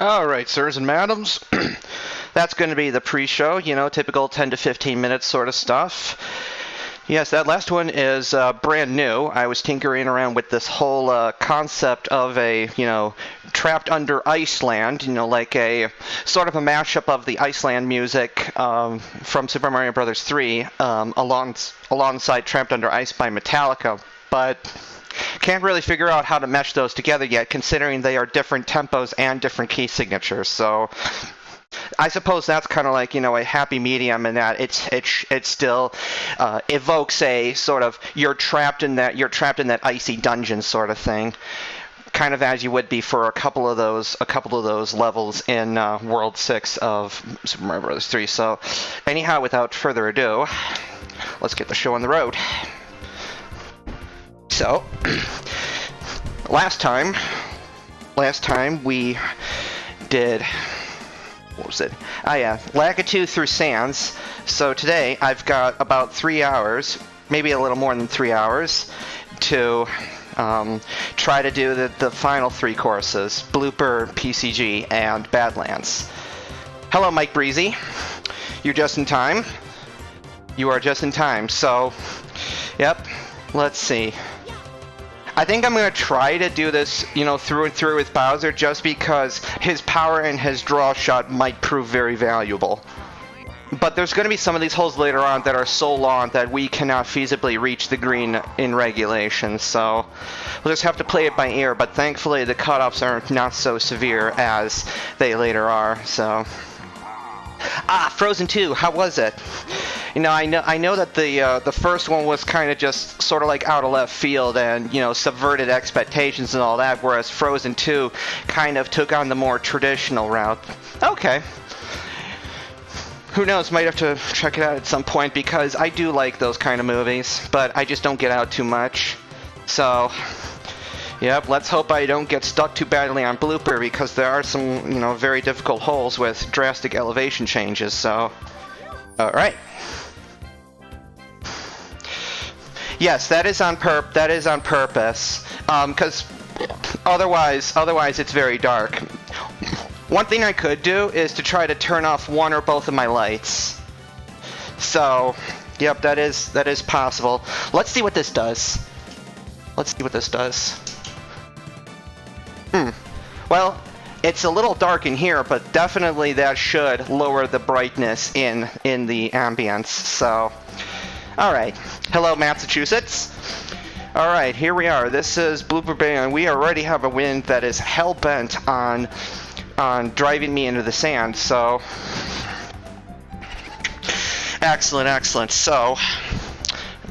All right, sirs and madams. That's going to be the pre-show, you know, typical 10 to 15 minutes sort of stuff. Yes, that last one is brand new. I was tinkering around with this whole concept of a, trapped under Iceland, like a sort of a mashup of the Iceland music from Super Mario Bros. 3 alongside Trapped Under Ice by Metallica, but can't really figure out how to mesh those together yet, considering they are different tempos and different key signatures. So I suppose that's kind of like, a happy medium in that it still evokes a sort of you're trapped in that icy dungeon sort of thing, kind of as you would be for a couple of those levels in World 6 of Super Mario Bros. 3. So anyhow, without further ado, let's get the show on the road. So, last time we did, what was it? Ah yeah, Lakitu through Sands. So today I've got about 3 hours, maybe a little more than 3 hours, to try to do the final 3 courses, Blooper, PCG, and Badlands. Hello, Mike Breezy. You're just in time. You are just in time. So, yep, let's see. I think I'm going to try to do this, through and through with Bowser, just because his power and his draw shot might prove very valuable. But there's going to be some of these holes later on that are so long that we cannot feasibly reach the green in regulation, so we'll just have to play it by ear, but thankfully the cutoffs are not so severe as they later are, so... Ah, Frozen 2, how was it? I know that the first one was kind of just sort of like out of left field and, subverted expectations and all that, whereas Frozen 2 kind of took on the more traditional route. Okay. Who knows, might have to check it out at some point, because I do like those kind of movies, but I just don't get out too much. So, yep, let's hope I don't get stuck too badly on Blooper, because there are some, very difficult holes with drastic elevation changes, so... Alright. Yes, that is on purpose, because otherwise it's very dark. One thing I could do is to try to turn off one or both of my lights. So, yep, that is possible. Let's see what this does. Well, it's a little dark in here, but definitely that should lower the brightness in the ambience. So, all right. Hello, Massachusetts. All right, here we are. This is Blooper Bay, and we already have a wind that is hell-bent on driving me into the sand. So, excellent. So,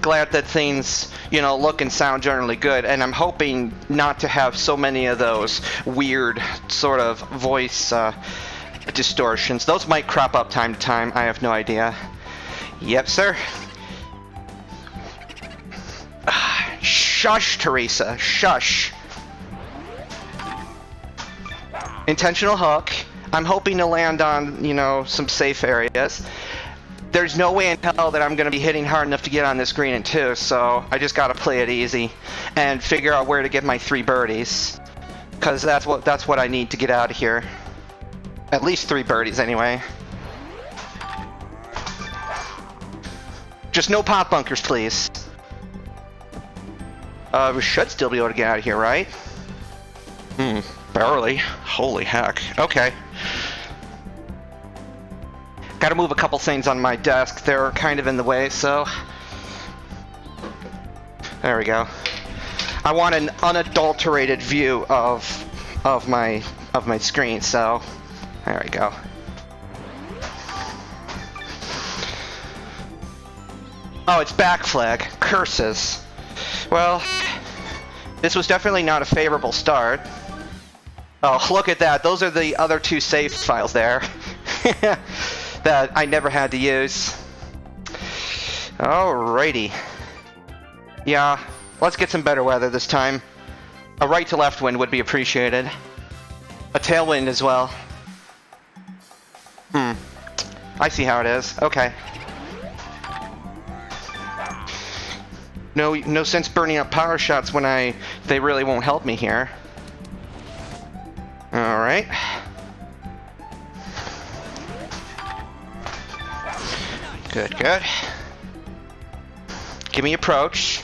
glad that things, look and sound generally good, and I'm hoping not to have so many of those weird sort of voice distortions. Those might crop up time to time, I have no idea. Yep, sir. Shush, Teresa, shush. Intentional hook. I'm hoping to land on, some safe areas. There's no way in hell that I'm going to be hitting hard enough to get on this green in 2, so I just got to play it easy and figure out where to get my 3 birdies, because that's what I need to get out of here. At least 3 birdies anyway. Just no pop bunkers, please. We should still be able to get out of here, right? Barely. Holy heck. Okay. Gotta move a couple things on my desk. They're kind of in the way, so... There we go. I want an unadulterated view of my screen, so... There we go. Oh, it's back flag. Curses. Well, this was definitely not a favorable start. Oh, look at that. Those are the other 2 save files there. That I never had to use. Alrighty. Yeah, let's get some better weather this time. A right to left wind would be appreciated. A tailwind as well. I see how it is. Okay. No sense burning up power shots when they really won't help me here. Alright. Good, good. Give me approach.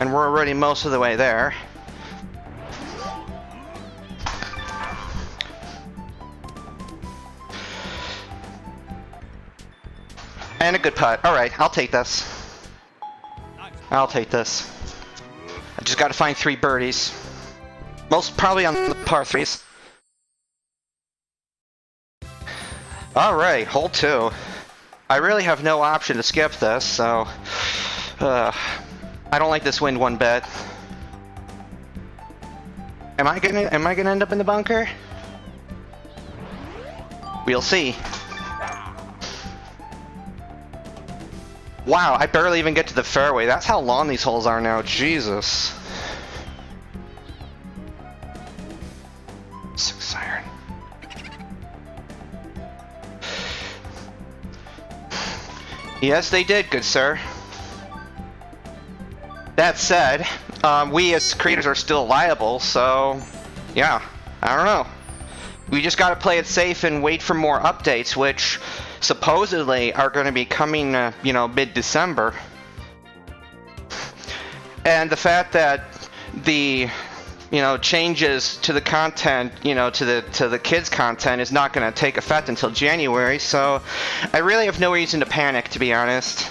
And we're already most of the way there. And a good putt. Alright, I'll take this. I'll take this. I just gotta find 3 birdies. Most probably on the par 3s. Alright, hole 2. I really have no option to skip this, so... I don't like this wind one bit. Am I gonna end up in the bunker? We'll see. Wow, I barely even get to the fairway. That's how long these holes are now. Jesus. 6 iron. Yes, they did, good sir. That said, we as creators are still liable, so yeah, I don't know. We just gotta play it safe and wait for more updates, which supposedly are going to be coming, you know, mid-December. And the fact that the, you know, changes to the content, you know, to the kids' content is not going to take effect until January, so I really have no reason to panic, to be honest.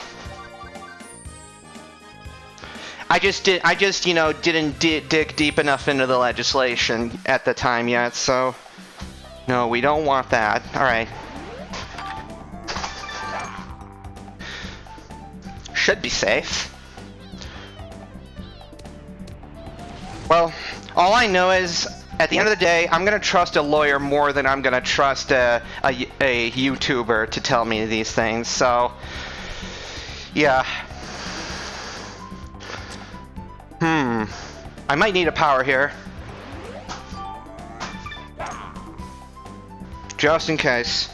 I just you know, didn't dig deep enough into the legislation at the time yet, so no, we don't want that. All right. Should be safe. Well, all I know is, at the end of the day, I'm gonna trust a lawyer more than I'm gonna trust a YouTuber to tell me these things, so yeah. I might need a power here. Just in case.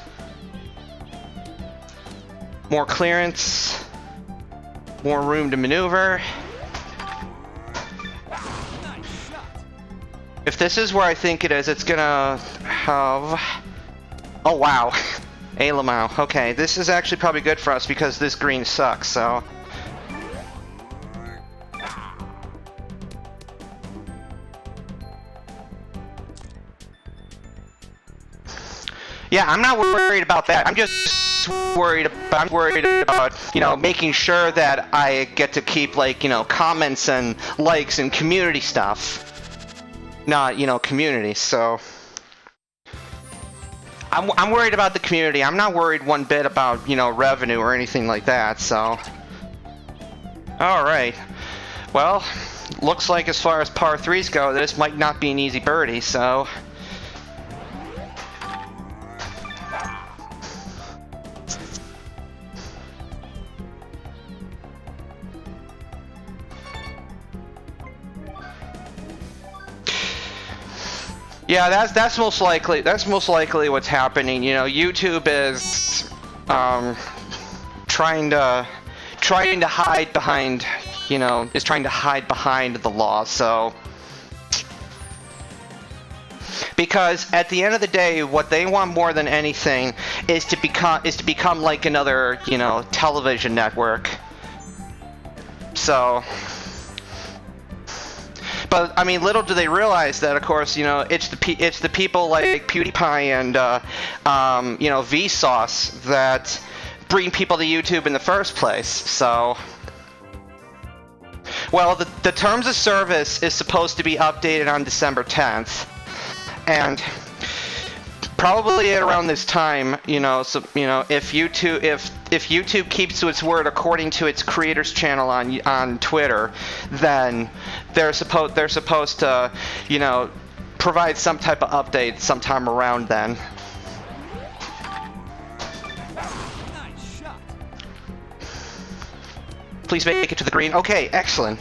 More clearance. More room to maneuver. If this is where I think it is, it's gonna have... Oh, wow. A Lamau. Okay, this is actually probably good for us because this green sucks, so... Yeah, I'm not worried about that. I'm just worried about, you know, making sure that I get to keep, like, you know, comments and likes and community stuff. Not, you know, community, so... I'm worried about the community. I'm not worried one bit about, you know, revenue or anything like that, so... Alright. Well, looks like as far as par 3s go, this might not be an easy birdie, so... Yeah, that's most likely what's happening. You know, YouTube is trying to hide behind, you know, is trying to hide behind the law. So because at the end of the day, what they want more than anything is to become like another, you know, television network. So. But I mean, little do they realize that, of course, you know, it's the people like PewDiePie and you know, Vsauce that bring people to YouTube in the first place. So, well, the terms of service is supposed to be updated on December 10th, and probably at around this time, you know, so you know, if YouTube keeps to its word according to its creators channel on Twitter, then they're supposed to, you know, provide some type of update sometime around then. Please make it to the green. Okay, excellent.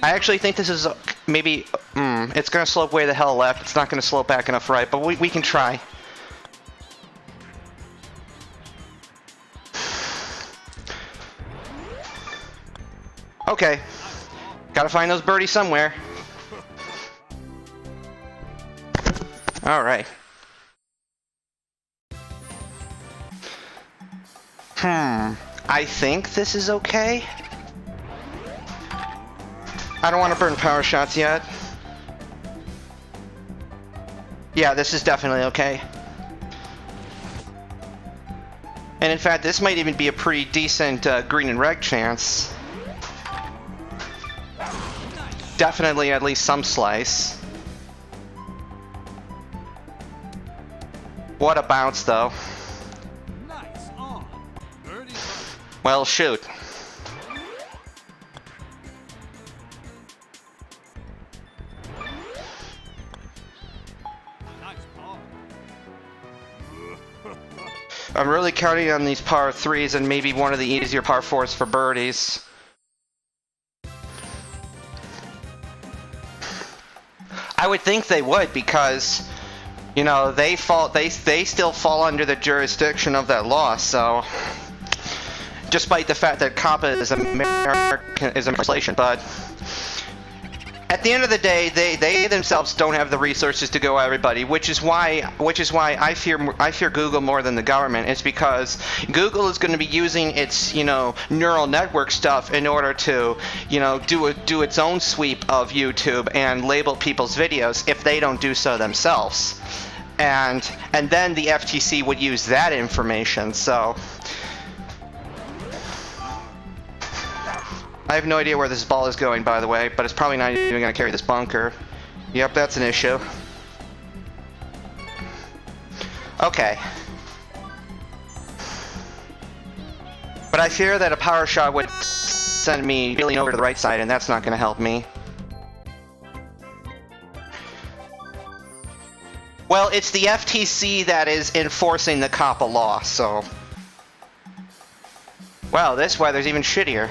I actually think this is maybe it's gonna slope way the hell left. It's not gonna slope back enough right, but we can try. Okay, gotta find those birdies somewhere. All right. I think this is okay. I don't want to burn power shots yet. Yeah, this is definitely okay. And in fact, this might even be a pretty decent green and red chance. Definitely at least some slice. What a bounce, though. Well, shoot. I'm really counting on these par 3s and maybe one of the easier par 4s for birdies. I would think they would, because, you know, they still fall under the jurisdiction of that law, so despite the fact that COPPA is American legislation, but at the end of the day, they themselves don't have the resources to go everybody, which is why I fear Google more than the government. It's because Google is going to be using its, you know, neural network stuff in order to, you know, do its own sweep of YouTube and label people's videos if they don't do so themselves, and then the FTC would use that information. So I have no idea where this ball is going, by the way, but it's probably not even going to carry this bunker. Yep, that's an issue. Okay. But I fear that a power shot would send me reeling over to the right side, and that's not going to help me. Well, it's the FTC that is enforcing the COPPA law, so... Well, this weather's even shittier.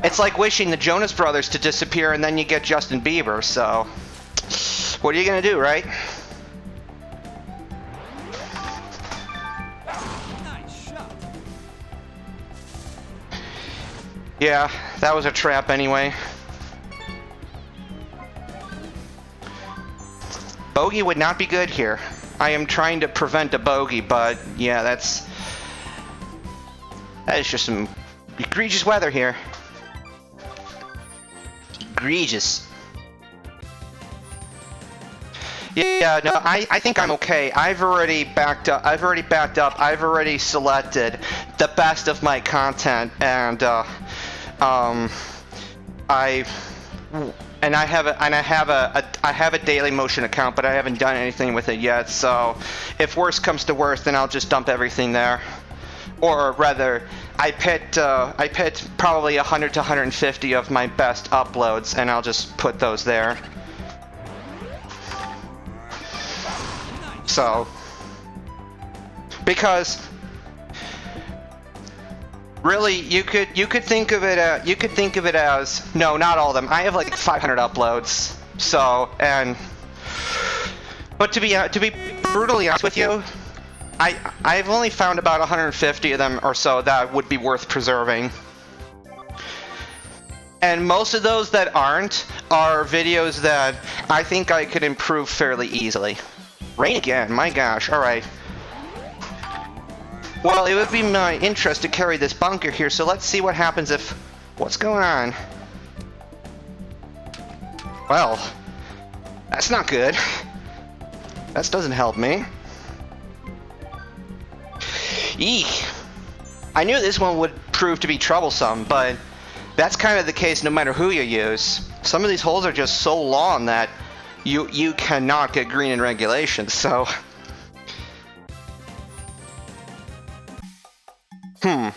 It's like wishing the Jonas Brothers to disappear and then you get Justin Bieber, so... What are you gonna do, right? Nice shot. Yeah, that was a trap anyway. Bogey would not be good here. I am trying to prevent a bogey, but yeah, that is just some egregious weather here. Egregious. Yeah, no, I think I'm okay. I've already backed up. I've already selected the best of my content, and I have a Daily Motion account, but I haven't done anything with it yet. So, if worse comes to worse, then I'll just dump everything there. Or rather, I picked probably 100 to 150 of my best uploads, and I'll just put those there. So, because really, you could think of it as no, not all of them. I have like 500 uploads. So, but to be brutally honest with you, I've only found about 150 of them or so that would be worth preserving. And most of those that aren't are videos that I think I could improve fairly easily. Rain again, my gosh, alright. Well, it would be my interest to carry this bunker here, so let's see what happens if... What's going on? Well, that's not good. That doesn't help me. Eek. I knew this one would prove to be troublesome, but that's kind of the case no matter who you use. Some of these holes are just so long that you cannot get green in regulation, so...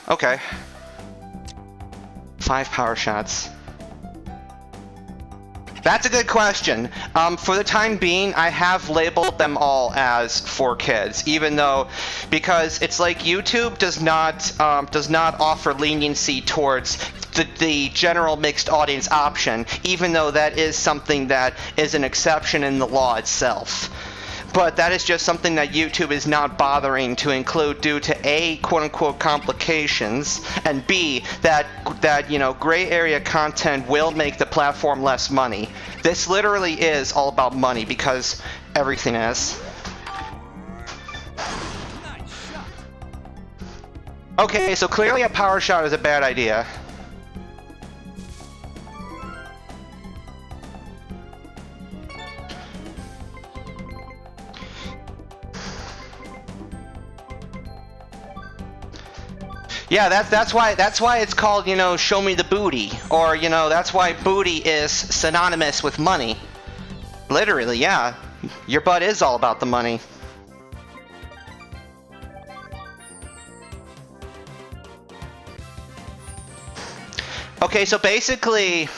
Okay. 5 power shots. That's a good question. For the time being, I have labeled them all as for kids, even though, because it's like YouTube does not offer leniency towards the general mixed audience option, even though that is something that is an exception in the law itself. But that is just something that YouTube is not bothering to include due to A, quote-unquote complications, and B, that you know, gray area content will make the platform less money. This literally is all about money because everything is. Okay, so clearly a power shot is a bad idea. Yeah, that's why it's called, you know, show me the booty, or, you know, that's why booty is synonymous with money. Literally, yeah. Your butt is all about the money. Okay, so basically,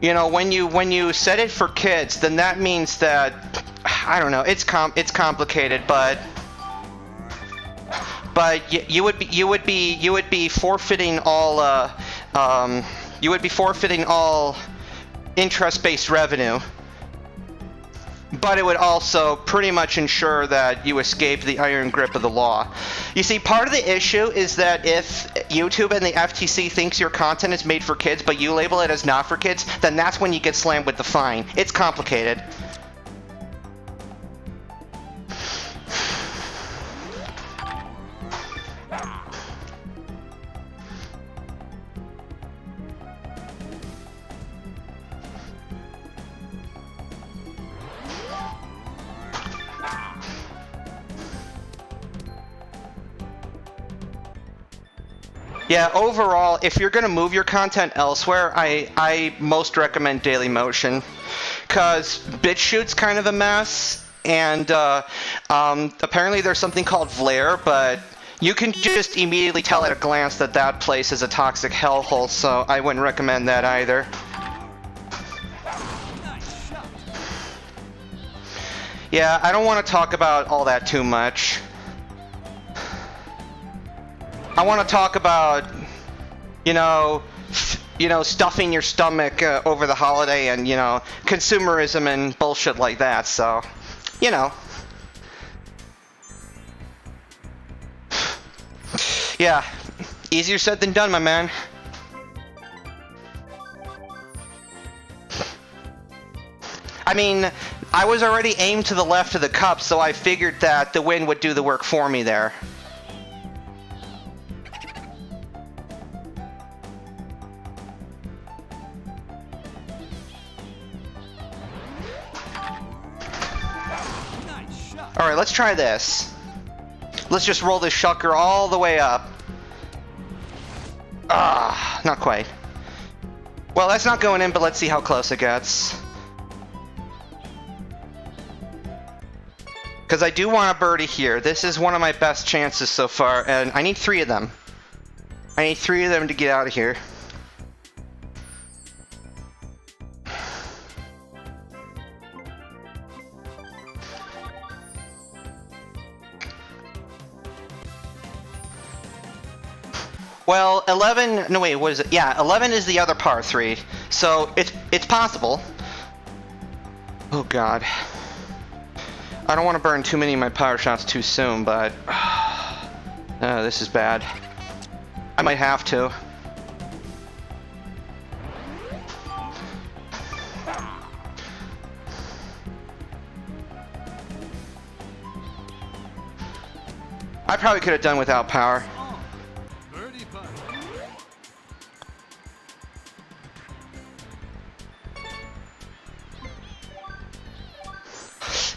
you know, when you set it for kids, then that means that, I don't know, it's complicated, but you would be forfeiting all interest-based revenue. But it would also pretty much ensure that you escape the iron grip of the law. You see, part of the issue is that if YouTube and the FTC thinks your content is made for kids, but you label it as not for kids, then that's when you get slammed with the fine. It's complicated. Yeah, overall, if you're going to move your content elsewhere, I most recommend Dailymotion, because BitChute's kind of a mess, and apparently there's something called Vlare, but you can just immediately tell at a glance that that place is a toxic hellhole, so I wouldn't recommend that either. Yeah, I don't want to talk about all that too much. I want to talk about, you know, stuffing your stomach over the holiday and, you know, consumerism and bullshit like that, so, you know. Yeah, easier said than done, my man. I mean, I was already aimed to the left of the cup, so I figured that the wind would do the work for me there. Alright, let's try this. Let's just roll this shulker all the way up. Ah, not quite. Well, that's not going in, but let's see how close it gets. Because I do want a birdie here. This is one of my best chances so far, and I need 3 of them. I need 3 of them to get out of here. Well, 11, no wait, what is it? Yeah, 11 is the other par 3, so it's possible. Oh god. I don't want to burn too many of my power shots too soon, but this is bad. I might have to. I probably could have done without power.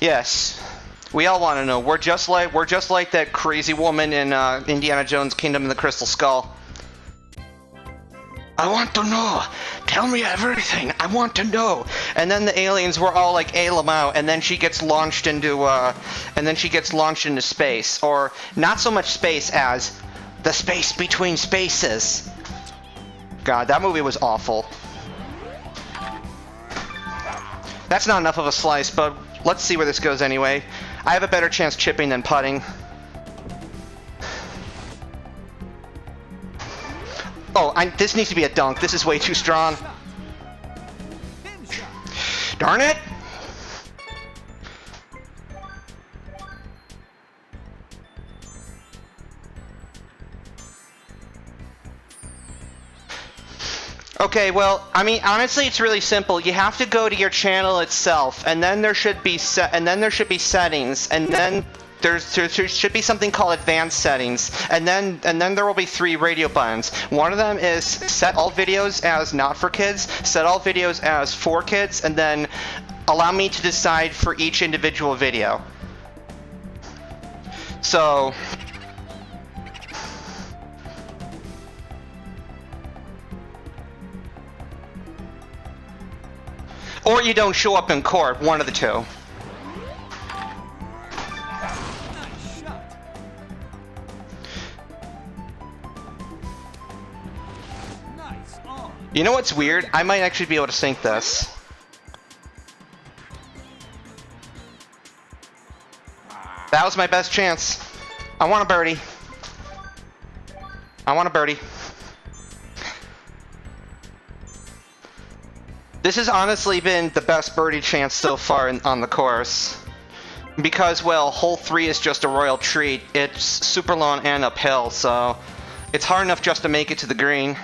Yes, we all want to know. We're just like that crazy woman in Indiana Jones' Kingdom of the Crystal Skull. I want to know. Tell me everything. I want to know. And then the aliens were all like, "Hey, Lamau," and then she gets launched into space, or not so much space as the space between spaces. God, that movie was awful. That's not enough of a slice, but let's see where this goes anyway. I have a better chance chipping than putting. Oh, this needs to be a dunk. This is way too strong. Darn it! Okay, well, I mean, honestly, it's really simple. You have to go to your channel itself, and then there should be settings, and then there should be something called advanced settings, and then there will be 3 radio buttons. One of them is set all videos as not for kids, set all videos as for kids, and then allow me to decide for each individual video. So. Or you don't show up in court, one of the two. You know what's weird? I might actually be able to sync this. That was my best chance. I want a birdie. I want a birdie. This has honestly been the best birdie chance so far on the course. Because, well, hole 3 is just a royal treat. It's super long and uphill, so it's hard enough just to make it to the green.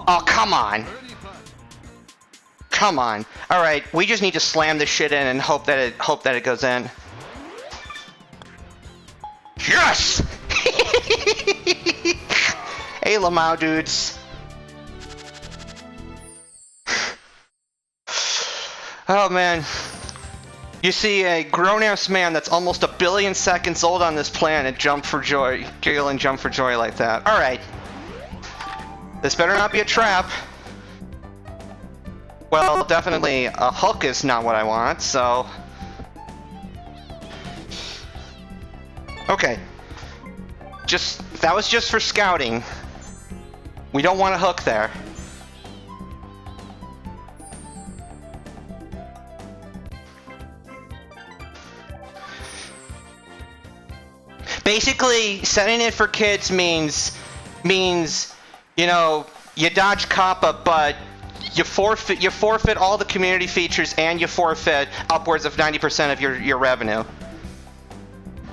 Oh, come on. Come on. All right, we just need to slam this shit in and hope that it goes in. Yes! Hey, Lamau dudes. Oh man. You see a grown-ass man that's almost 1 billion seconds old on this planet jump for joy, giggle and jump for joy like that. All right. This better not be a trap. Well, definitely a hook is not what I want, so... Okay. That was just for scouting. We don't want a hook there. Basically, setting it for kids means, you know, you dodge COPPA, but you forfeit all the community features and you forfeit upwards of 90% of your revenue.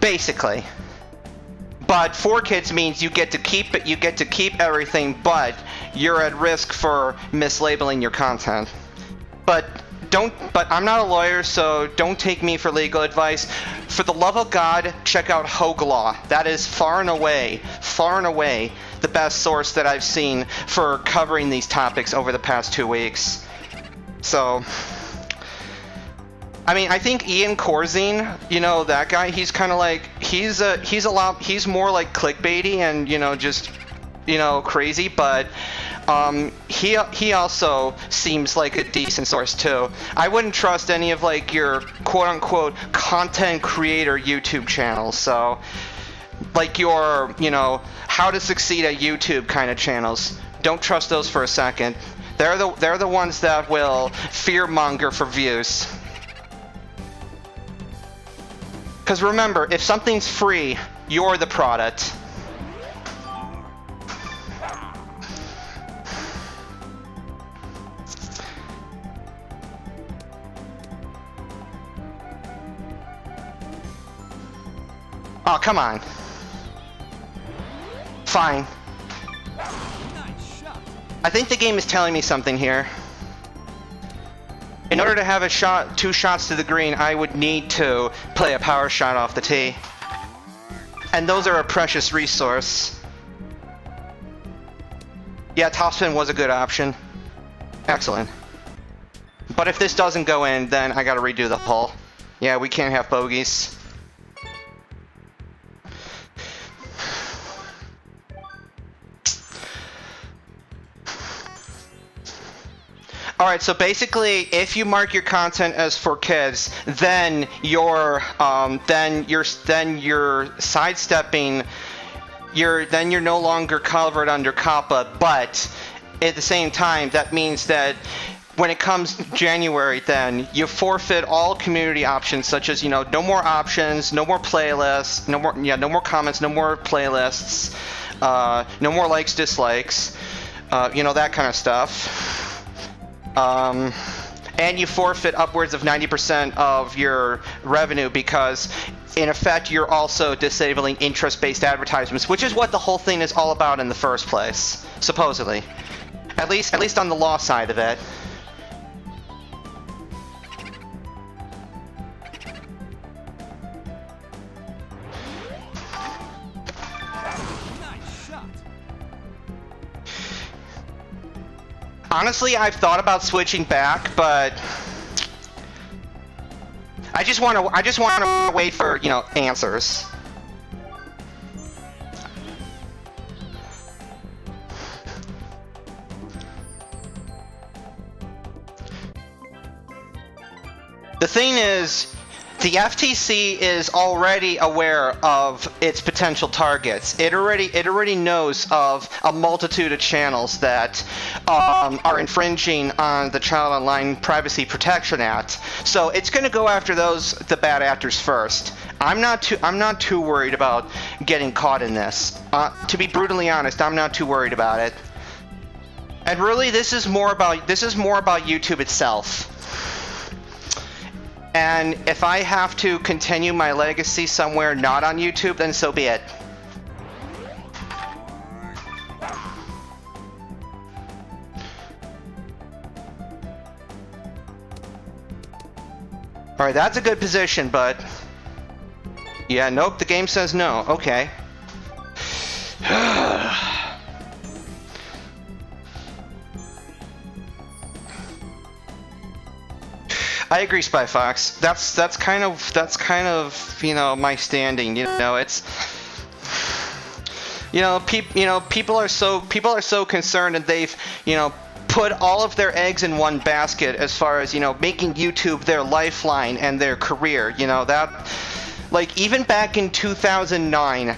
Basically. But for kids means you get to keep everything, but you're at risk for mislabeling your content. But I'm not a lawyer, so don't take me for legal advice. For the love of God, check out Hogue Law. That is far and away the best source that I've seen for covering these topics over the past 2 weeks. So, I mean, I think Ian Corzine, you know, that guy, he's kind of like, he's more like clickbaity and, you know, just, you know, crazy, but he also seems like a decent source too. I wouldn't trust any of like your quote-unquote content creator YouTube channels, so like your, you know, how to succeed at YouTube kind of channels. Don't trust those for a second. They're the ones that will fearmonger for views. Because remember, if something's free, you're the product. Oh, come on. Fine. I think the game is telling me something here. In order to have a shot, 2 shots to the green, I would need to play a power shot off the tee. And those are a precious resource. Yeah, topspin was a good option. Excellent. But if this doesn't go in, then I gotta redo the hole. Yeah, we can't have bogeys. Alright, so basically, if you mark your content as for kids, then you're sidestepping, you're no longer covered under COPPA, but at the same time, that means that when it comes January, then you forfeit all community options, such as, you know, no more options, no more playlists, no more comments, no more playlists, no more likes, dislikes, you know, that kind of stuff. and you forfeit upwards of 90% of your revenue because, in effect, you're also disabling interest-based advertisements, which is what the whole thing is all about in the first place, supposedly. At least on the law side of it. Honestly, I've thought about switching back, but I just want to wait for, you know, answers. The thing is, the FTC is already aware of its potential targets. It already knows of a multitude of channels that are infringing on the Child Online Privacy Protection Act. So it's going to go after the bad actors first. I'm not too worried about getting caught in this. To be brutally honest, I'm not too worried about it. And really, this is more about YouTube itself. And if I have to continue my legacy somewhere not on YouTube, then so be it. Alright, that's a good position, but... yeah, nope, the game says no. Okay. I agree, Spy Fox. That's kind of you know, my standing. You know, it's people are so concerned, and they've, you know, put all of their eggs in one basket as far as, you know, making YouTube their lifeline and their career. You know, that, like, even back in 2009.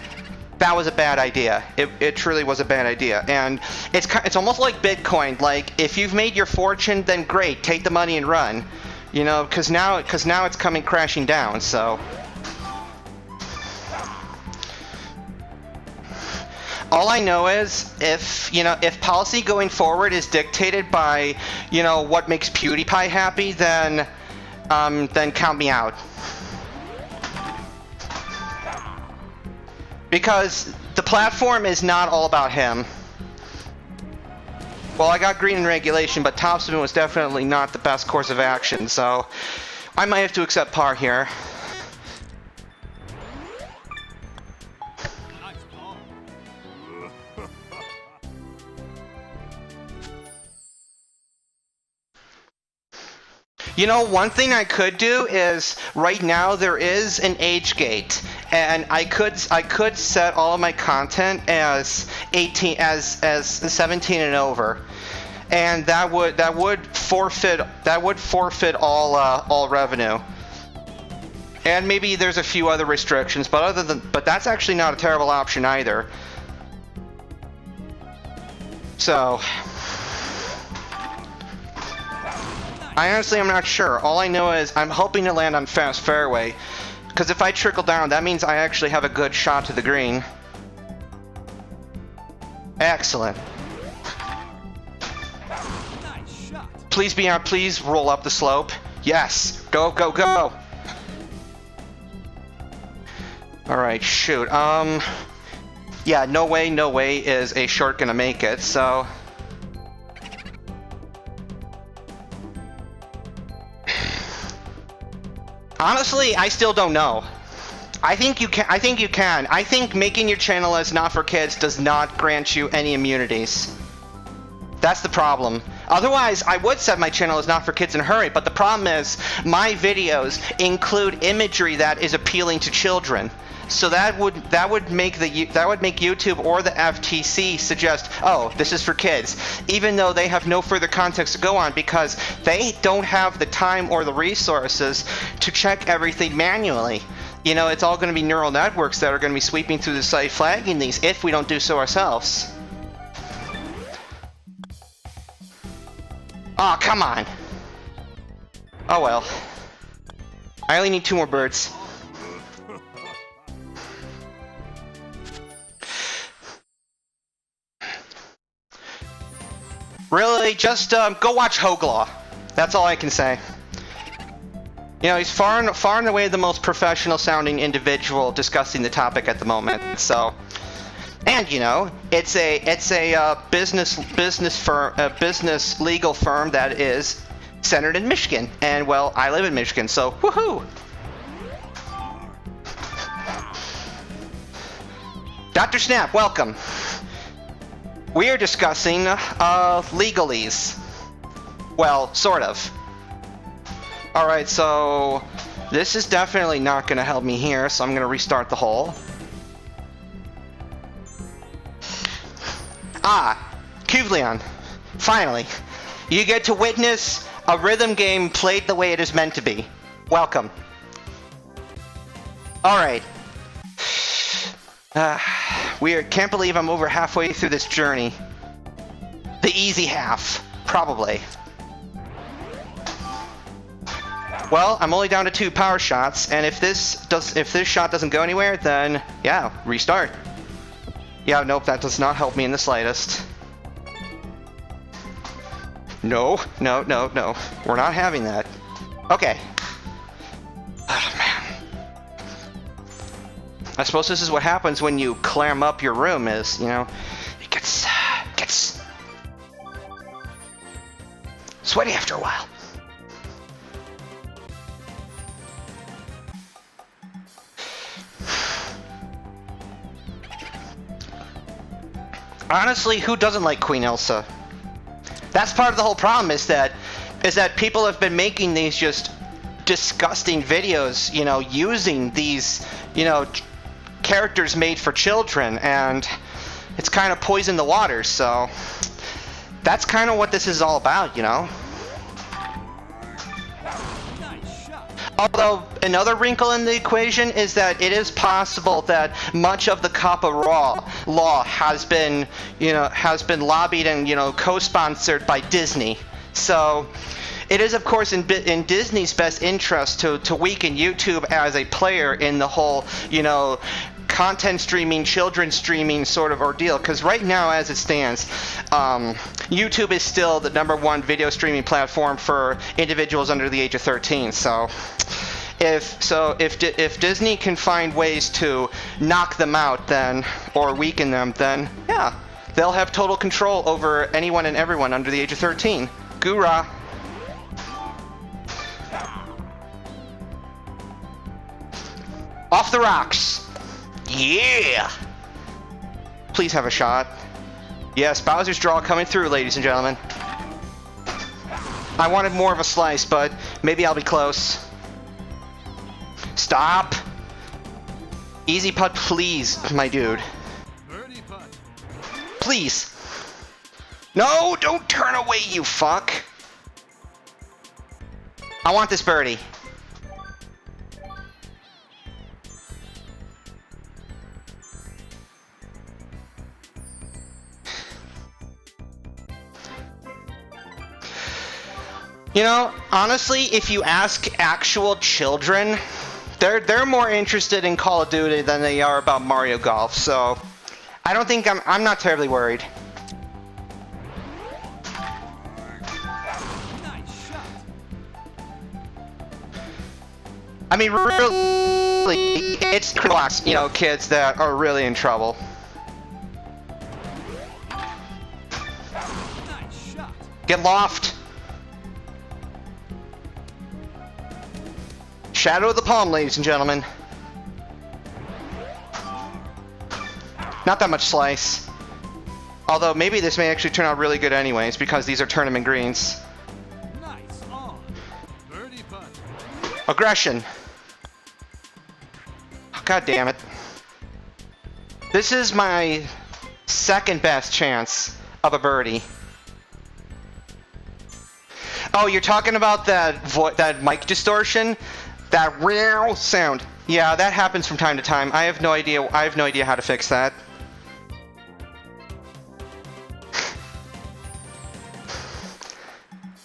That was a bad idea. It truly was a bad idea, and it's almost like Bitcoin. Like, if you've made your fortune, then great, take the money and run. You know, because now it's coming crashing down. So all I know is, if policy going forward is dictated by, you know, what makes PewDiePie happy, then count me out. Because the platform is not all about him. Well, I got green in regulation, but topspin was definitely not the best course of action, so I might have to accept par here. You know, one thing I could do is, right now there is an age gate, and I could set all of my content as 17 and over, and that would forfeit all revenue. And maybe there's a few other restrictions, but that's actually not a terrible option either. So I honestly am not sure. All I know is I'm hoping to land on fast fairway, because if I trickle down, that means I actually have a good shot to the green. Excellent. Nice shot. Please be out. Please roll up the slope. Yes. Go, go, go. All right. Shoot. Yeah. No way is a short gonna make it. So. Honestly, I still don't know. I think you can. I think making your channel as not for kids does not grant you any immunities. That's the problem. Otherwise, I would set my channel as not for kids in a hurry, but the problem is my videos include imagery that is appealing to children. So that would make YouTube or the FTC suggest, oh, this is for kids, even though they have no further context to go on, because they don't have the time or the resources to check everything manually. You know, it's all going to be neural networks that are going to be sweeping through the site, flagging these if we don't do so ourselves. Aw, oh, come on. Oh well. I only need 2 more birds. Really, just go watch Hoglaw. That's all I can say. You know, he's far and away the most professional sounding individual discussing the topic at the moment. So, and you know, it's a business legal firm that is centered in Michigan, and well, I live in Michigan, so woohoo! Dr. Snap, welcome. We are discussing legalese. Well, sort of. Alright, so this is definitely not going to help me here, so I'm going to restart the hole. Ah, qwyeeeeeerks, finally. You get to witness a rhythm game played the way it is meant to be. Welcome. Alright. Can't believe I'm over halfway through this journey. The easy half, probably. Well, I'm only down to 2 power shots, and if this shot doesn't go anywhere, then yeah, restart. Yeah, nope, that does not help me in the slightest. No, no, no, no. We're not having that. Okay. Oh, man. I suppose this is what happens when you clam up your room is, you know, it gets sweaty after a while. Honestly, who doesn't like Queen Elsa? That's part of the whole problem is that people have been making these just disgusting videos, you know, using these, you know, characters made for children, and it's kind of poisoned the water, so that's kind of what this is all about, you know? Although another wrinkle in the equation is that it is possible that much of the COPPA law has been lobbied and, you know, co-sponsored by Disney. So it is, of course, in Disney's best interest to weaken YouTube as a player in the whole, you know, content streaming, children streaming sort of ordeal. Because right now, as it stands, YouTube is still the #1 video streaming platform for individuals under the age of 13. So if Disney can find ways to knock them out, then, or weaken them, then yeah, they'll have total control over anyone and everyone under the age of 13. Goorah. Off the rocks. Yeah! Please have a shot. Yes, Bowser's draw coming through, ladies and gentlemen. I wanted more of a slice, but maybe I'll be close. Stop! Easy putt, please, my dude. Please! No, don't turn away, you fuck! I want this birdie. You know, honestly, if you ask actual children, they're more interested in Call of Duty than they are about Mario Golf, so I don't think I'm not terribly worried. I mean, really, it's class, you know, kids that are really in trouble. Get loft. Shadow of the palm, ladies and gentlemen. Not that much slice. Although maybe this may actually turn out really good anyways, because these are tournament greens. Nice on. Birdie putt. Aggression. Oh, God damn it. This is my second best chance of a birdie. Oh, you're talking about that mic distortion? That real sound. Yeah, that happens from time to time. I have no idea how to fix that.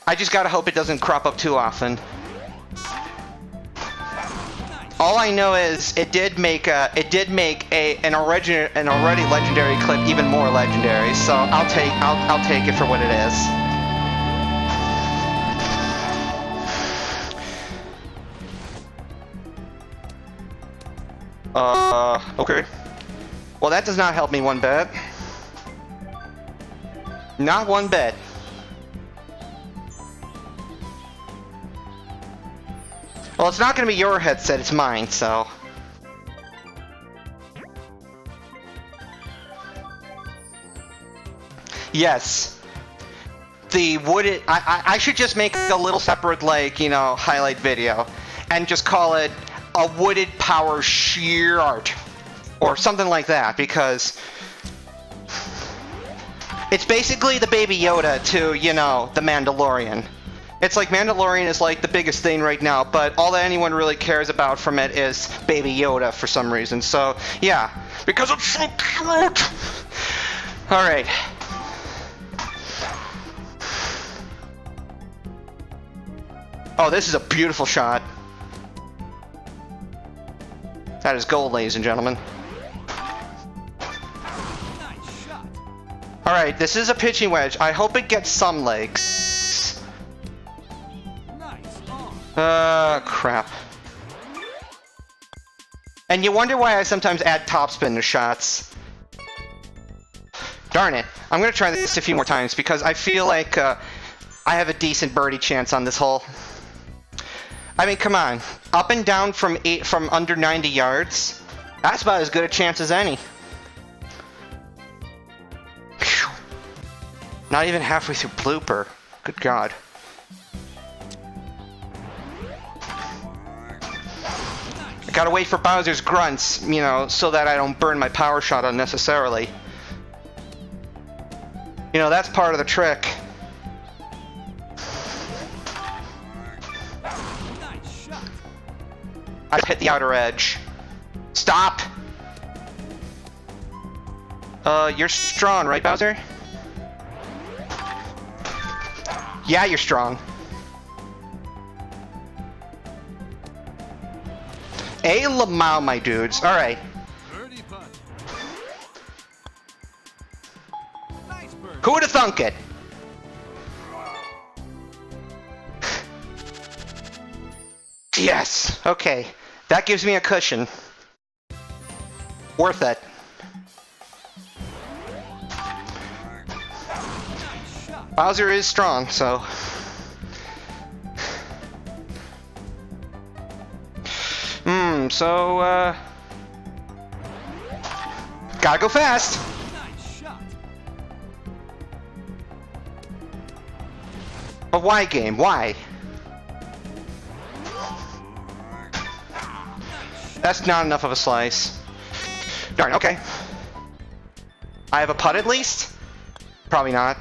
I just gotta hope it doesn't crop up too often. All I know is it did make an already legendary clip even more legendary. So I'll take it for what it is. Okay. Well, that does not help me one bit. Not one bit. Well, it's not gonna be your headset, it's mine, so... Yes. The wooded... I should just make a little separate, like, you know, highlight video. And just call it a wooded power shield. Or something like that, because... It's basically the Baby Yoda to, you know, the Mandalorian. It's like Mandalorian is like the biggest thing right now, but all that anyone really cares about from it is Baby Yoda for some reason. So, yeah. Because it's so cute! Alright. Oh, this is a beautiful shot. That is gold, ladies and gentlemen. Alright, this is a pitching wedge. I hope it gets some legs. Crap. And you wonder why I sometimes add topspin to shots. Darn it. I'm gonna try this a few more times because I feel like I have a decent birdie chance on this hole. I mean, come on. Up and down from under 90 yards? That's about as good a chance as any. Whew. Not even halfway through Blooper. Good God. I gotta wait for Bowser's grunts, you know, so that I don't burn my power shot unnecessarily. You know, that's part of the trick. I hit the outer edge. Stop! You're strong, right, Bowser? Yeah, you're strong. A Lamau, my dudes. Alright. Who would have thunk it? Yes! Okay. That gives me a cushion. Worth it. Bowser is strong, so... Gotta go fast! A why game? Why? That's not enough of a slice. Darn, okay. I have a putt at least? Probably not.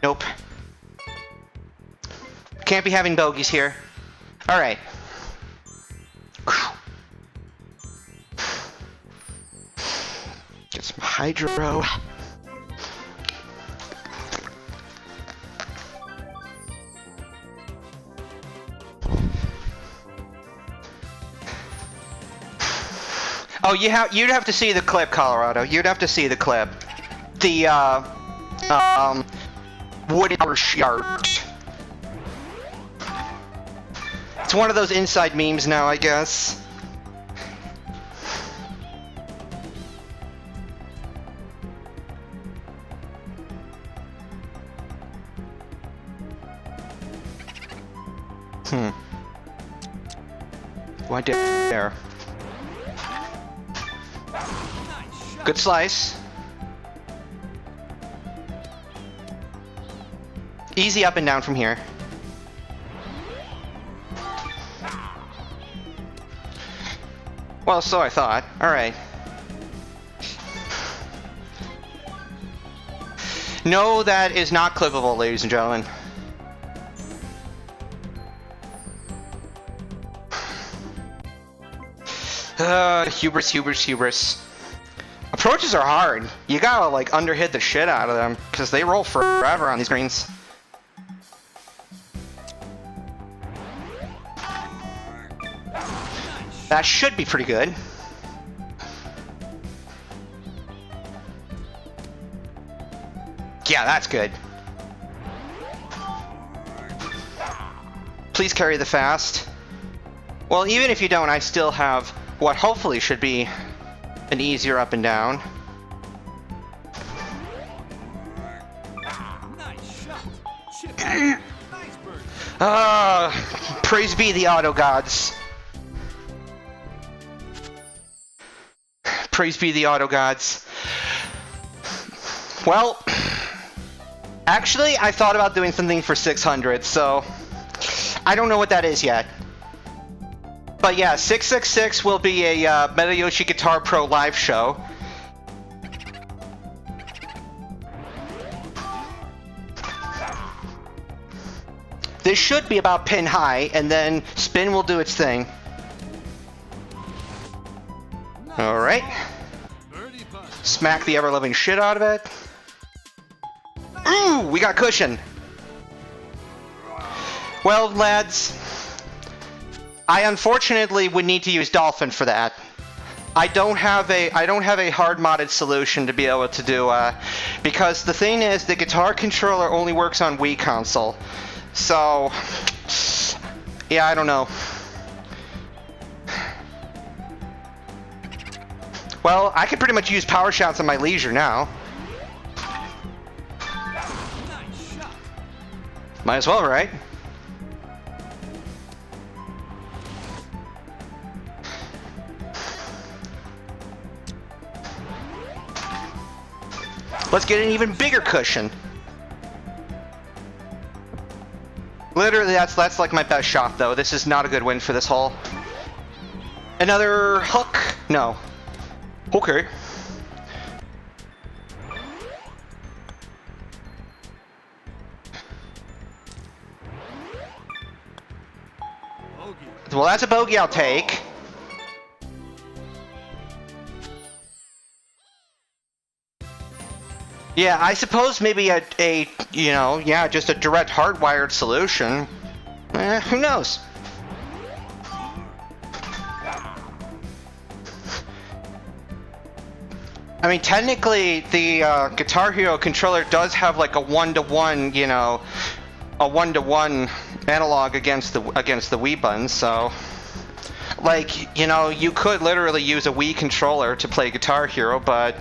Nope. Can't be having bogeys here. Alright. Get some hydro. Oh, you'd have to see the clip, Colorado. You'd have to see the clip. The wooded power shield. It's one of those inside memes now, I guess. Why did there? Good slice. Easy up and down from here. Well, so I thought. Alright. No, that is not clippable, ladies and gentlemen. Hubris. Approaches are hard. You gotta, like, underhit the shit out of them, because they roll forever on these greens. That should be pretty good. Yeah, that's good. Please carry the fast. Well, even if you don't, I still have what hopefully should be an easier up and down. Nice shot. Chip. Nice bird. Praise be the auto gods. Praise be the auto gods. Well, actually, I thought about doing something for 600, so I don't know what that is yet. But yeah, 666 will be a Metayoshi Guitar Pro live show. This should be about pin high, and then spin will do its thing. Alright. Smack the ever-loving shit out of it. Ooh, we got cushion. Well, lads, I unfortunately would need to use Dolphin for that. I don't have a hard modded solution to be able to do because the thing is the guitar controller only works on Wii console. So yeah, I don't know. Well, I could pretty much use power shots at my leisure now. Might as well, right? Let's get an even bigger cushion. Literally, that's like my best shot, though. This is not a good win for this hole. Another hook? No. Okay. Well, that's a bogey I'll take. Yeah, I suppose maybe a you know, yeah, just a direct hardwired solution. Who knows? I mean, technically, the Guitar Hero controller does have like a one-to-one, you know, a one-to-one analog against the Wii buttons. So, like, you know, you could literally use a Wii controller to play Guitar Hero, but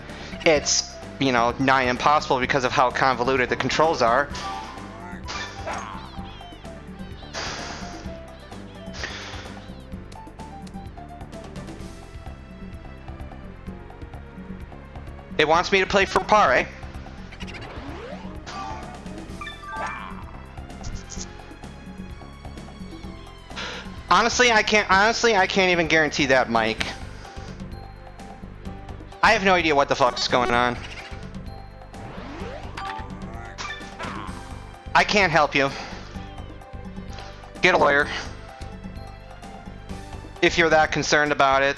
it's, you know, nigh impossible because of how convoluted the controls are. It wants me to play for par, eh? Honestly, I can't even guarantee that, Mike. I have no idea what the fuck's going on. I can't help you. Get a lawyer. If you're that concerned about it.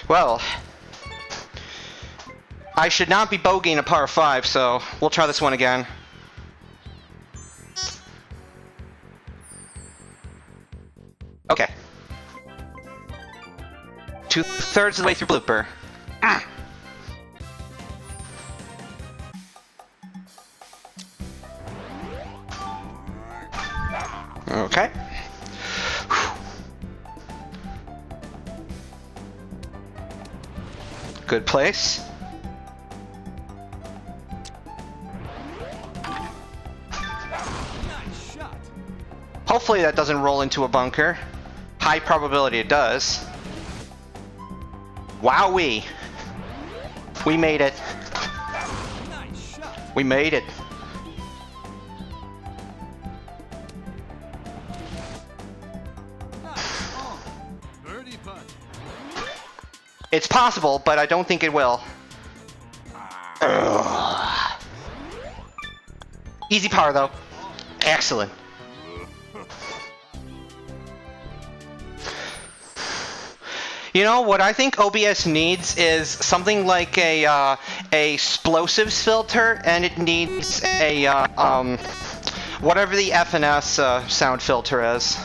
Well, I should not be bogeying a par 5, so we'll try this one again. Okay. 2/3 of the way through Blooper. Okay. Good place. Nice shot. Hopefully that doesn't roll into a bunker. High probability it does. Wowee. We made it. Nice shot. We made it. Nice ball. Birdie putt. It's possible, but I don't think it will. Ugh. Easy par, though. Excellent. You know, what I think OBS needs is something like a explosives filter, and it needs a, whatever the FNS sound filter is.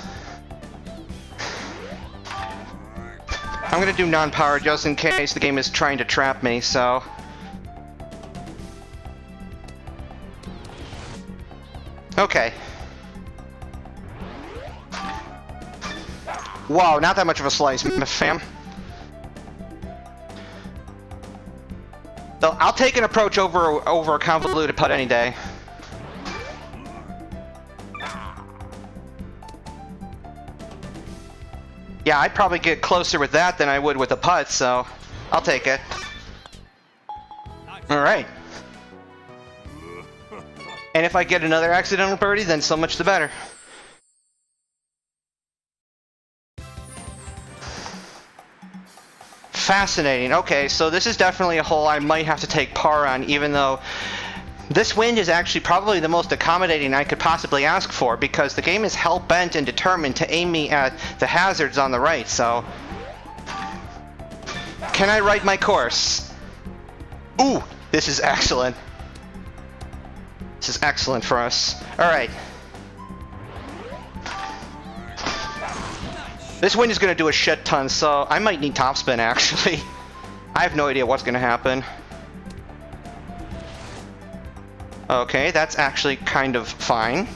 I'm gonna do non-power just in case the game is trying to trap me, so... Okay. Wow, not that much of a slice, fam. So I'll take an approach over a convoluted putt any day. Yeah, I'd probably get closer with that than I would with a putt, so I'll take it. All right. And if I get another accidental birdie, then so much the better. Fascinating. Okay, so this is definitely a hole I might have to take par on, even though this wind is actually probably the most accommodating I could possibly ask for, because the game is hell-bent and determined to aim me at the hazards on the right, so... Can I write my course? Ooh, this is excellent. This is excellent for us. Alright. This wind is going to do a shit ton, so I might need topspin, actually. I have no idea what's going to happen. Okay, that's actually kind of fine.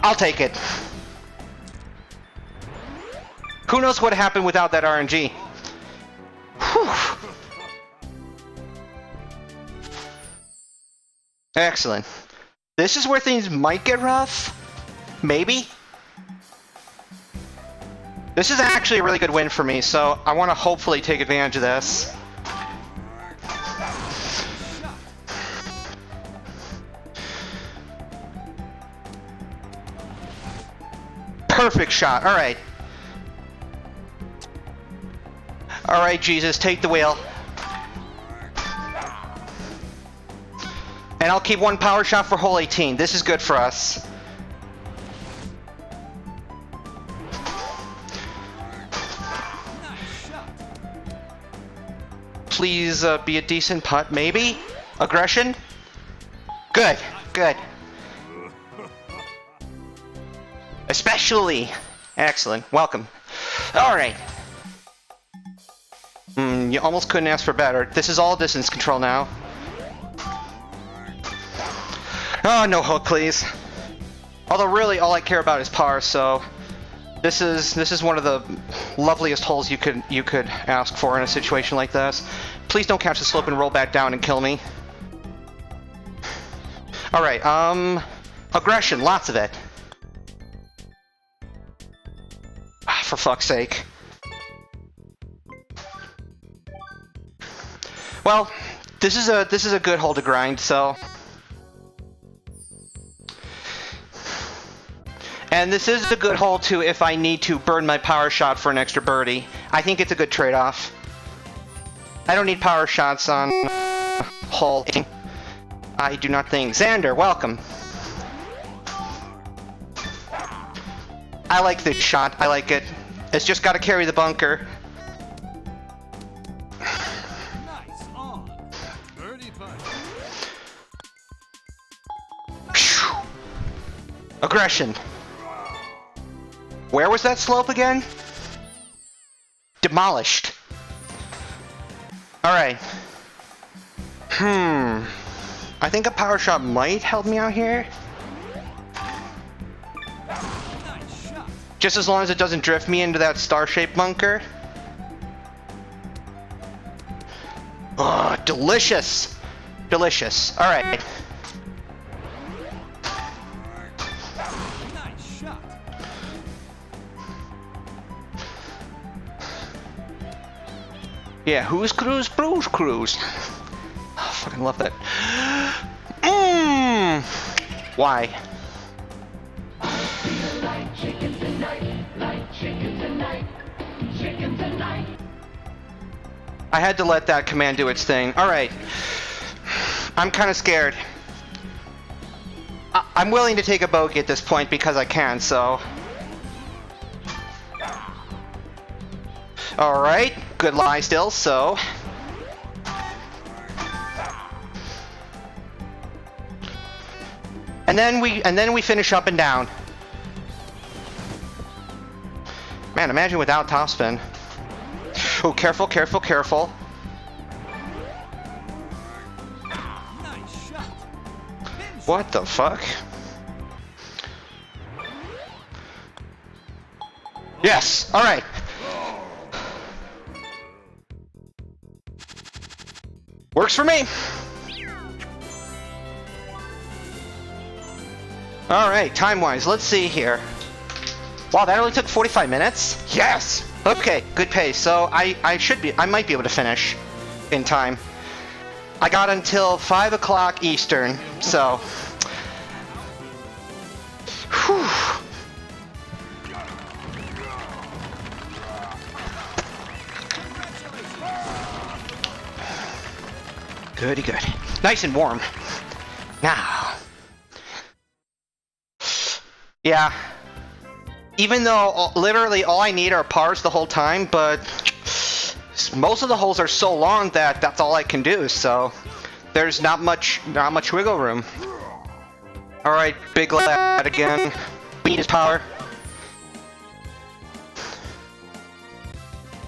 I'll take it. Who knows what happened without that RNG? Whew. Excellent. This is where things might get rough. Maybe. This is actually a really good win for me, so I want to hopefully take advantage of this. Perfect shot. All right. All right, Jesus, take the wheel. And I'll keep one power shot for hole 18. This is good for us. Please be a decent putt, maybe? Aggression? Good, good. Especially. Excellent. Welcome. All right. You almost couldn't ask for better. This is all distance control now. Oh, no hook, please. Although really, all I care about is par. So, this is one of the loveliest holes you could ask for in a situation like this. Please don't catch the slope and roll back down and kill me. All right. Aggression, lots of it. Ah, for fuck's sake. Well, this is a good hole to grind. So. And this is a good hole, too, if I need to burn my power shot for an extra birdie. I think it's a good trade-off. I don't need power shots on hole 18. I do not think. Xander, welcome. I like this shot. I like it. It's just got to carry the bunker. Nice on. Birdie putt. Aggression. Where was that slope again? Demolished. Alright. I think a power shot might help me out here. Nice shot. Just as long as it doesn't drift me into that star-shaped bunker. Oh, delicious. Delicious. Alright. Nice shot. Yeah, who's Cruise? Bruce Cruise. Oh, I fucking love that. Why? I had to let that command do its thing. Alright. I'm kind of scared. I'm willing to take a bogey at this point because I can, so... Alright, good lie still, so... And then we finish up and down. Man, imagine without topspin. Oh, careful, careful, careful. Nice shot. Pin What the fuck? Yes! Alright! Works for me! Alright, time-wise, let's see here. Wow, that only took 45 minutes? Yes! Okay, good pace. So I might be able to finish in time. I got until 5 o'clock Eastern, so... Whew. Goody good. Nice and warm. Now... Yeah. Even though literally all I need are pars the whole time, but most of the holes are so long that that's all I can do, so there's not much wiggle room. Alright, big lad again. We need his power.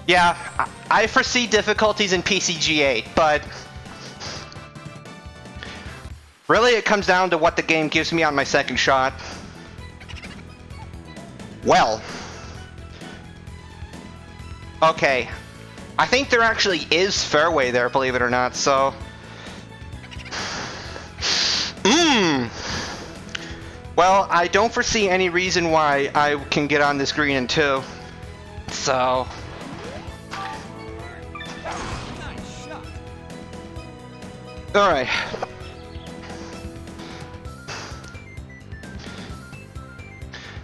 Yeah, I foresee difficulties in PCG8, but really it comes down to what the game gives me on my second shot. Well, okay, I think there actually is fairway there, believe it or not, so... Well, I don't foresee any reason why I can get on this green in 2, so... Nice shot. Alright.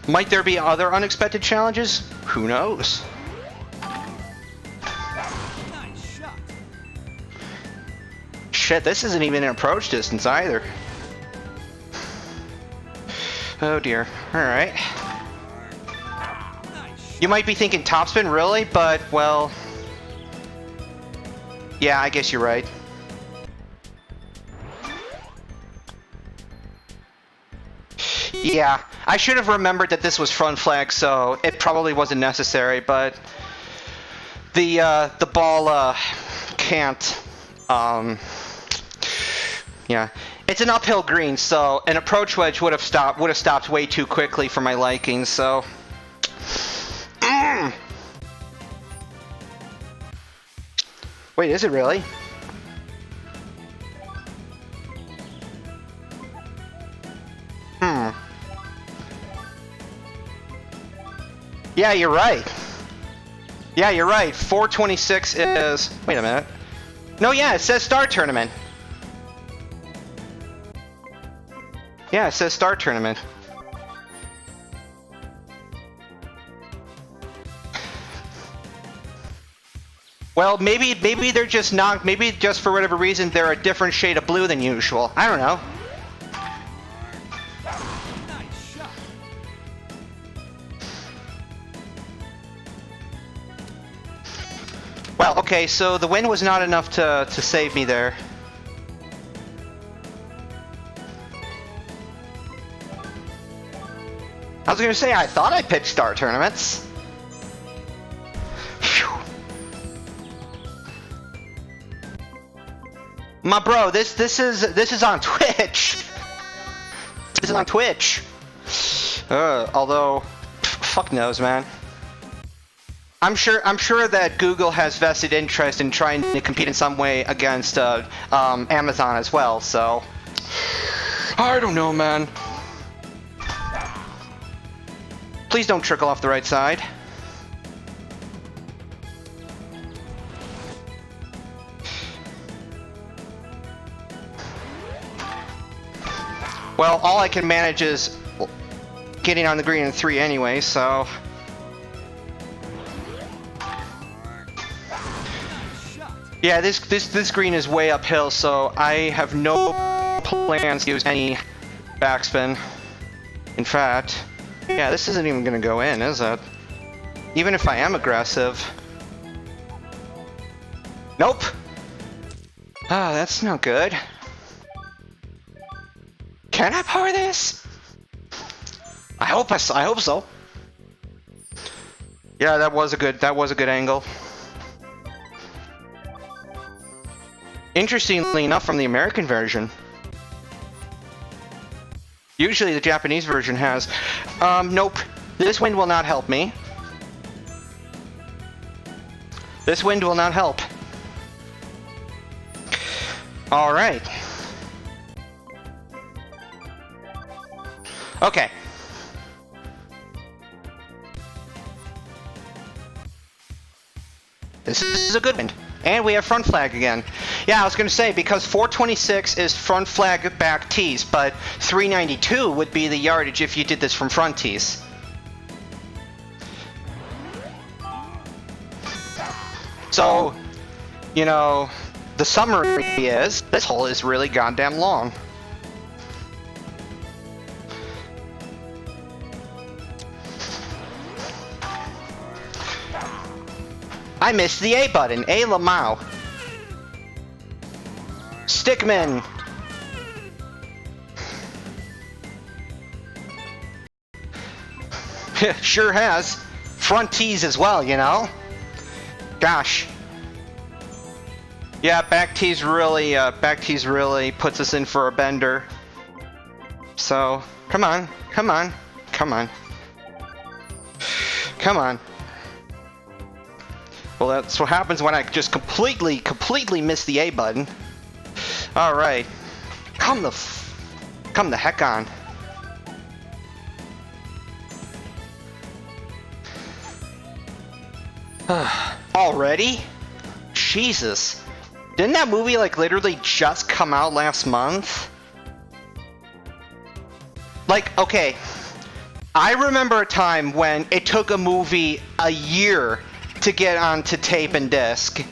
Might there be other unexpected challenges? Who knows? Nice shot. Shit, this isn't even an approach distance either. Oh dear. Alright. Nice. You might be thinking topspin, really? But, well... Yeah, I guess you're right. Yeah, I should have remembered that this was front flag, so it probably wasn't necessary, but... The ball, can't, yeah. It's an uphill green, so an approach wedge would have stopped way too quickly for my liking, so... Wait, is it really? Yeah, you're right. Yeah, you're right. 426 is... Wait a minute. No, yeah, it says Star Tournament. Yeah, it says Star Tournament. Well, maybe they're just not... Maybe just for whatever reason they're a different shade of blue than usual. I don't know. Nice shot. Well, okay, so the wind was not enough to save me there. I was gonna say, I thought I picked Star Tournaments. Phew. My bro, this is on Twitch. This is on Twitch. Although, fuck knows, man. I'm sure that Google has vested interest in trying to compete in some way against Amazon as well. So, I don't know, man. Please don't trickle off the right side. Well, all I can manage is getting on the green in 3 anyway, so... Yeah, this green is way uphill, so I have no plans to use any backspin. In fact, yeah, this isn't even gonna go in, is it? Even if I am aggressive. Nope! Ah, that's not good. Can I power this? I hope so. Yeah, that was a good angle. Interestingly enough, from the American version. Usually the Japanese version has. Nope. This wind will not help me. This wind will not help. Alright. Okay. This is a good wind. And we have front flag again. Yeah, I was going to say, because 426 is front flag back tees, but 392 would be the yardage if you did this from front tees. So, you know, the summary is, this hole is really goddamn long. I missed the A button. A Lamau. Stickman. Sure has. Front tees as well, you know? Gosh. Yeah, back tees really puts us in for a bender. So, come on, come on, come on. Come on. Well, that's what happens when I just completely miss the A button. Alright. Come the heck on. Already? Jesus. Didn't that movie like literally just come out last month? Like, okay. I remember a time when it took a movie a year to get onto tape and disc.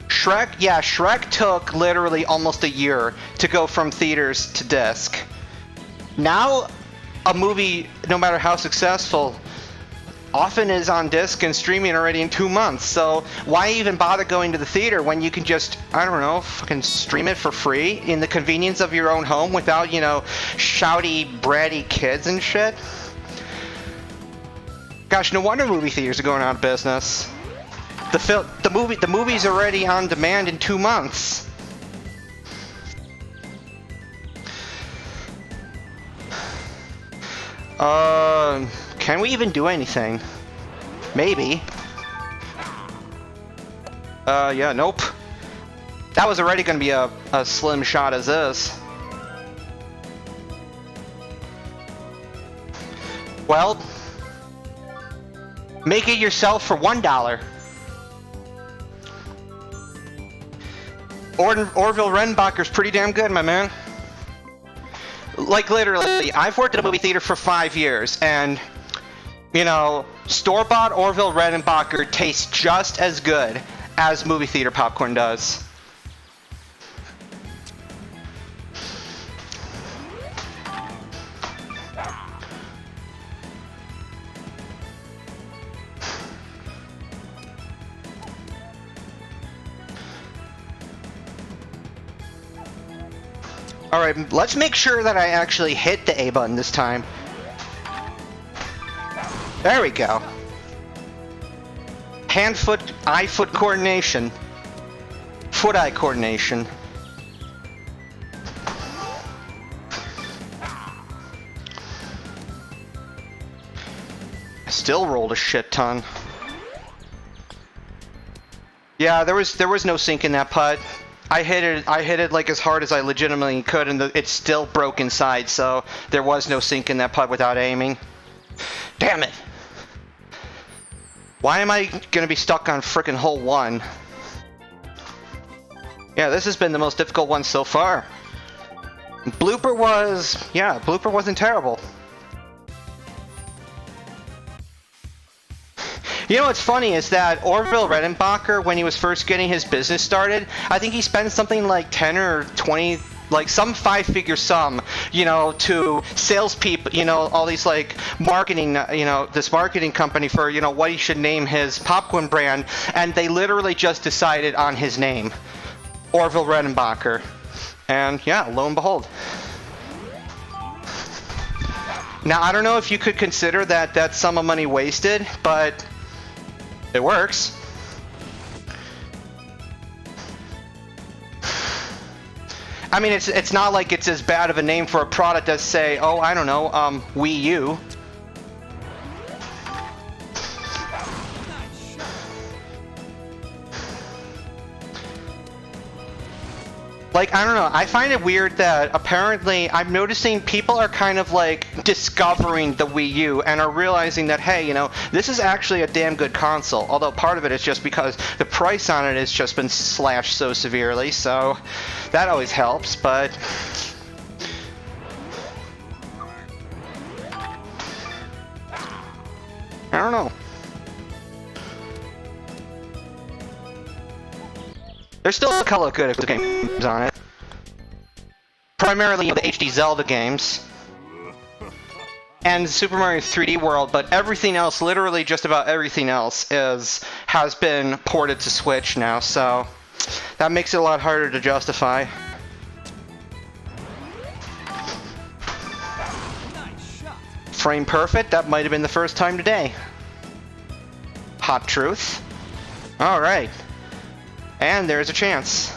Shrek took literally almost a year to go from theaters to disc. Now, a movie, no matter how successful, often is on disc and streaming already in 2 months. So why even bother going to the theater when you can just, I don't know, fucking stream it for free in the convenience of your own home without, you know, shouty, bratty kids and shit? Gosh, no wonder movie theaters are going out of business. The movie's already on demand in 2 months. Can we even do anything? Maybe. Yeah, nope. That was already gonna be a slim shot as is. Well, make it yourself for $1. Orville Redenbacher's pretty damn good, my man. Like, literally, I've worked at a movie theater for 5 years, and, you know, store-bought Orville Redenbacher tastes just as good as movie theater popcorn does. Alright, let's make sure that I actually hit the A button this time. There we go. Hand-foot, eye-foot coordination. Foot-eye coordination. Still rolled a shit ton. Yeah, there was no sink in that putt. I hit it like as hard as I legitimately could, and it still broke inside, so there was no sink in that putt without aiming. Damn it! Why am I gonna be stuck on frickin' hole 1? Yeah, this has been the most difficult one so far. Blooper wasn't terrible. You know what's funny is that Orville Redenbacher, when he was first getting his business started, I think he spent something like 10 or 20, like some 5-figure sum, you know, to salespeople, you know, all these like marketing, you know, this marketing company for, you know, what he should name his popcorn brand, and they literally just decided on his name, Orville Redenbacher. And yeah, lo and behold. Now, I don't know if you could consider that that sum of money wasted, but it works. I mean, it's not like it's as bad of a name for a product as, say, oh, I don't know, Wii U. Like, I don't know, I find it weird that apparently I'm noticing people are kind of like discovering the Wii U and are realizing that, hey, you know, this is actually a damn good console. Although part of it is just because the price on it has just been slashed so severely, so that always helps, but... I don't know. There's still a couple of good games on it. Primarily, you know, the HD Zelda games. And Super Mario 3D World, but everything else, literally just about everything else, has been ported to Switch now, so that makes it a lot harder to justify. Nice shot. Frame perfect, that might have been the first time today. Hot truth. Alright. And there's a chance.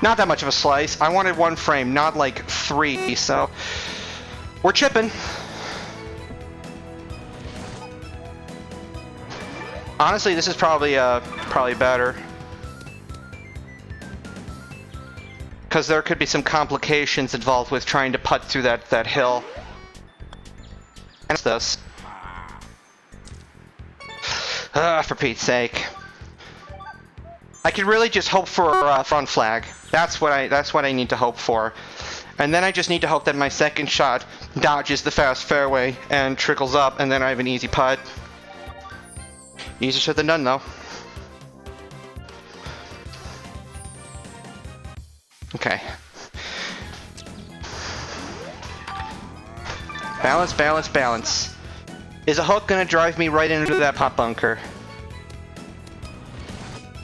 Not that much of a slice. I wanted one frame, not like 3, so... We're chipping. Honestly, this is probably better. Because there could be some complications involved with trying to putt through that hill. And it's this. For Pete's sake. I could really just hope for a front flag. That's what I need to hope for. And then I just need to hope that my second shot dodges the fast fairway and trickles up, and then I have an easy putt. Easier said than done, though. Okay. Balance, balance, balance. Is a hook gonna drive me right into that pot bunker?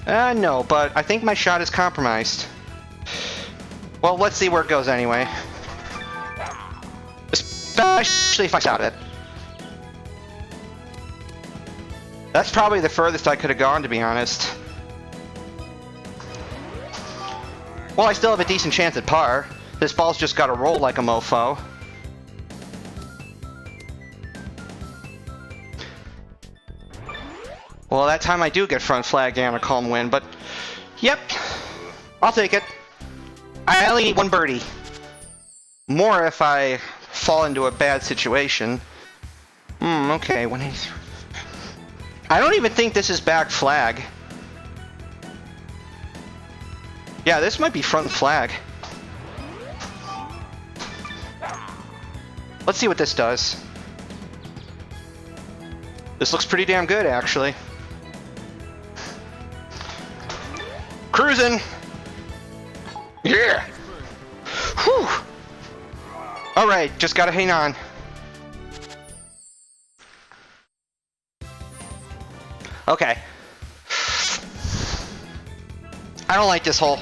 No, but I think my shot is compromised. Well, let's see where it goes anyway. Especially if I shot it. That's probably the furthest I could have gone, to be honest. Well, I still have a decent chance at par. This ball's just gotta roll like a mofo. Well, that time I do get front flag and a calm win, but... Yep. I'll take it. I only need one birdie. More if I fall into a bad situation. Okay, 183. I don't even think this is back flag. Yeah, this might be front flag. Let's see what this does. This looks pretty damn good, actually. Cruising! Yeah! Whew! Alright, just gotta hang on. Okay. I don't like this hole.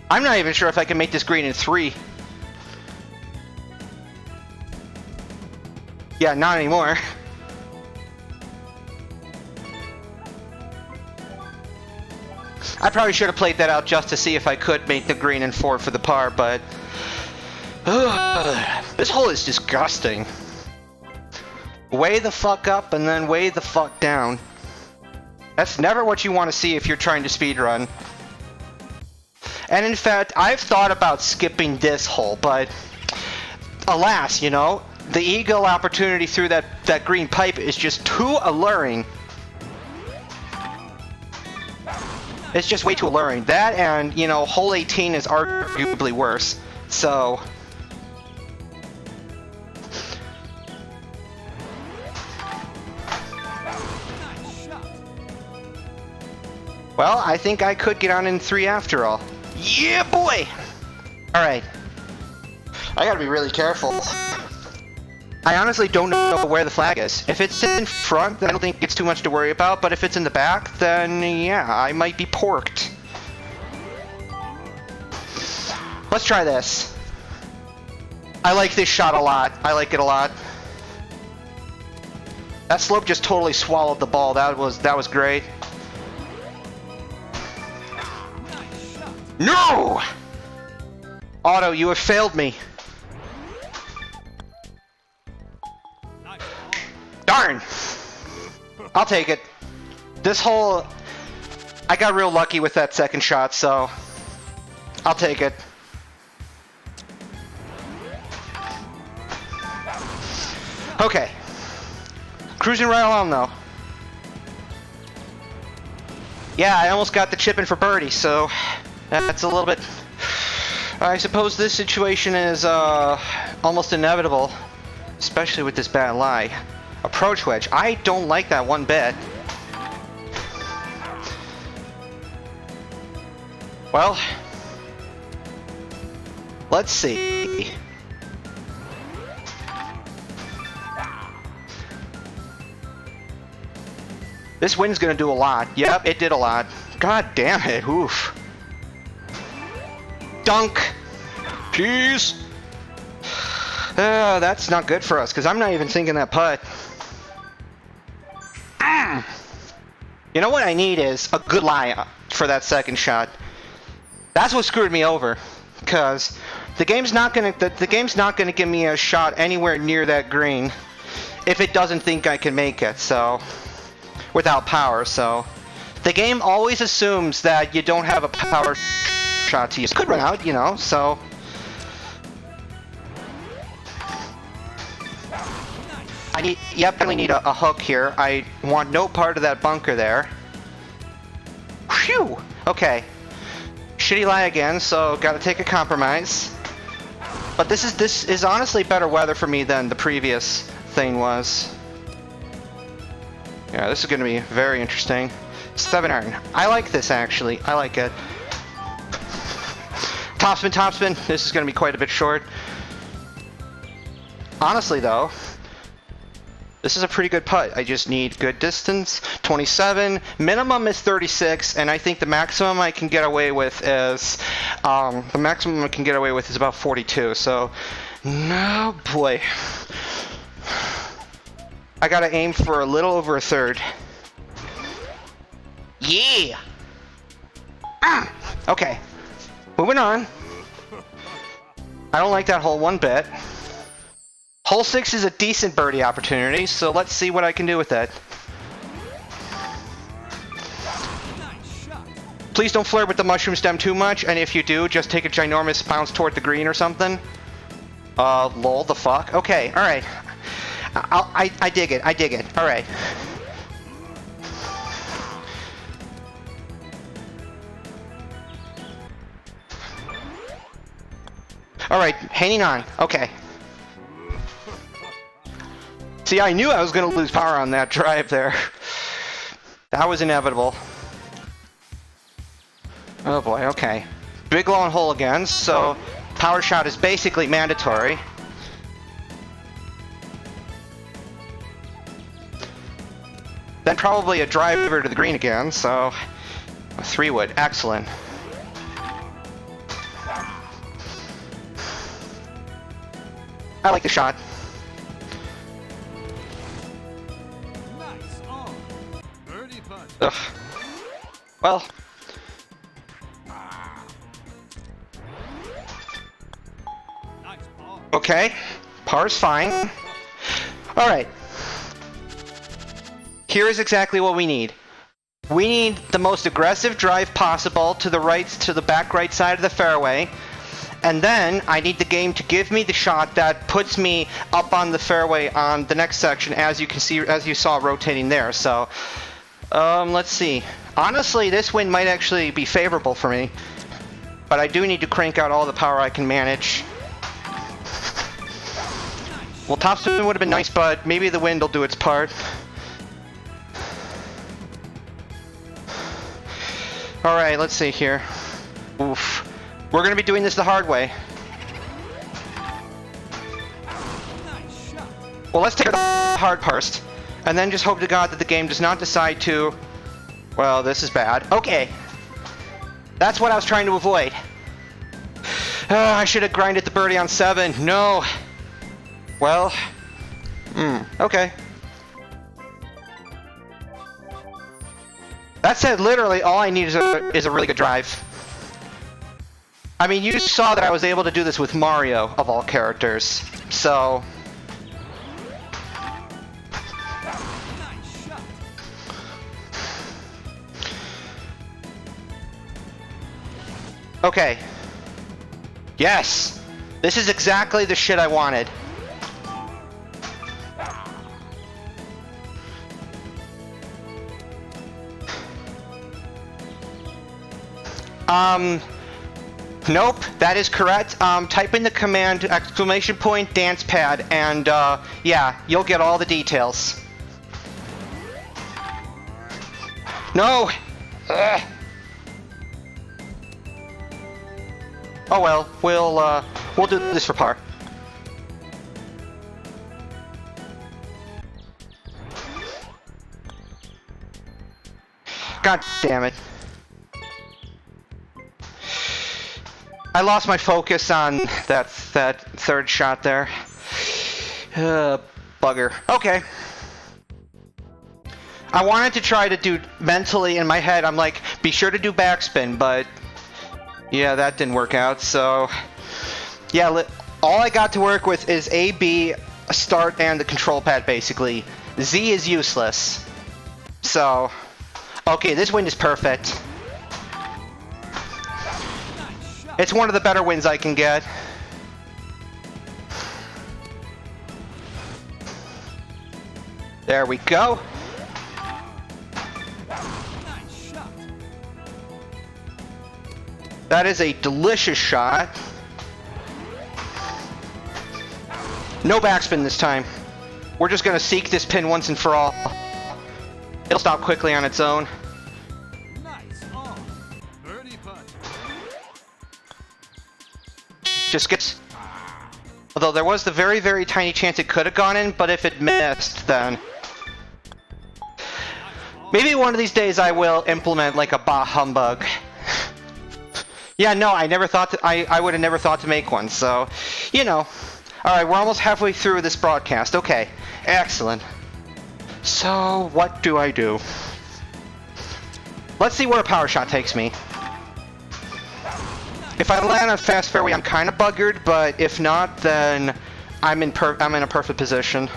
I'm not even sure if I can make this green in 3. Yeah, not anymore. I probably should have played that out just to see if I could make the green in 4 for the par, but... this hole is disgusting. Way the fuck up and then way the fuck down. That's never what you want to see if you're trying to speedrun. And in fact, I've thought about skipping this hole, but... alas, you know, the eagle opportunity through that green pipe is just too alluring. It's just way too alluring. That and, you know, hole 18 is arguably worse. So... Nice shot. well, I think I could get on in 3 after all. Yeah, boy! Alright. I gotta be really careful. I honestly don't know where the flag is. If it's in front, then I don't think it's too much to worry about, but if it's in the back, then yeah, I might be porked. Let's try this. I like this shot a lot. I like it a lot. That slope just totally swallowed the ball. That was great. Nice shot. No! Otto, you have failed me. Nice ball. Darn! I'll take it. This whole... I got real lucky with that second shot, so... I'll take it. Okay. Cruising right along, though. Yeah, I almost got the chip in for birdie, so... That's a little bit... I suppose this situation is, almost inevitable. Especially with this bad lie. Approach wedge. I don't like that one bit. Well, let's see. This wind's gonna do a lot. Yep, it did a lot. God damn it, oof. Dunk! Jeez! That's not good for us, because I'm not even thinking that putt. You know what I need is a good lie for that second shot. That's what screwed me over, because the game's not gonna give me a shot anywhere near that green if it doesn't think I can make it. So, without power. So, the game always assumes that you don't have a power shot to use. Could run out, you know. So. I definitely need a hook here. I want no part of that bunker there. Phew! Okay. Shitty lie again, so gotta take a compromise. But this is honestly better weather for me than the previous thing was. Yeah, this is gonna be very interesting. 7 iron. I like this actually. I like it. Topspin, topspin. This is gonna be quite a bit short. Honestly though, this is a pretty good putt. I just need good distance. 27. Minimum is 36, and I think the maximum I can get away with is about 42. So, no boy. I gotta aim for a little over a third. Yeah. Okay. Moving on. I don't like that hole one bit. Hole 6 is a decent birdie opportunity, so let's see what I can do with that. Nice shot. Please don't flirt with the mushroom stem too much, and if you do, just take a ginormous bounce toward the green or something. Lol, the fuck? Okay, alright. I dig it, I dig it. Alright. Alright, hanging on. Okay. See, I knew I was going to lose power on that drive there. That was inevitable. Oh boy, okay. Big long hole again, so power shot is basically mandatory. Then probably a driver to the green again, so a 3-wood. Excellent. I like the shot. Nice on. Birdie putt. Ugh. Well. Nice ball. Okay. Par's fine. Alright. Here is exactly what we need. We need the most aggressive drive possible to the right, to the back right side of the fairway. And then I need the game to give me the shot that puts me up on the fairway on the next section, as you can see, as you saw rotating there. So, let's see. Honestly, this wind might actually be favorable for me, but I do need to crank out all the power I can manage. Well, topspin would have been nice, but maybe the wind will do its part. All right, let's see here. Oof. We're going to be doing this the hard way. Nice shot. Well, let's take the hard first, and then just hope to God that the game does not decide to... Well, this is bad. Okay. That's what I was trying to avoid. I should have grinded the birdie on 7. No. Well. Okay. That said, literally all I need is a really good drive. I mean, you saw that I was able to do this with Mario, of all characters. So... Nice shot. Okay. Yes! This is exactly the shit I wanted. Nope, that is correct. Type in the command !, dance pad, and yeah, you'll get all the details. No! Ugh. Oh well, we'll do this for par. God damn it. I lost my focus on that third shot there. Bugger. Okay. I wanted to try to do mentally in my head, I'm like, be sure to do backspin, but yeah, that didn't work out, so yeah, all I got to work with is A, B, start, and the control pad, basically. Z is useless. So, okay, this wind is perfect. It's one of the better wins I can get. There we go. Nice shot. That is a delicious shot. No backspin this time. We're just gonna seek this pin once and for all. It'll stop quickly on its own. Nice on. Birdie putt. Just gets... Although there was the very, very tiny chance it could have gone in, but if it missed, then... Maybe one of these days I will implement like a bah humbug. Yeah, no, I never thought to, I would have never thought to make one, so, you know. Alright, we're almost halfway through this broadcast. Okay, excellent. So, what do I do? Let's see where a power shot takes me. If I land on fast fairway, I'm kind of buggered, but if not, then I'm in a perfect position.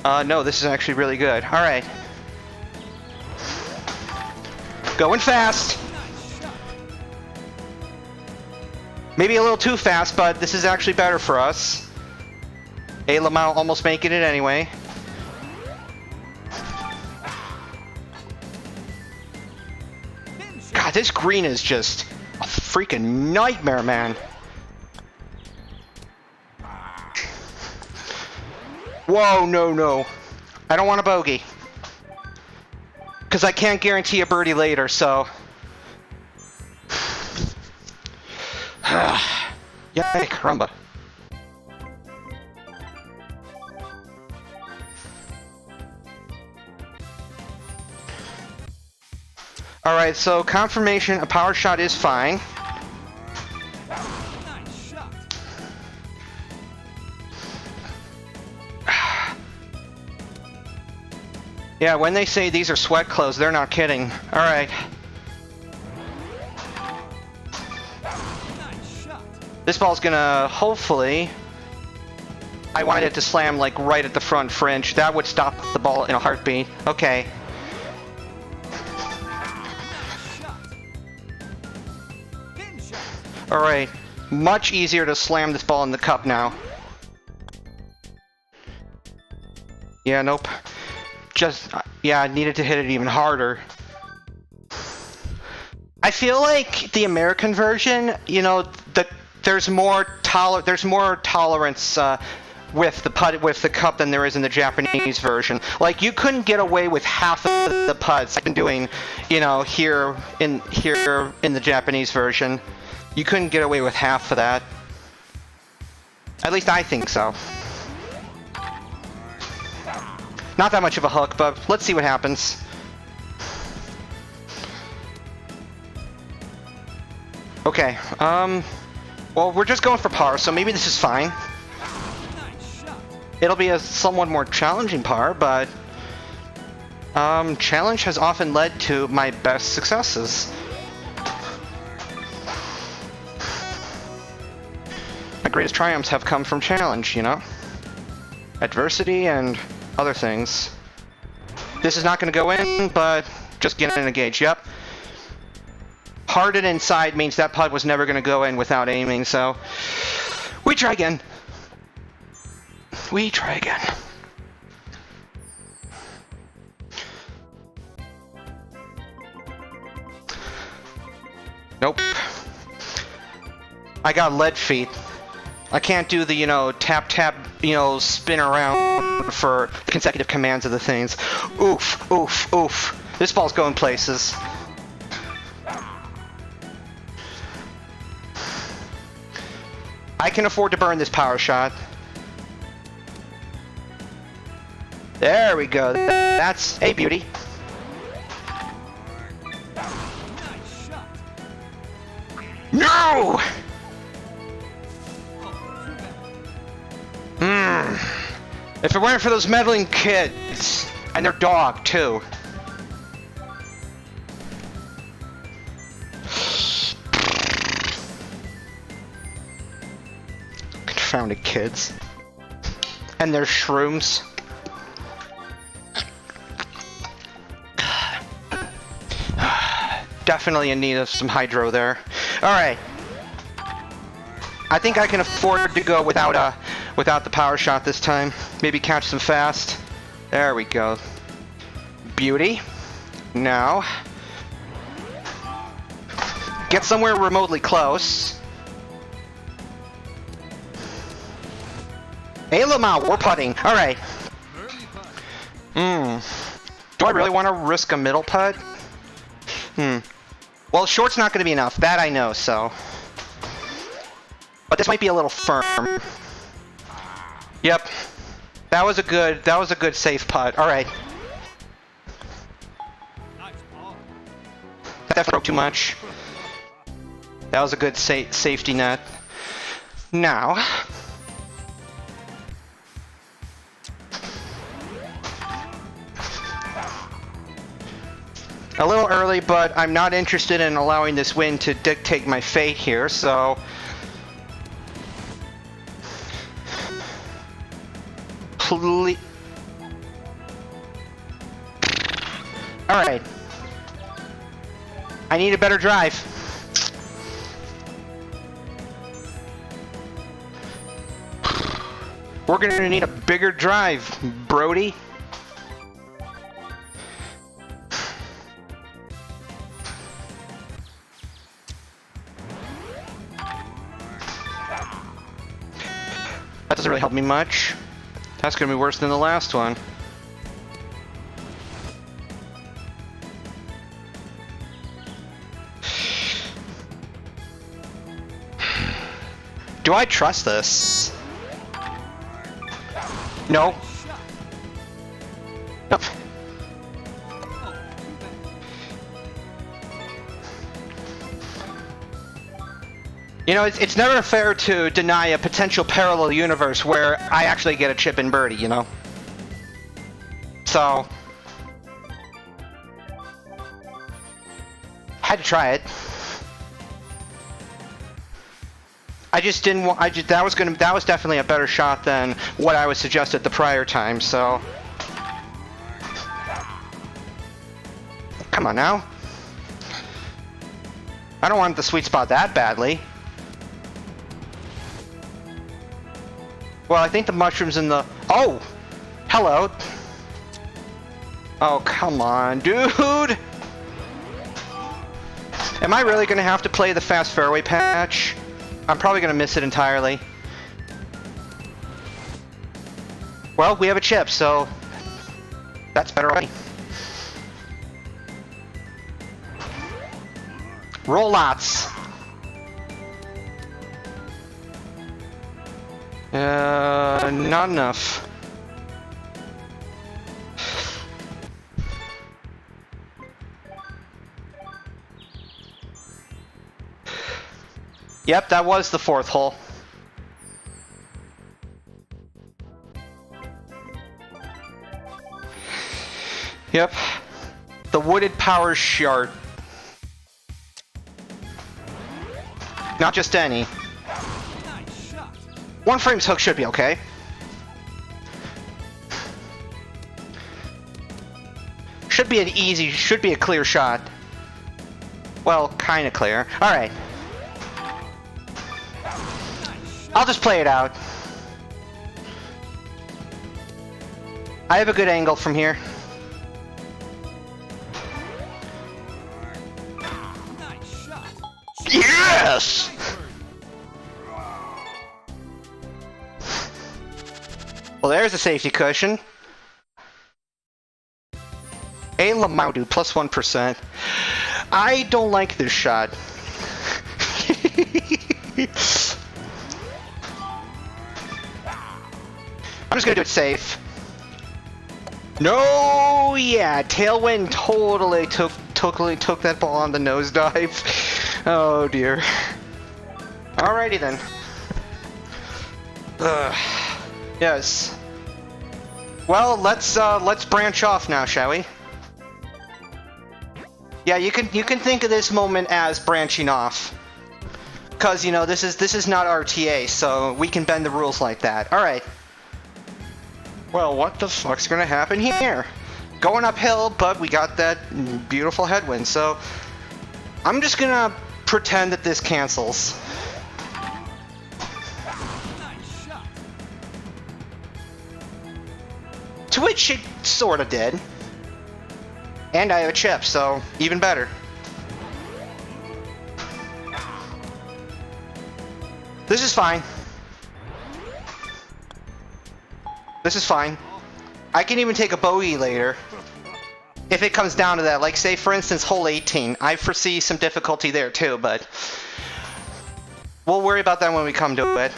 No, this is actually really good. Alright. Going fast! Maybe a little too fast, but this is actually better for us. A Lamau almost making it anyway. God, this green is just a freaking nightmare, man. Whoa, no. I don't want a bogey. Because I can't guarantee a birdie later, so... Yay, caramba. Alright, so confirmation, a power shot is fine. Nice shot. Yeah, when they say these are sweat clothes, they're not kidding. Alright. Nice shot. This ball's gonna, hopefully... I wanted it to slam, like, right at the front fringe. That would stop the ball in a heartbeat. Okay. Alright. Much easier to slam this ball in the cup now. Yeah, nope. Just, yeah, I needed to hit it even harder. I feel like the American version, you know, there's more tolerance with the cup than there is in the Japanese version. Like, you couldn't get away with half of the putts I've been doing, you know, here in the Japanese version. You couldn't get away with half of that. At least I think so. Not that much of a hook, but let's see what happens. Okay, well, we're just going for par, so maybe this is fine. Nice shot. It'll be a somewhat more challenging par, but... Challenge has often led to my best successes. My greatest triumphs have come from challenge, you know? Adversity and other things. This is not going to go in, but just get in a gauge. Yep. Hardened inside means that putt was never going to go in without aiming, so we try again. We try again. Nope. I got lead feet. I can't do the, you know, tap, tap, you know, spin around for the consecutive commands of the things. Oof, oof, oof. This ball's going places. I can afford to burn this power shot. There we go. That's a beauty. Nice shot. No! If it weren't for those meddling kids, and their dog, too. Confounded kids. And their shrooms. Definitely in need of some hydro there. Alright. I think I can afford to go without the power shot this time. Maybe catch some fast. There we go. Beauty. Now. Get somewhere remotely close. Hey Lamau, we're putting. Alright. Birdie putt. Do I really want to risk a middle putt? Well, short's not going to be enough. That I know, so. But this might be a little firm. Yep. That was a good safe putt. All right. Nice ball. That broke too much. That was a good safety net. Now. A little early, but I'm not interested in allowing this wind to dictate my fate here, so. Please. Alright. I need a better drive. We're gonna need a bigger drive, Brody. That doesn't really help me much. That's gonna be worse than the last one. Do I trust this? No. Nope. You know, it's never fair to deny a potential parallel universe where I actually get a chip in birdie, you know? So. Had to try it. I just didn't want. That was definitely a better shot than what I was suggested the prior time. So, come on now. I don't want the sweet spot that badly. Well, I think the mushroom's in the. Oh, hello. Oh, come on, dude. Am I really gonna have to play the fast fairway patch? I'm probably going to miss it entirely. Well, we have a chip, so that's better already. Roll lots. Not enough. Yep, that was the fourth hole. Yep. The wooded power shard. Not just any. Nice shot. One frame's hook should be okay. Should be a clear shot. Well, kinda clear. Alright. I'll just play it out. I have a good angle from here. Nice shot. Yes! Well, there's a safety cushion. A Lamaudu, plus 1%. I don't like this shot. I'm just gonna do it safe. No, yeah, Tailwind totally took that ball on the nosedive. Oh dear. Alrighty then. Yes. Well, let's branch off now, shall we? Yeah, you can think of this moment as branching off, cause you know this is not RTA, so we can bend the rules like that. All right. Well, what the fuck's gonna happen here? Going uphill, but we got that beautiful headwind, so I'm just gonna pretend that this cancels. Nice shot. To which it sorta did. And I have a chip, so even better. This is fine. This is fine. I can even take a bogey later. If it comes down to that. Like, say, for instance, hole 18. I foresee some difficulty there, too, but we'll worry about that when we come to it.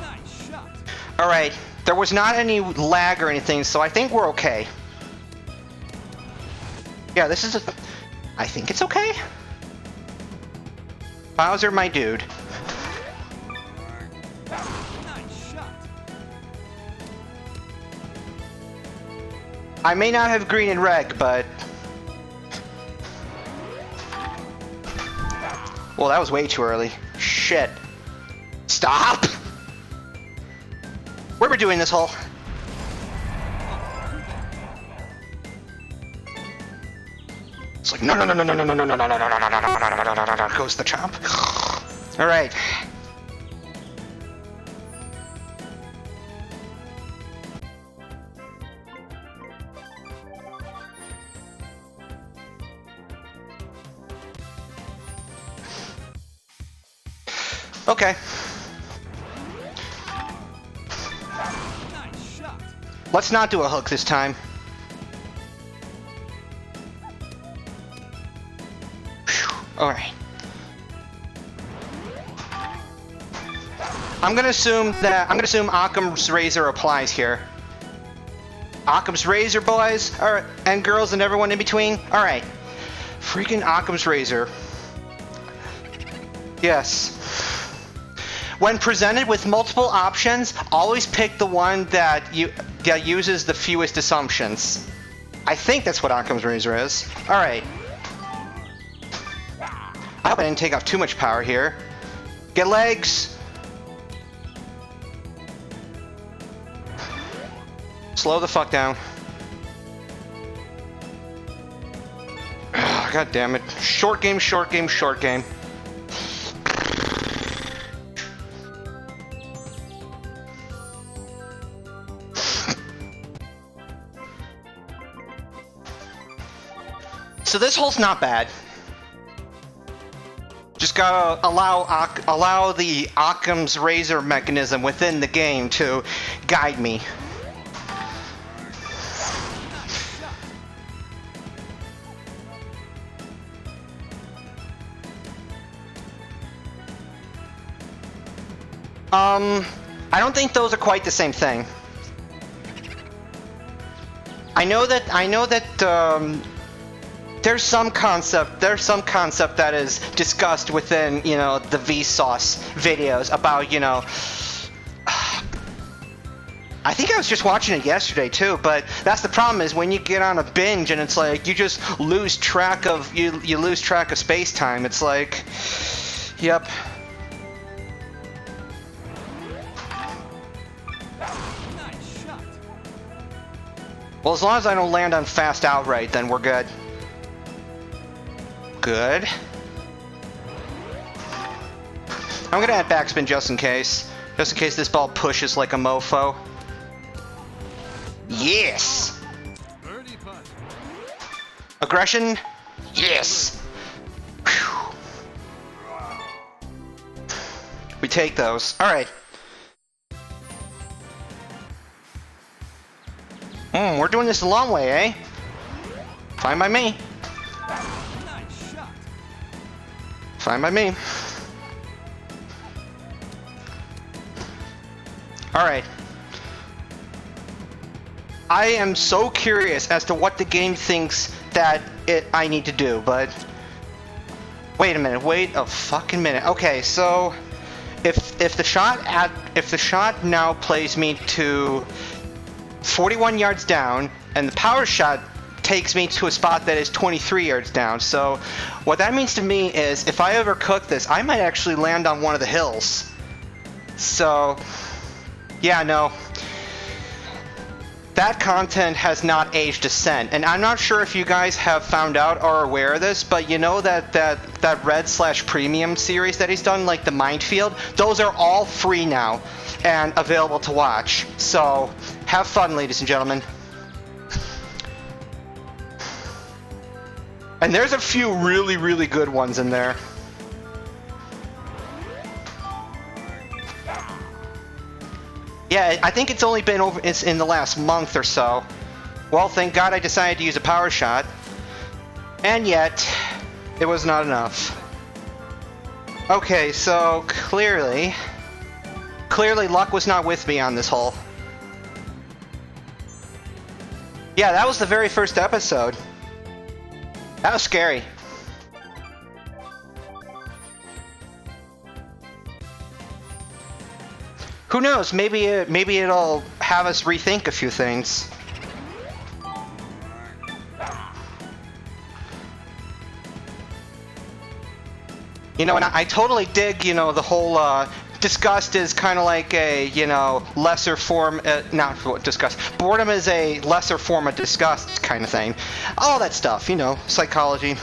Nice shot. Alright. There was not any lag or anything, so I think we're okay. Yeah, this is I think it's okay. Bowser, my dude. Nice shot. I may not have green and red, but... Well, that was way too early. Shit. Stop! Where are we doing this hole? It's like, no, no, no, no, no, no, no, no, no, no, no, no, no, no, no, no, no, no, no, goes the chomp. All right. Okay. Nice shot. Let's not do a hook this time. All right. I'm gonna assume Occam's razor applies here. Occam's razor, boys, and girls, and everyone in between. All right. Freaking Occam's razor. Yes. When presented with multiple options, always pick the one that uses the fewest assumptions. I think that's what Occam's razor is. All right. I hope I didn't take off too much power here. Get legs. Slow the fuck down. God damn it. Short game, short game, short game. So this hole's not bad. Just gotta allow the Occam's razor mechanism within the game to guide me. I don't think those are quite the same thing. I know that there's some concept that is discussed within, you know, the Vsauce videos about, you know, I think I was just watching it yesterday too, but that's the problem is when you get on a binge and it's like you just lose track of you lose track of space time. It's like, yep. Nice shot. Well, as long as I don't land on fast outright, then we're good. Good. I'm gonna add backspin just in case this ball pushes like a mofo. Yes! Birdie putt. Aggression? Yes! Whew. We take those. Alright. We're doing this a long way, eh? Fine by me. Nice shot. Fine by me. Alright. I am so curious as to what the game thinks that I need to do, but... Wait a minute, wait a fucking minute. Okay, so... If the shot now plays me to 41 yards down, and the power shot takes me to a spot that is 23 yards down. So what that means to me is if I overcook this, I might actually land on one of the hills. So, yeah, no. That content has not aged a cent, and I'm not sure if you guys have found out or are aware of this, but you know that Red/Premium series that he's done, like the Minefield, those are all free now and available to watch. So have fun, ladies and gentlemen. And there's a few really, really good ones in there. Yeah, I think it's only been it's in the last month or so. Well, thank God I decided to use a power shot. And yet, it was not enough. Okay, so clearly luck was not with me on this hole. Yeah, that was the very first episode. That was scary. Who knows? Maybe it'll have us rethink a few things. You know, and I totally dig, you know, the whole disgust is kind of like a, you know, lesser form, not disgust. Boredom is a lesser form of disgust kind of thing. All that stuff, you know, psychology.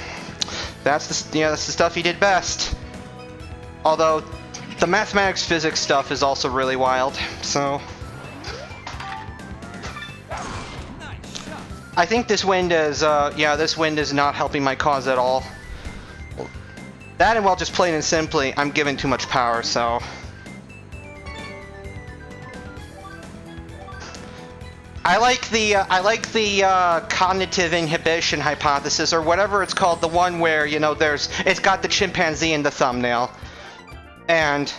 That's the stuff he did best. Although the mathematics physics stuff is also really wild. So I think this wind is this wind is not helping my cause at all. That and, well, just plain and simply, I'm giving too much power, so. I like the cognitive inhibition hypothesis, or whatever it's called, the one where, you know, it's got the chimpanzee in the thumbnail. And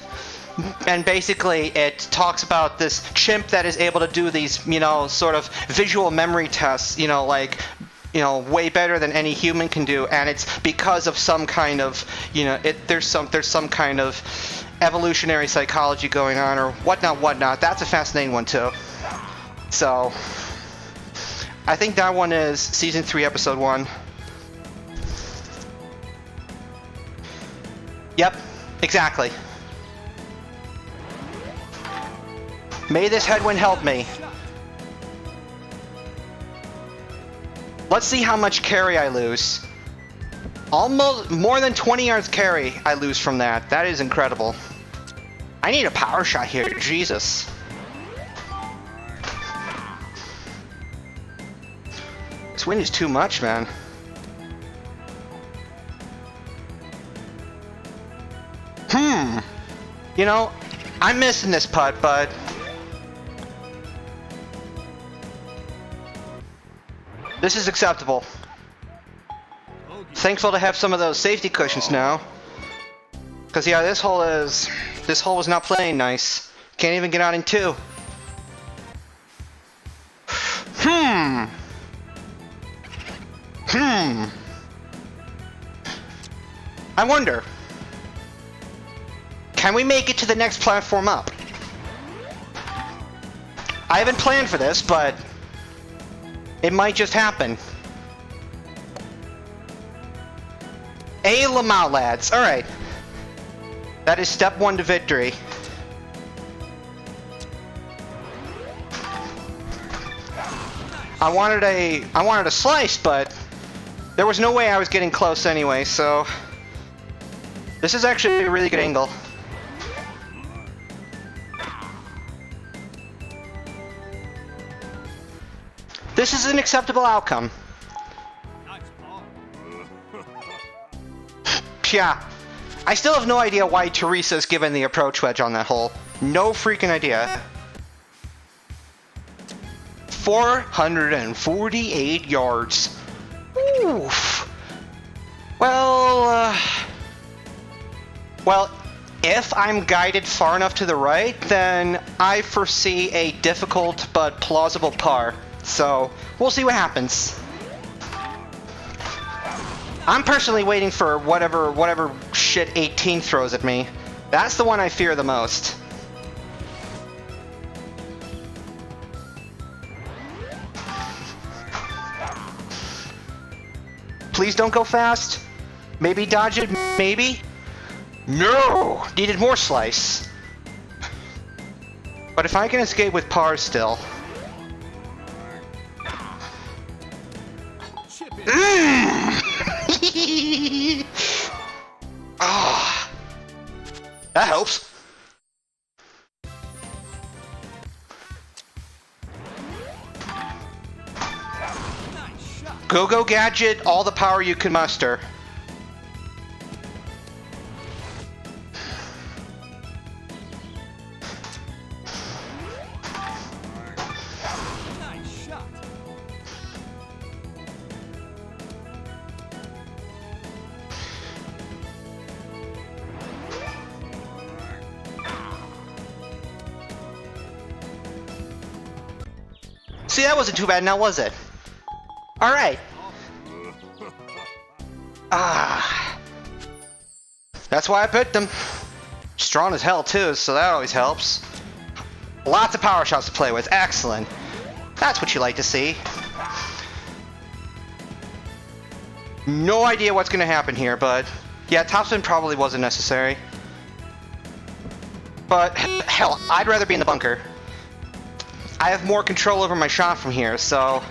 basically it talks about this chimp that is able to do these, you know, sort of visual memory tests, you know, like, you know, way better than any human can do, and it's because of some kind of, you know, there's some kind of evolutionary psychology going on, or whatnot. That's a fascinating one too. So I think that one is season 3, episode 1. Yep, exactly. May this headwind help me. Let's see how much carry I lose. Almost more than 20 yards carry I lose from that. That is incredible. I need a power shot here, Jesus. This wind is too much, man. You know, I'm missing this putt, but this is acceptable. Thankful to have some of those safety cushions now. Cause yeah, this hole was not playing nice. Can't even get out in 2. I wonder, can we make it to the next platform up? I haven't planned for this, but it might just happen. Aim 'em out, lads. Alright. That is step one to victory. I wanted a slice, but there was no way I was getting close anyway, so this is actually a really good angle. This is an acceptable outcome. Nice ball. Yeah. I still have no idea why Teresa's given the approach wedge on that hole. No freaking idea. 448 yards. Oof. Well, if I'm guided far enough to the right, then I foresee a difficult but plausible par. So, we'll see what happens. I'm personally waiting for whatever shit 18 throws at me. That's the one I fear the most. Please don't go fast. Maybe dodge it, maybe? No! Needed more slice. But if I can escape with par still... Chip in. Ah, that helps. Nice shot. Go gadget, all the power you can muster. Nice shot. See, that wasn't too bad now, was it? Alright. Ah. That's why I picked him. Strong as hell, too, so that always helps. Lots of power shots to play with. Excellent. That's what you like to see. No idea what's going to happen here, but... yeah, topspin probably wasn't necessary. But, hell, I'd rather be in the bunker. I have more control over my shot from here, so...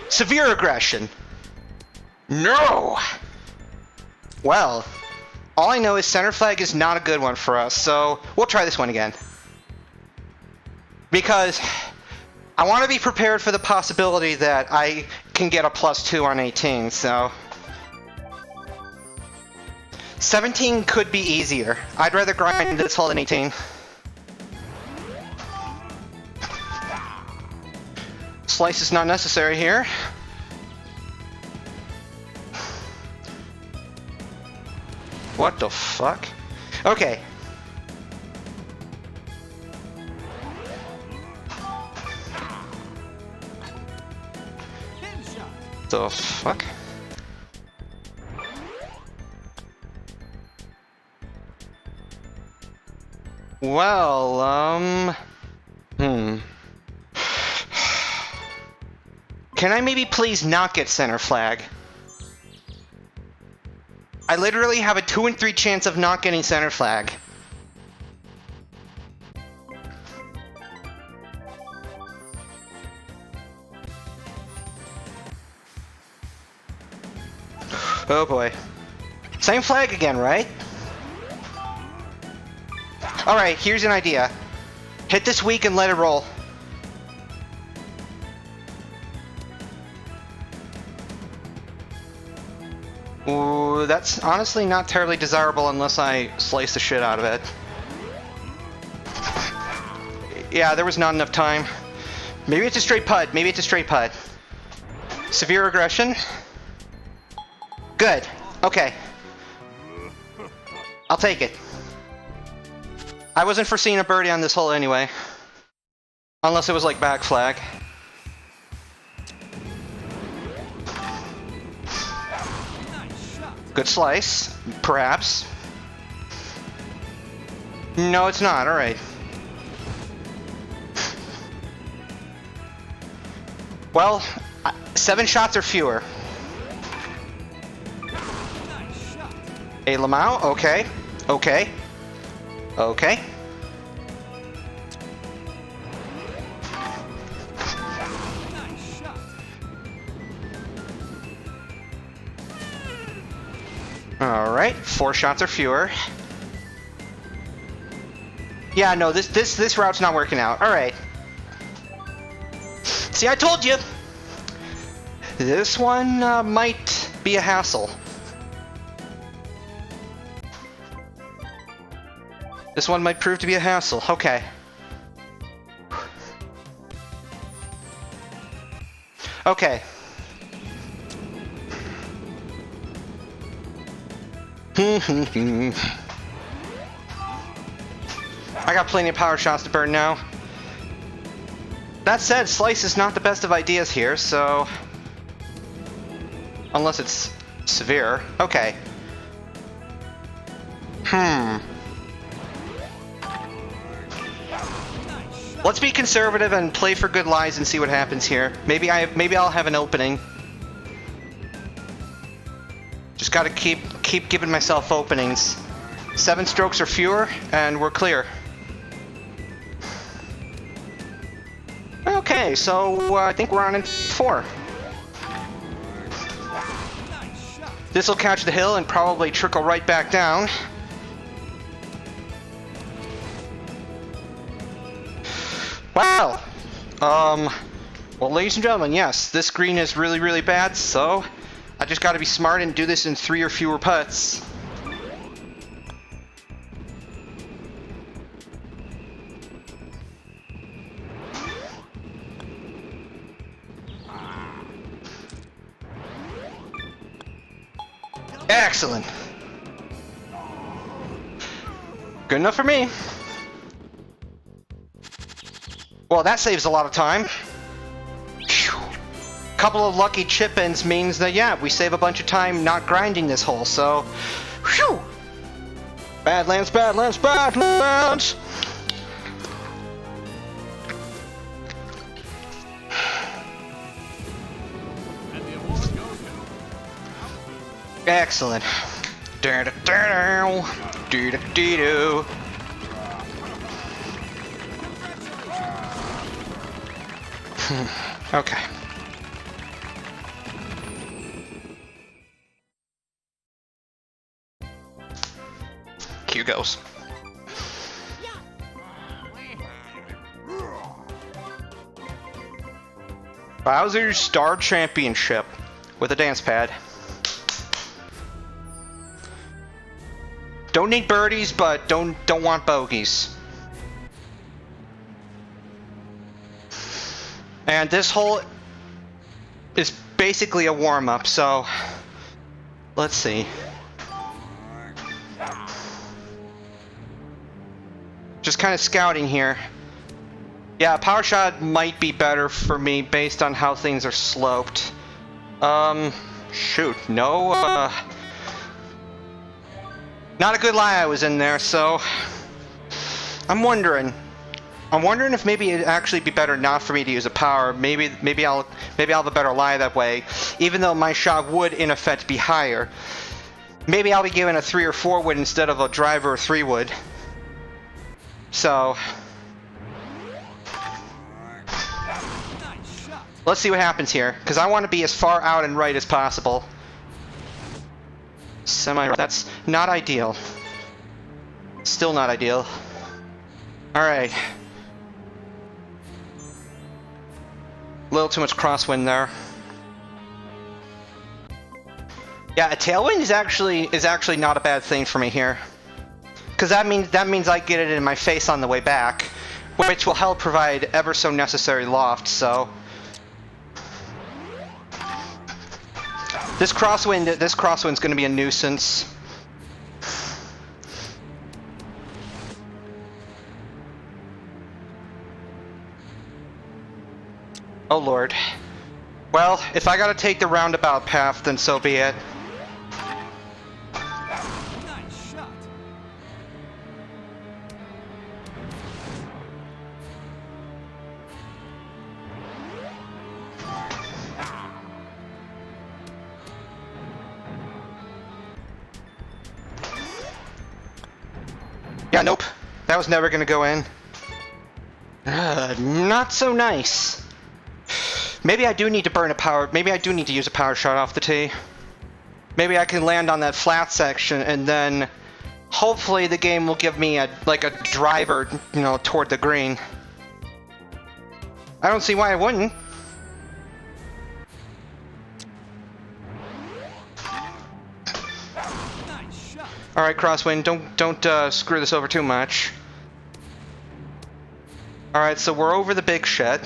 Severe aggression. No! Well, all I know is center flag is not a good one for us, so we'll try this one again. Because I want to be prepared for the possibility that I can get a +2 on 18, so... 17 could be easier. I'd rather grind this hole than 18. Slice is not necessary here. What the fuck? Okay. Pin shot. The fuck? Well, Can I maybe please not get center flag? I literally have a 2 in 3 chance of not getting center flag. Oh boy. Same flag again, right? Alright, here's an idea. Hit this weak and let it roll. Ooh, that's honestly not terribly desirable unless I slice the shit out of it. Yeah, there was not enough time. Maybe it's a straight putt. Maybe it's a straight putt. Severe aggression. Good. Okay. I'll take it. I wasn't foreseeing a birdie on this hole anyway. Unless it was like back flag. Good slice, perhaps. No, it's not. All right. Well, 7 shots or fewer. Nice shot. A Lamau, okay. Okay. Okay. Nice shot. Alright, 4 shots or fewer. Yeah, no, this route's not working out. Alright. See, I told you! This one might be a hassle. This one might prove to be a hassle. Okay. Okay. I got plenty of power shots to burn now. That said, slice is not the best of ideas here, so... Unless it's severe. Okay. Let's be conservative and play for good lies and see what happens here. Maybe I'll have an opening. Just gotta keep giving myself openings. 7 strokes or fewer, and we're clear. Okay, so I think we're on in 4. Nice shot. This will catch the hill and probably trickle right back down. Wow. Well, ladies and gentlemen, yes, this green is really, really bad, so I just gotta be smart and do this in 3 or fewer putts. Excellent. Good enough for me. Well, that saves a lot of time. Phew. Couple of lucky chip-ins means that, yeah, we save a bunch of time not grinding this hole, so... Whew! Badlands, Badlands, Badlands! And the award goes to... Excellent. Do-do-do-do. Okay. Q goes. Bowser's Star Championship with a dance pad. Don't need birdies, but don't want bogeys. And this hole is basically a warm-up, so let's see. Just kind of scouting here. Yeah, power shot might be better for me based on how things are sloped. Shoot, no, not a good lie I was in there, so I'm wondering if maybe it'd actually be better not for me to use a power. Maybe I'll have a better lie that way, even though my shot would in effect be higher. Maybe I'll be given a 3 or 4 wood instead of a driver or 3 wood. So Nice shot. let's see what happens here, because I want to be as far out and right as possible. Semi, that's not ideal. Still not ideal. Alright. A little too much crosswind there. Yeah, a tailwind is actually not a bad thing for me here. Because that means I get it in my face on the way back, which will help provide ever so necessary loft, so this crosswind's going to be a nuisance. Oh lord. Well, if I gotta take the roundabout path, then so be it. Yeah, nope. That was never gonna go in. Not so nice. Maybe I do need to burn a power... Maybe I do need to use a power shot off the tee. Maybe I can land on that flat section and then... Hopefully the game will give me a driver, you know, toward the green. I don't see why I wouldn't. Nice shot. All right, Crosswind, don't screw this over too much. All right, so we're over the big shed.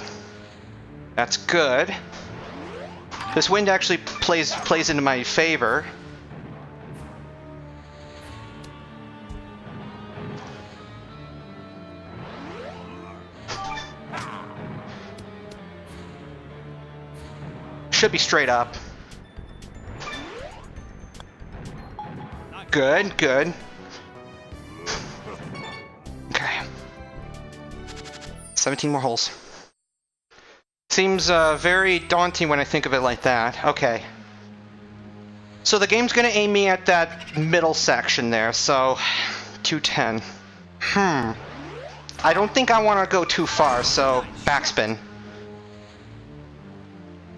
That's good. This wind actually plays into my favor. Should be straight up. Good, good. Okay. 17 more holes. Seems very daunting when I think of it like that. Okay. So the game's gonna aim me at that middle section there, so 210. I don't think I want to go too far, so backspin.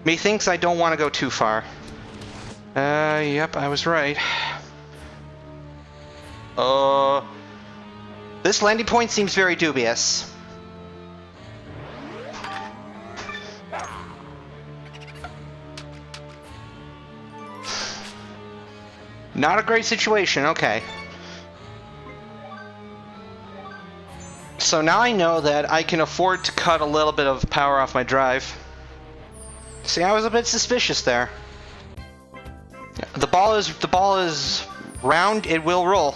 Methinks I don't want to go too far. Yep, I was right. This landing point seems very dubious. Not a great situation, okay. So now I know that I can afford to cut a little bit of power off my drive. See, I was a bit suspicious there. The ball is round, it will roll.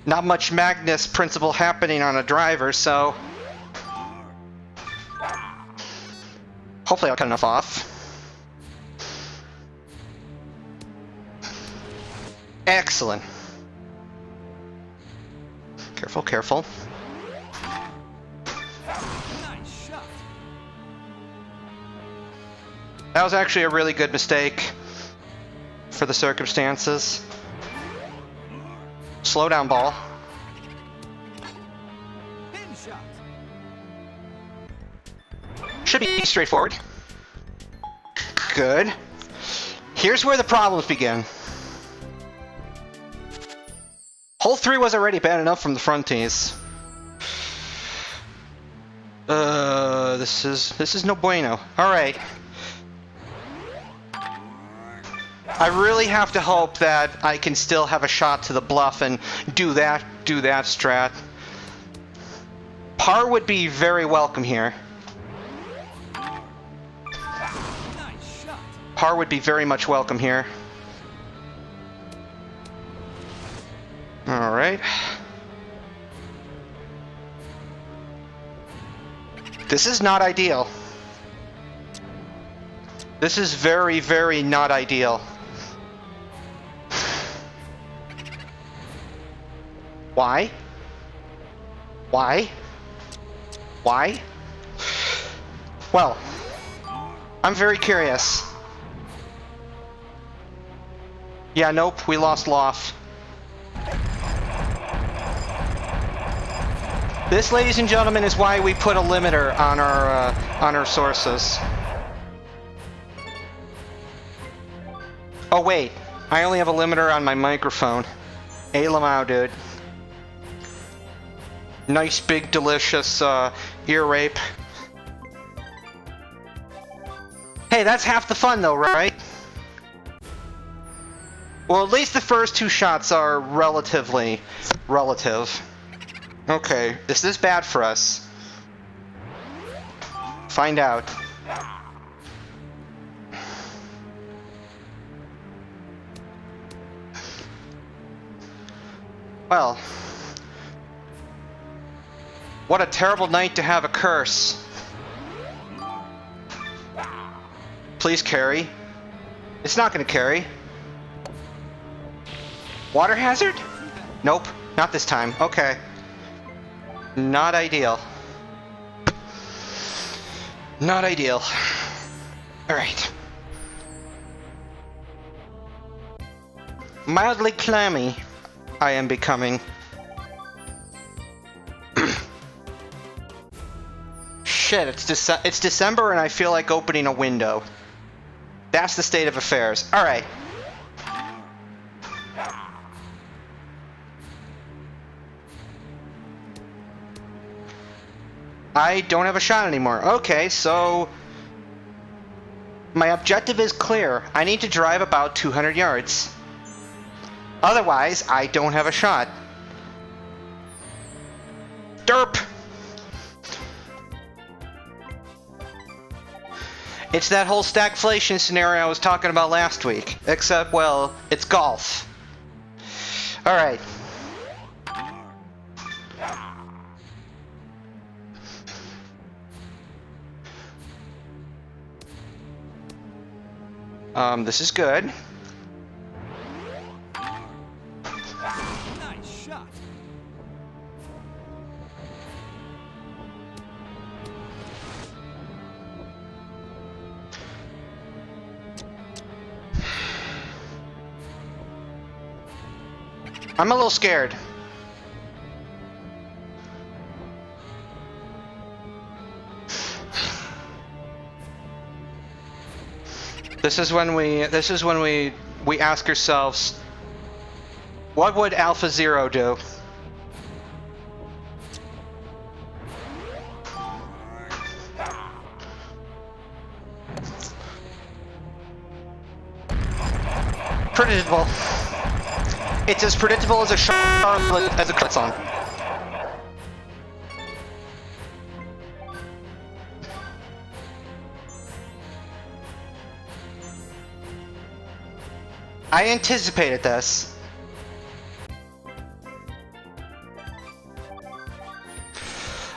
Not much Magnus principle happening on a driver, so hopefully I'll cut enough off. Excellent. Careful, careful. That was actually a really good mistake for the circumstances. Slow down, ball. Should be straightforward. Good. Here's where the problems begin. Hole 3 was already bad enough from the front tees. This is no bueno. All right. I really have to hope that I can still have a shot to the bluff and do that strat. Par would be very welcome here. Par would be very much welcome here. All right. This is not ideal. This is very, very not ideal. Why? Why? Why? Well, I'm very curious. Yeah, nope, we lost loft. This, ladies and gentlemen, is why we put a limiter on our sources. Oh wait, I only have a limiter on my microphone. Hey, Lamau, dude. Nice, big, delicious ear rape. Hey, that's half the fun though, right? Well, at least the first two shots are relatively relative. Okay, is this bad for us? Find out. Well, what a terrible night to have a curse. Please carry. It's not gonna carry. Water hazard? Nope, not this time. Okay. Not ideal. Not ideal. Alright. Mildly clammy, I am becoming. Shit, it's December and I feel like opening a window. That's the state of affairs. Alright. I don't have a shot anymore. Okay, so my objective is clear. I need to drive about 200 yards. Otherwise, I don't have a shot. Derp! It's that whole stagflation scenario I was talking about last week. Except, well, it's golf. Alright. This is good. Nice shot. I'm a little scared. This is when we ask ourselves, what would Alpha Zero do? Predictable. It's as predictable as a Charlotte as a cut song. I anticipated this.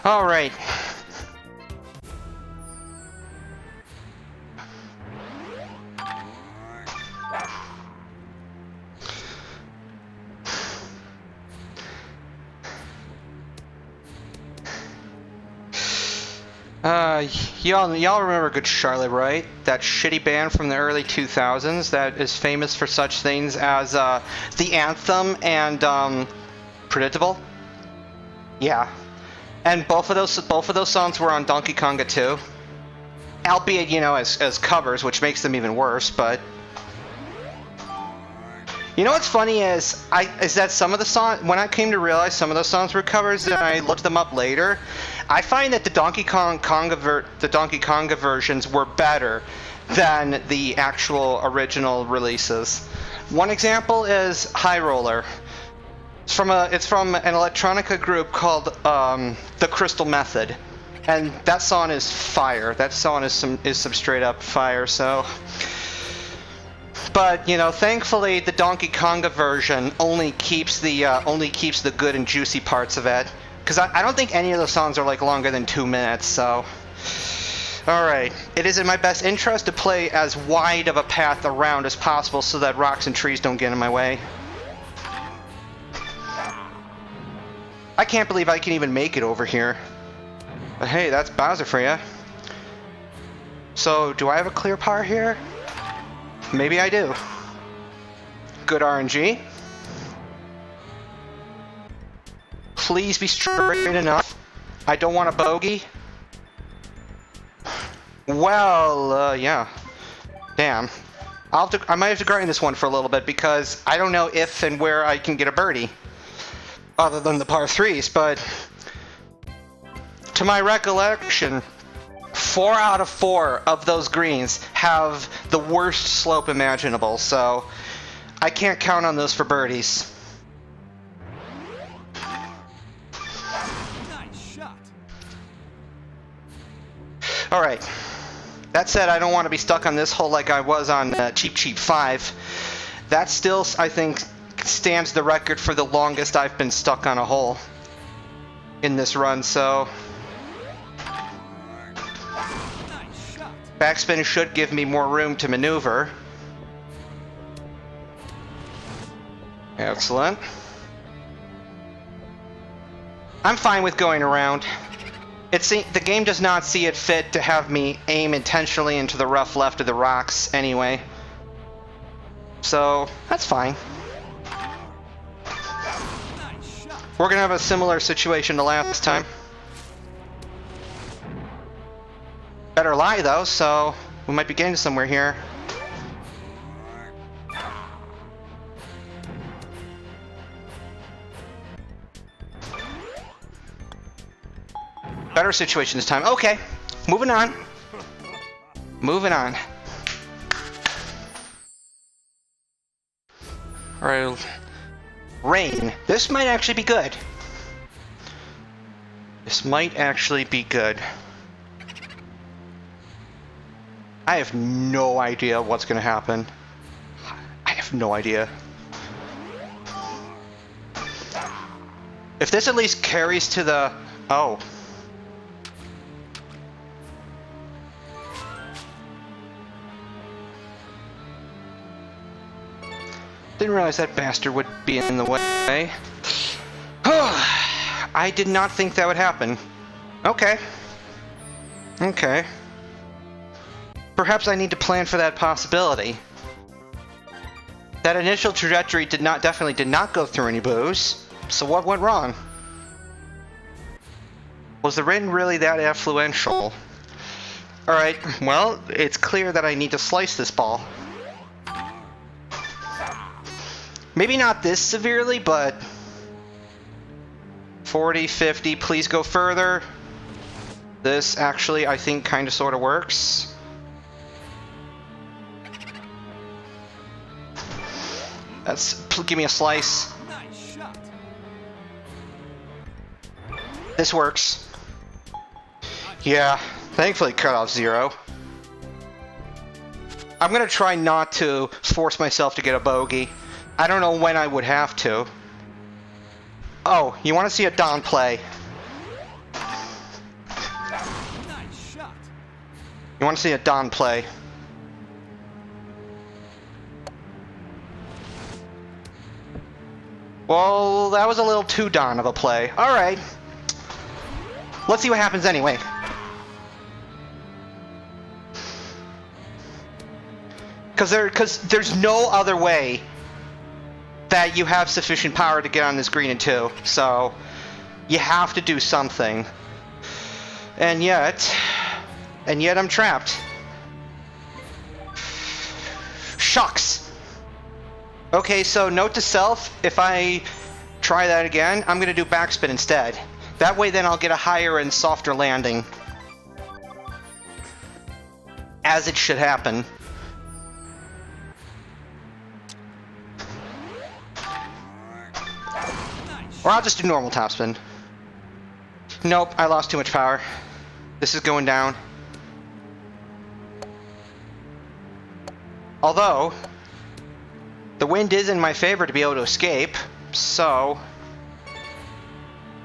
All right. Y'all remember Good Charlotte, right? That shitty band from the early 2000s that is famous for such things as the anthem and Predictable. Yeah, and both of those songs were on Donkey Konga 2, albeit as covers, which makes them even worse. But you know what's funny is that some of the songs, when I came to realize some of those songs were covers, and I looked them up later, I find that the Donkey Konga versions were better than the actual original releases. One example is High Roller. It's from an electronica group called The Crystal Method, and that song is fire. That song is some straight up fire. So. But thankfully, the Donkey Konga version only keeps the good and juicy parts of it, because I don't think any of those songs are like longer than 2 minutes. So, all right, it is in my best interest to play as wide of a path around as possible so that rocks and trees don't get in my way. I can't believe I can even make it over here. But hey, that's Bowser for ya. So, do I have a clear par here? Maybe I do. Good RNG. Please be straight enough. I don't want a bogey. Well, yeah. Damn. I might have to grind this one for a little bit because I don't know if and where I can get a birdie. Other than the par 3s, but to my recollection, 4 out of 4 of those greens have the worst slope imaginable, so I can't count on those for birdies. Nice shot. Alright. That said, I don't want to be stuck on this hole like I was on Cheap Cheap 5. That still, I think, stands the record for the longest I've been stuck on a hole in this run, so backspin should give me more room to maneuver. Excellent. I'm fine with going around. The game does not see it fit to have me aim intentionally into the rough left of the rocks anyway. So, that's fine. We're gonna have a similar situation to last time. Better lie though, so we might be getting somewhere here. Better situation this time. Okay, moving on. Moving on. Alright. Rain. This might actually be good. This might actually be good. I have no idea what's gonna happen. I have no idea. If this at least carries to the... Oh. Didn't realize that bastard would be in the way. I did not think that would happen. Okay. Okay. Perhaps I need to plan for that possibility. That initial trajectory definitely did not go through any booze. So what went wrong? Was the rain really that affluential? Alright, well, it's clear that I need to slice this ball. Maybe not this severely, but 40, 50, please go further. This actually, I think, kind of sort of works. Give me a slice. Nice shot. This works. Yeah, thankfully cut off 0. I'm gonna try not to force myself to get a bogey. I don't know when I would have to. Oh, you want to see a Don play? Nice shot. You want to see a Don play? Well, that was a little too Don of a play. Alright. Let's see what happens anyway. Because there's no other way that you have sufficient power to get on this green in 2. So, you have to do something. And yet I'm trapped. Shucks. Okay, so note to self, if I try that again, I'm gonna do backspin instead. That way then I'll get a higher and softer landing. As it should happen. Or I'll just do normal topspin. Nope, I lost too much power. This is going down. Although, the wind is in my favor to be able to escape, so...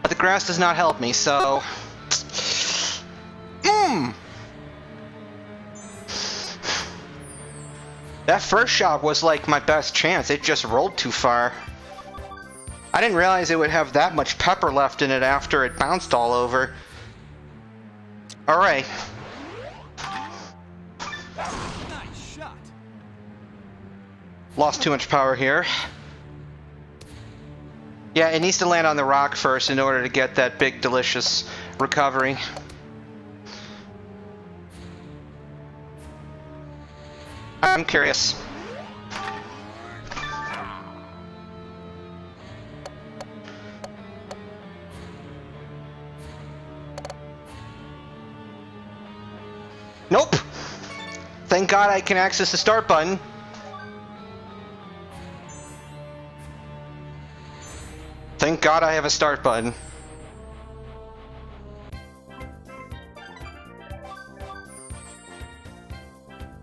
But the grass does not help me, so... That first shot was like my best chance. It just rolled too far. I didn't realize it would have that much pepper left in it after it bounced all over. Alright. Nice shot. Lost too much power here. Yeah, it needs to land on the rock first in order to get that big, delicious recovery. I'm curious. Nope! Thank God I can access the start button. Thank God I have a start button.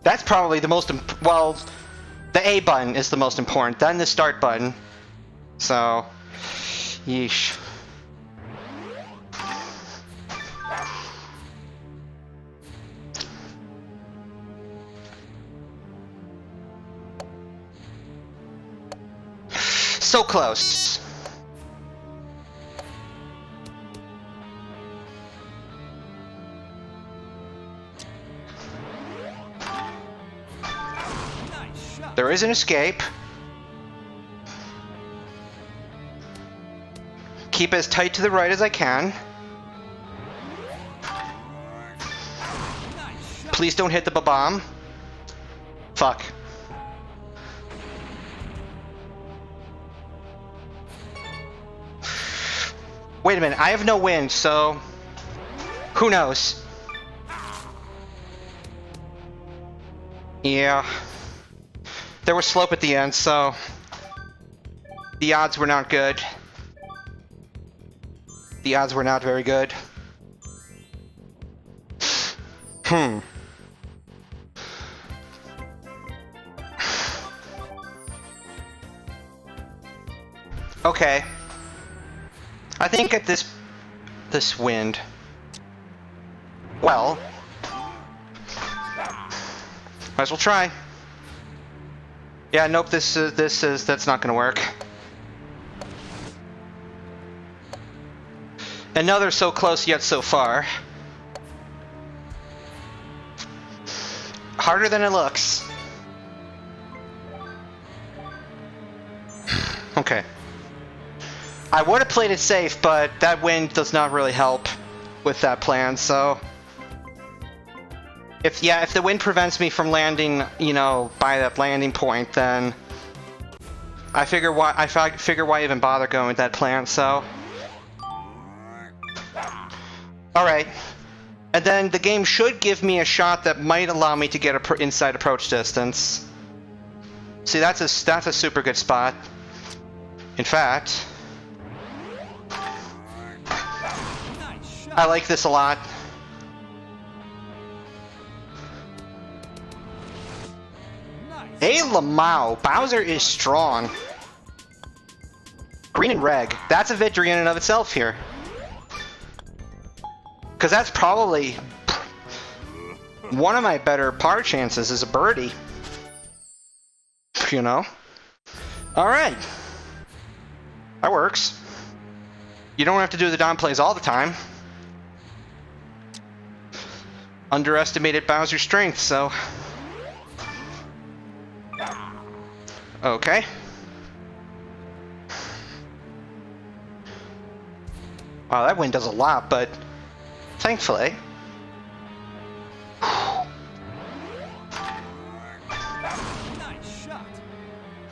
That's probably the most well, the A button is the most important, then the start button. So, yeesh. So close. Nice shot. There is an escape. keep as tight to the right as I can. Please don't hit the bomb. Fuck. Wait a minute, I have no wind, so who knows? Yeah. There was slope at the end, so the odds were not good. The odds were not very good. Okay. I think at this wind. Well, might as well try. Yeah, nope. That's not gonna work. Another so close yet so far. Harder than it looks. Okay. I would have played it safe, but that wind does not really help with that plan, so... If the wind prevents me from landing, you know, by that landing point, then... I figure why even bother going with that plan, so... Alright. And then the game should give me a shot that might allow me to get inside approach distance. See, that's a super good spot. In fact... I like this a lot. Hey, Lamau, Bowser is strong. Green and reg. That's a victory in and of itself here. Because that's probably one of my better par chances is a birdie. You know? Alright. That works. You don't have to do the down plays all the time. Underestimated Bowser's strength, so... Okay. Wow, that wind does a lot, but... Thankfully...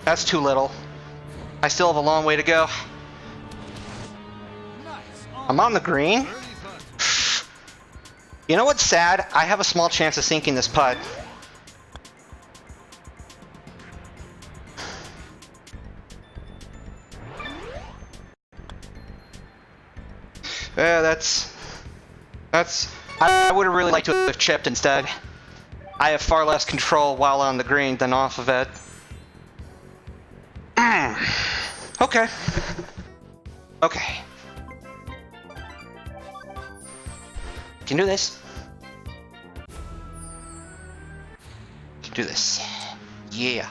That's too little. I still have a long way to go. I'm on the green. You know what's sad? I have a small chance of sinking this putt. Yeah, that's... I would have really liked to have chipped instead. I have far less control while on the green than off of it. Okay. Okay. Can do this. Can do this. Yeah.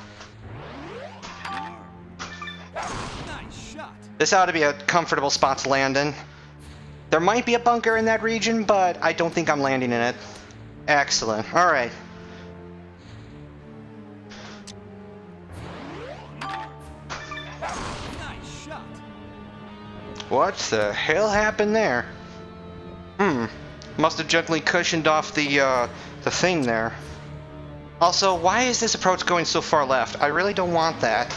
Nice shot. This ought to be a comfortable spot to land in. There might be a bunker in that region, but I don't think I'm landing in it. Excellent. All right. Nice shot. What the hell happened there? Must have gently cushioned off the thing there. Also, why is this approach going so far left? I really don't want that.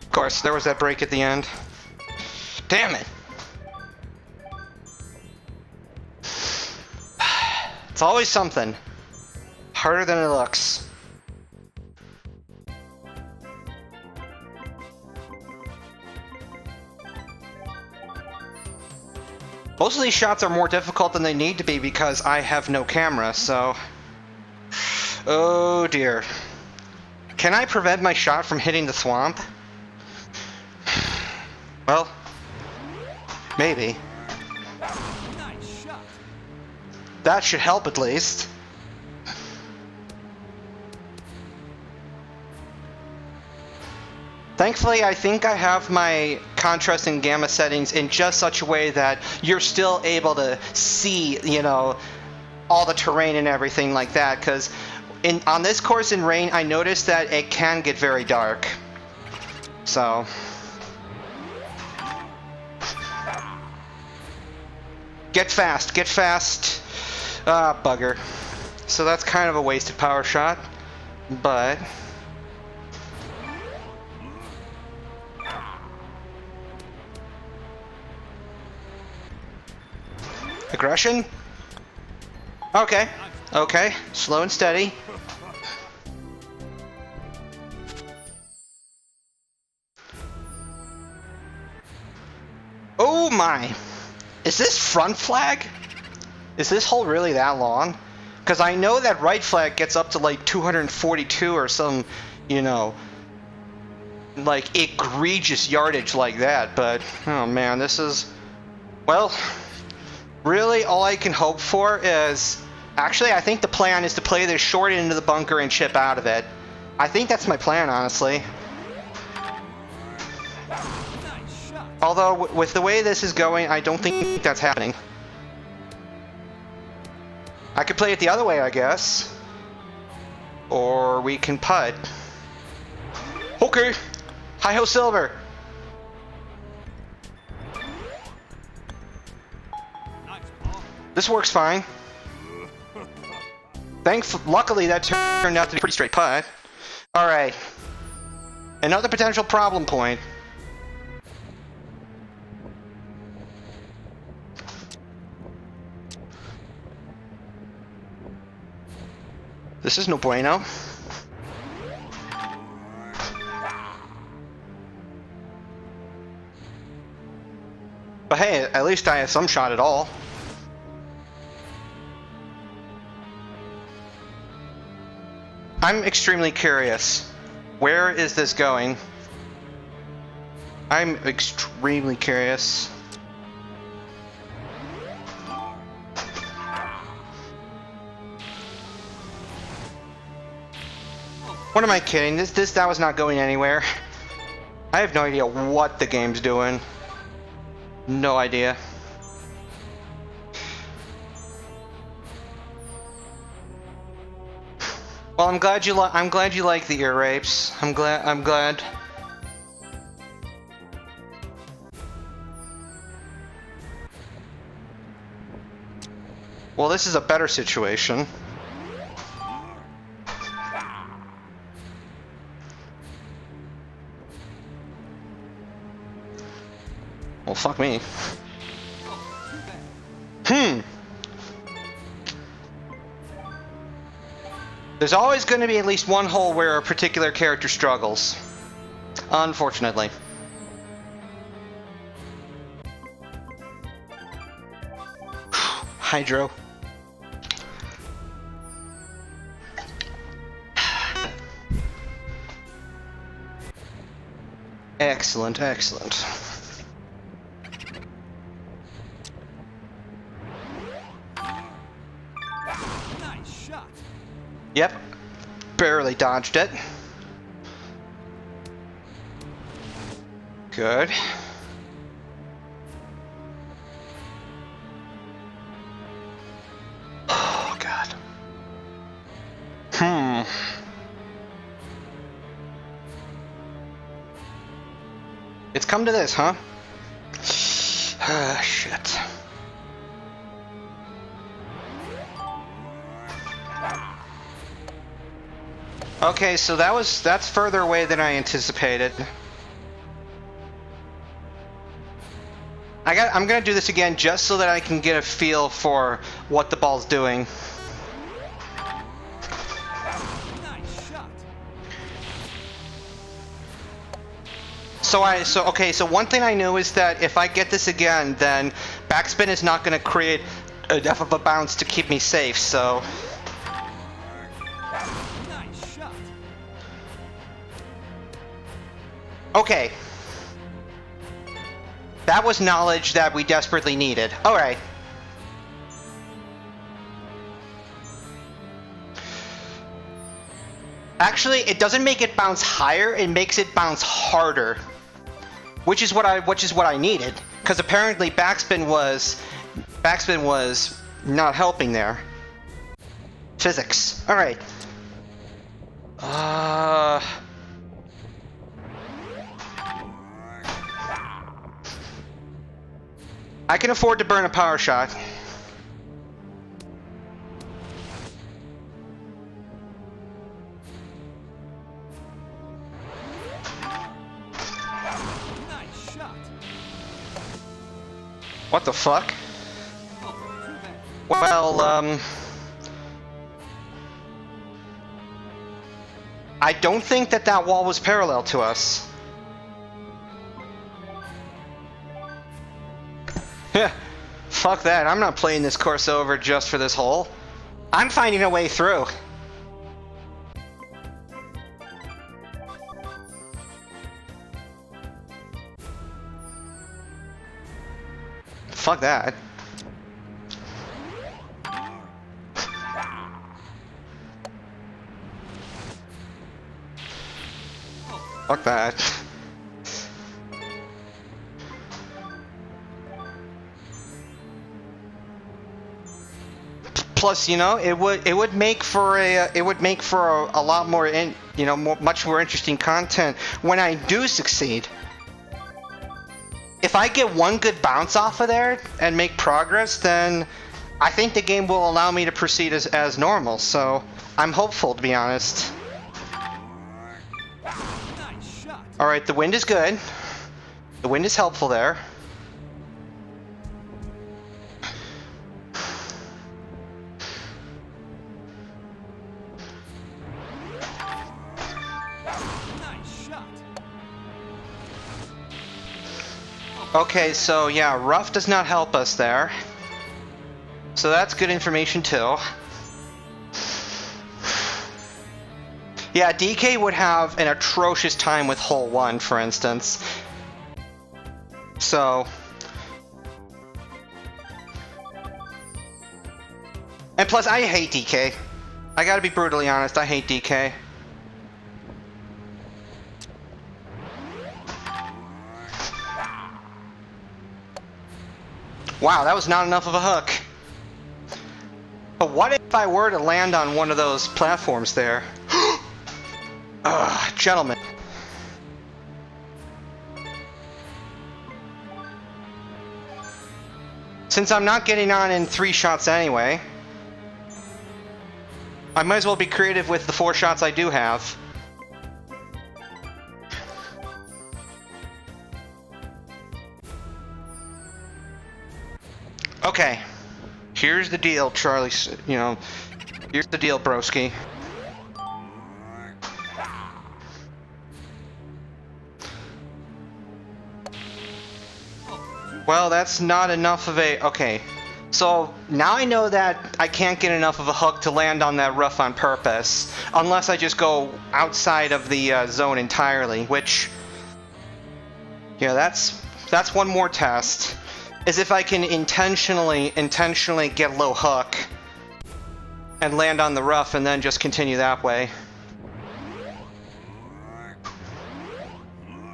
Of course, there was that break at the end. Damn it! It's always something. Harder than it looks. Most of these shots are more difficult than they need to be because I have no camera, so... Oh dear. Can I prevent my shot from hitting the swamp? Well, maybe. Nice shot. That should help at least. Thankfully, I think I have my contrast and gamma settings in just such a way that you're still able to see, you know, all the terrain and everything like that, because on this course in rain, I noticed that it can get very dark. So get fast, get fast. Ah, bugger. So that's kind of a wasted power shot, but aggression? Okay. Okay. Slow and steady. Oh my! Is this front flag? Is this hole really that long? Because I know that right flag gets up to like 242 or some, you know, like egregious yardage like that, but oh man, this is, well, really all I can hope for is, actually I think the plan is to play this short into the bunker and chip out of it. I think that's my plan, honestly. Although, with the way this is going, I don't think that's happening. I could play it the other way, I guess. Or we can putt. Okay! Hi-ho silver! This works fine. Luckily, that turned out to be a pretty straight putt. Alright. Another potential problem point. This is no bueno. But hey, at least I have some shot at all. I'm extremely curious. Where is this going? I'm extremely curious. What am I kidding? That was not going anywhere. I have no idea what the game's doing. No idea. Well, I'm glad you like the ear rapes. I'm glad. Well, this is a better situation. Well, fuck me. There's always going to be at least one hole where a particular character struggles. Unfortunately. Hydro. Excellent, excellent. Nice shot. Yep, barely dodged it. Good. Oh, God. It's come to this, huh? Ah, shit. Okay, so that's further away than I anticipated. I'm gonna do this again just so that I can get a feel for what the ball's doing. Nice shot. So one thing I know is that if I get this again, then backspin is not gonna create enough of a bounce to keep me safe, so. Okay. That was knowledge that we desperately needed. Alright. Actually, it doesn't make it bounce higher, it makes it bounce harder. Which is what I needed. Because apparently backspin was not helping there. Physics. Alright. I can afford to burn a power shot. Nice shot. What the fuck? Oh, too bad. Well, I don't think that that wall was parallel to us. Fuck that, I'm not playing this course over just for this hole. I'm finding a way through. Fuck that. Fuck that. Plus, you know, it would make for a lot more much more interesting content when I do succeed. If I get one good bounce off of there and make progress, then I think the game will allow me to proceed as normal. So I'm hopeful, to be honest. Nice shot. All right, the wind is good. The wind is helpful there. Nice shot. Okay, so yeah, rough does not help us there. So that's good information too. Yeah, DK would have an atrocious time with hole 1, for instance. So... And plus, I hate DK. I gotta be brutally honest, I hate DK. Wow, that was not enough of a hook. But what if I were to land on one of those platforms there? Gentlemen. Since I'm not getting on in 3 shots anyway, I might as well be creative with the 4 shots I do have. Okay, here's the deal, Charlie, you know, here's the deal, broski. Well, that's not enough of a... Okay, so now I know that I can't get enough of a hook to land on that rough on purpose, unless I just go outside of the zone entirely, which... Yeah, that's one more test. Is if I can intentionally get low hook and land on the rough and then just continue that way.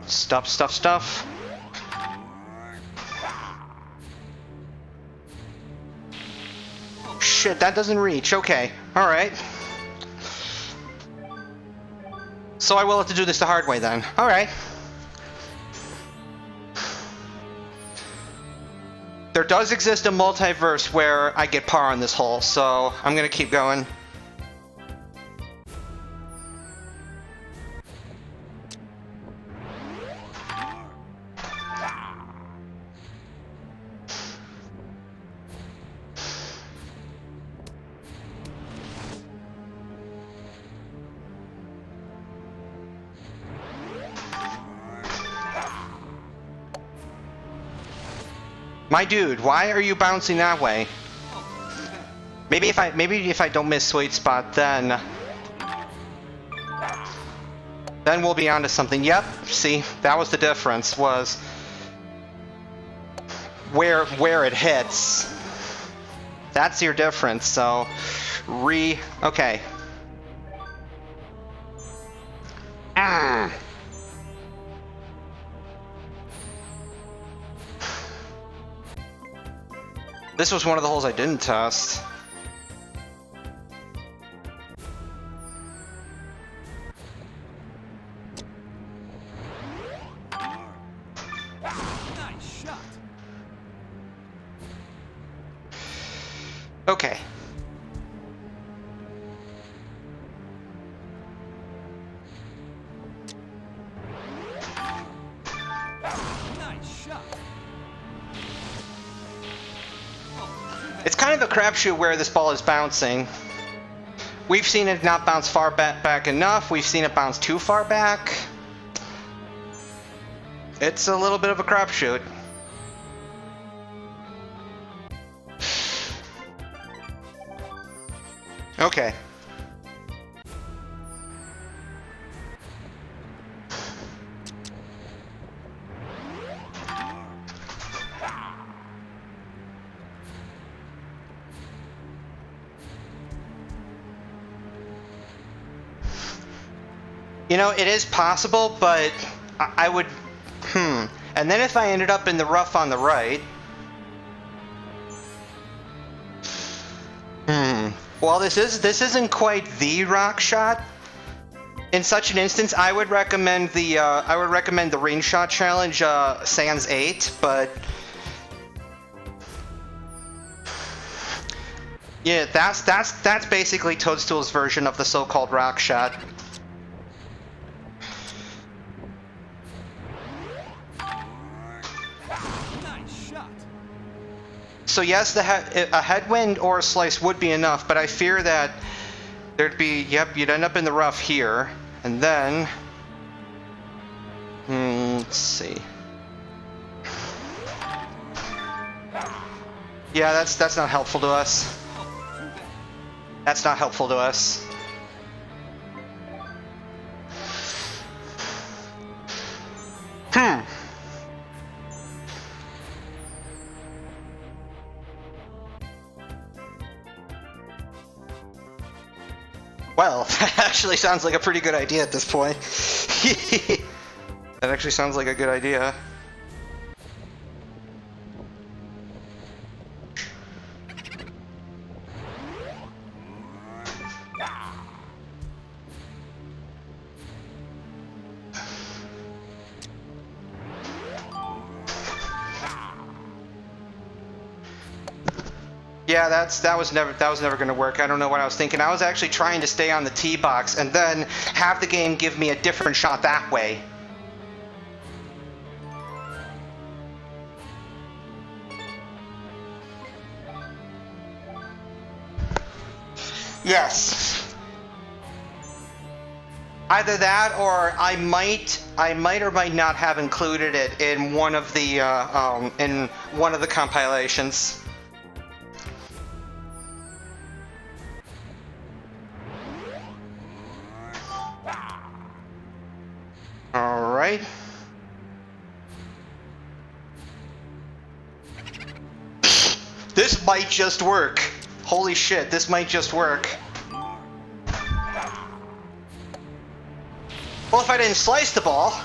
Stuff. Shit, that doesn't reach. Okay, alright. So I will have to do this the hard way then. Alright. There does exist a multiverse where I get par on this hole, so I'm gonna keep going. My dude, why are you bouncing that way? Maybe if I don't miss sweet spot, then we'll be onto something. Yep, see, that was the difference, was where it hits. That's your difference, so okay. This was one of the holes I didn't test. Okay. Nice shot. It's kind of a crapshoot where this ball is bouncing. We've seen it not bounce far back enough. We've seen it bounce too far back. It's a little bit of a crapshoot. Okay. You know, it is possible, but I would... And then if I ended up in the rough on the right... Well, this isn't quite the rock shot. In such an instance, I would recommend the range shot challenge, Sans 8, but... Yeah, that's basically Toadstool's version of the so-called rock shot. So yes, a headwind or a slice would be enough, but I fear that there'd be, you'd end up in the rough here, and then, let's see. Yeah, that's not helpful to us. That's not helpful to us. Well, that actually sounds like a pretty good idea at this point. That actually sounds like a good idea. Yeah, that was never going to work. I don't know what I was thinking. I was actually trying to stay on the tee box and then have the game give me a different shot that way. Yes. Either that, or I might or might not have included it in one of the compilations. All right. This might just work. Holy shit, this might just work. Well, if I didn't slice the ball,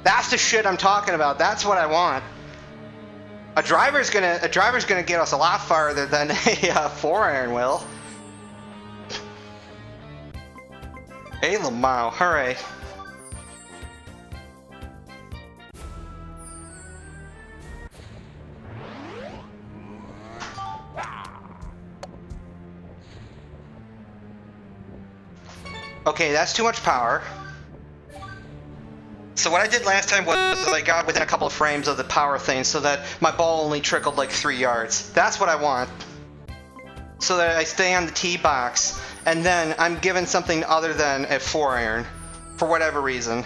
that's the shit I'm talking about. That's what I want. A driver's gonna get us a lot farther than a 4-iron will. Hey, Lamau, hooray. Okay, that's too much power. So what I did last time was I got within a couple of frames of the power thing so that my ball only trickled like 3 yards. That's what I want. So that I stay on the tee box, and then I'm given something other than a 4-iron, for whatever reason.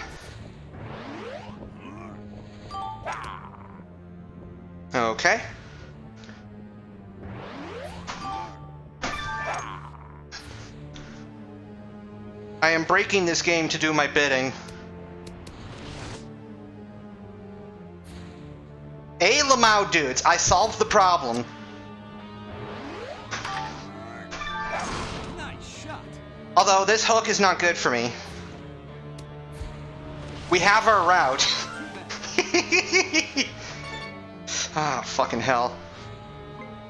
Okay. I am breaking this game to do my bidding. Hey, Lamau dudes, I solved the problem. Nice shot. Although this hook is not good for me. We have our route. Ah, fucking hell.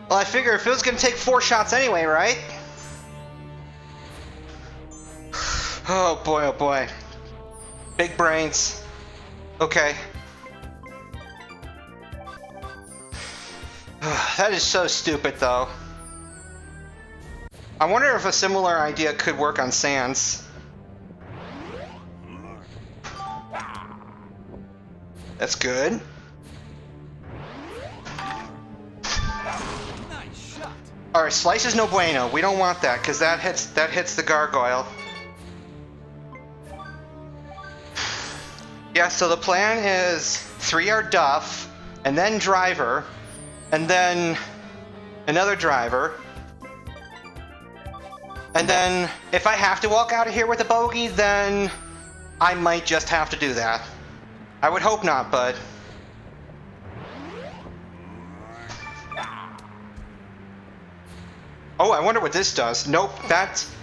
Well, I figure if it was gonna take 4 shots anyway, right? Oh boy, oh boy. Big brains. Okay. That is so stupid, though. I wonder if a similar idea could work on Sans. That's good. Nice shot. Alright, slice is no bueno. We don't want that, because that hits the gargoyle. Yeah, so the plan is 3 are Duff, and then Driver, and then another Driver. And then, if I have to walk out of here with a bogey, then I might just have to do that. I would hope not, but... Oh, I wonder what this does. Nope, that's...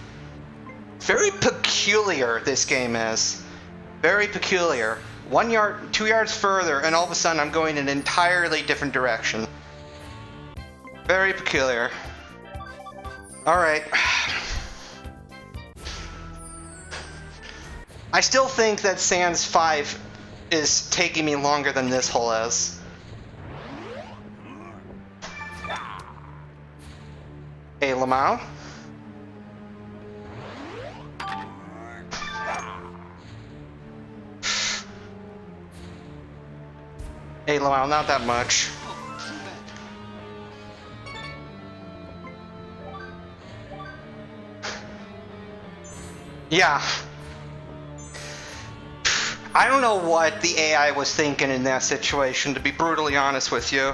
Very peculiar, this game is. Very peculiar. 1 yard, 2 yards further, and all of a sudden I'm going in an entirely different direction. Very peculiar. Alright. I still think that Sans 5 is taking me longer than this hole is. Hey, Lamau? Hey, Lamau, not that much. Yeah. I don't know what the AI was thinking in that situation, to be brutally honest with you.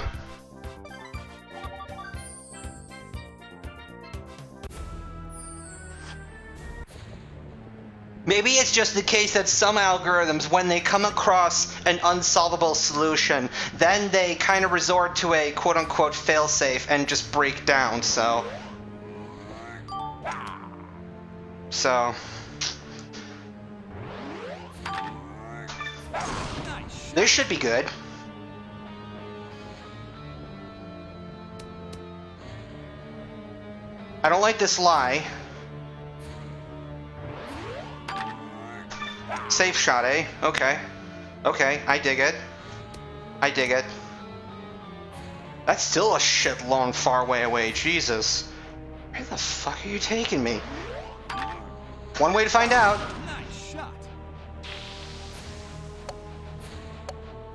Maybe it's just the case that some algorithms, when they come across an unsolvable solution, then they kind of resort to a quote-unquote failsafe and just break down, so... This should be good. I don't like this lie. Safe shot, eh? Okay. Okay, I dig it. I dig it. That's still a shit long far way away, Jesus. Where the fuck are you taking me? One way to find out. Nice shot.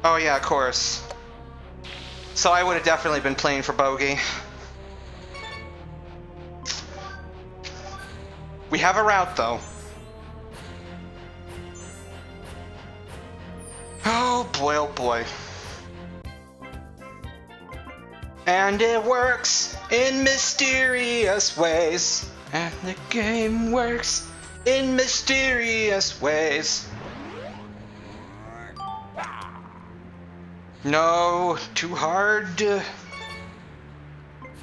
Oh yeah, of course. So I would have definitely been playing for bogey. We have a route though. Oh boy, oh boy. And it works in mysterious ways. And the game works in mysterious ways. No, too hard.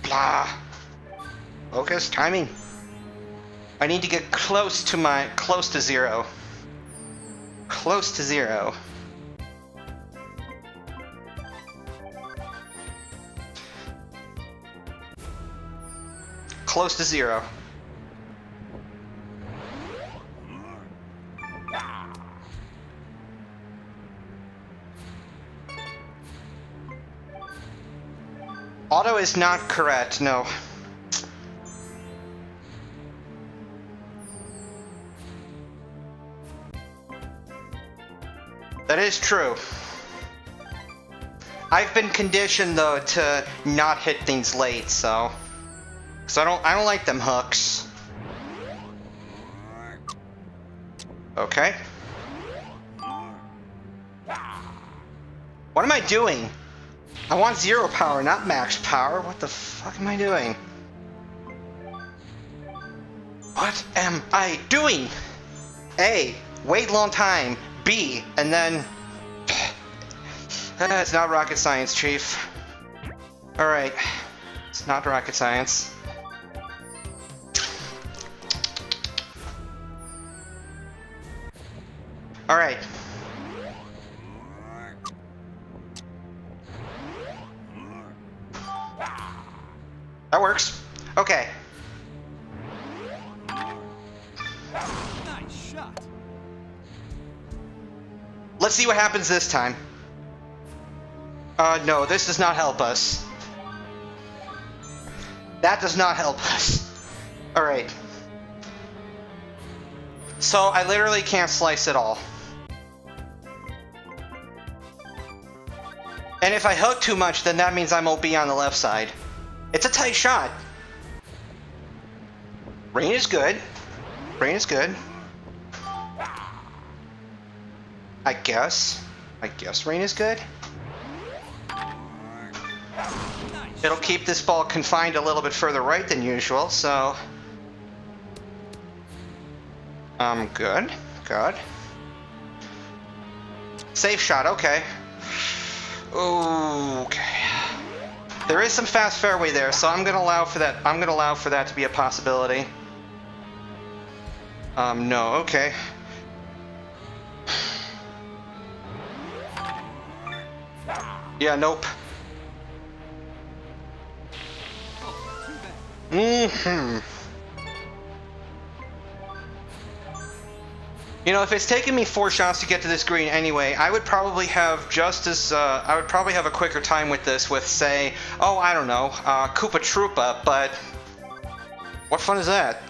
Blah. Focus, timing. I need to get close to zero. Close to zero. Close to zero. Auto is not correct, no. That is true. I've been conditioned though to not hit things late, so I don't like them hooks. Okay. What am I doing? I want 0 power, not max power. What the fuck am I doing? What am I doing? A, wait long time. B, and then... It's not rocket science, Chief. Alright. It's not rocket science. Alright. That works. Okay. Nice shot. Let's see what happens this time. No, this does not help us. That does not help us. Alright. So I literally can't slice at all. And if I hook too much, then that means I'm OB on the left side. It's a tight shot. Rain is good. Rain is good. I guess rain is good. It'll keep this ball confined a little bit further right than usual, so... good. Good. Safe shot, okay. Okay. There is some fast fairway there, so I'm gonna allow for that. I'm gonna allow for that to be a possibility. No, okay. Yeah, nope. Mm-hmm. You know, if it's taken me 4 shots to get to this green anyway, I would probably have just as, I would probably have a quicker time with this with, say, oh, I don't know, Koopa Troopa, but what fun is that?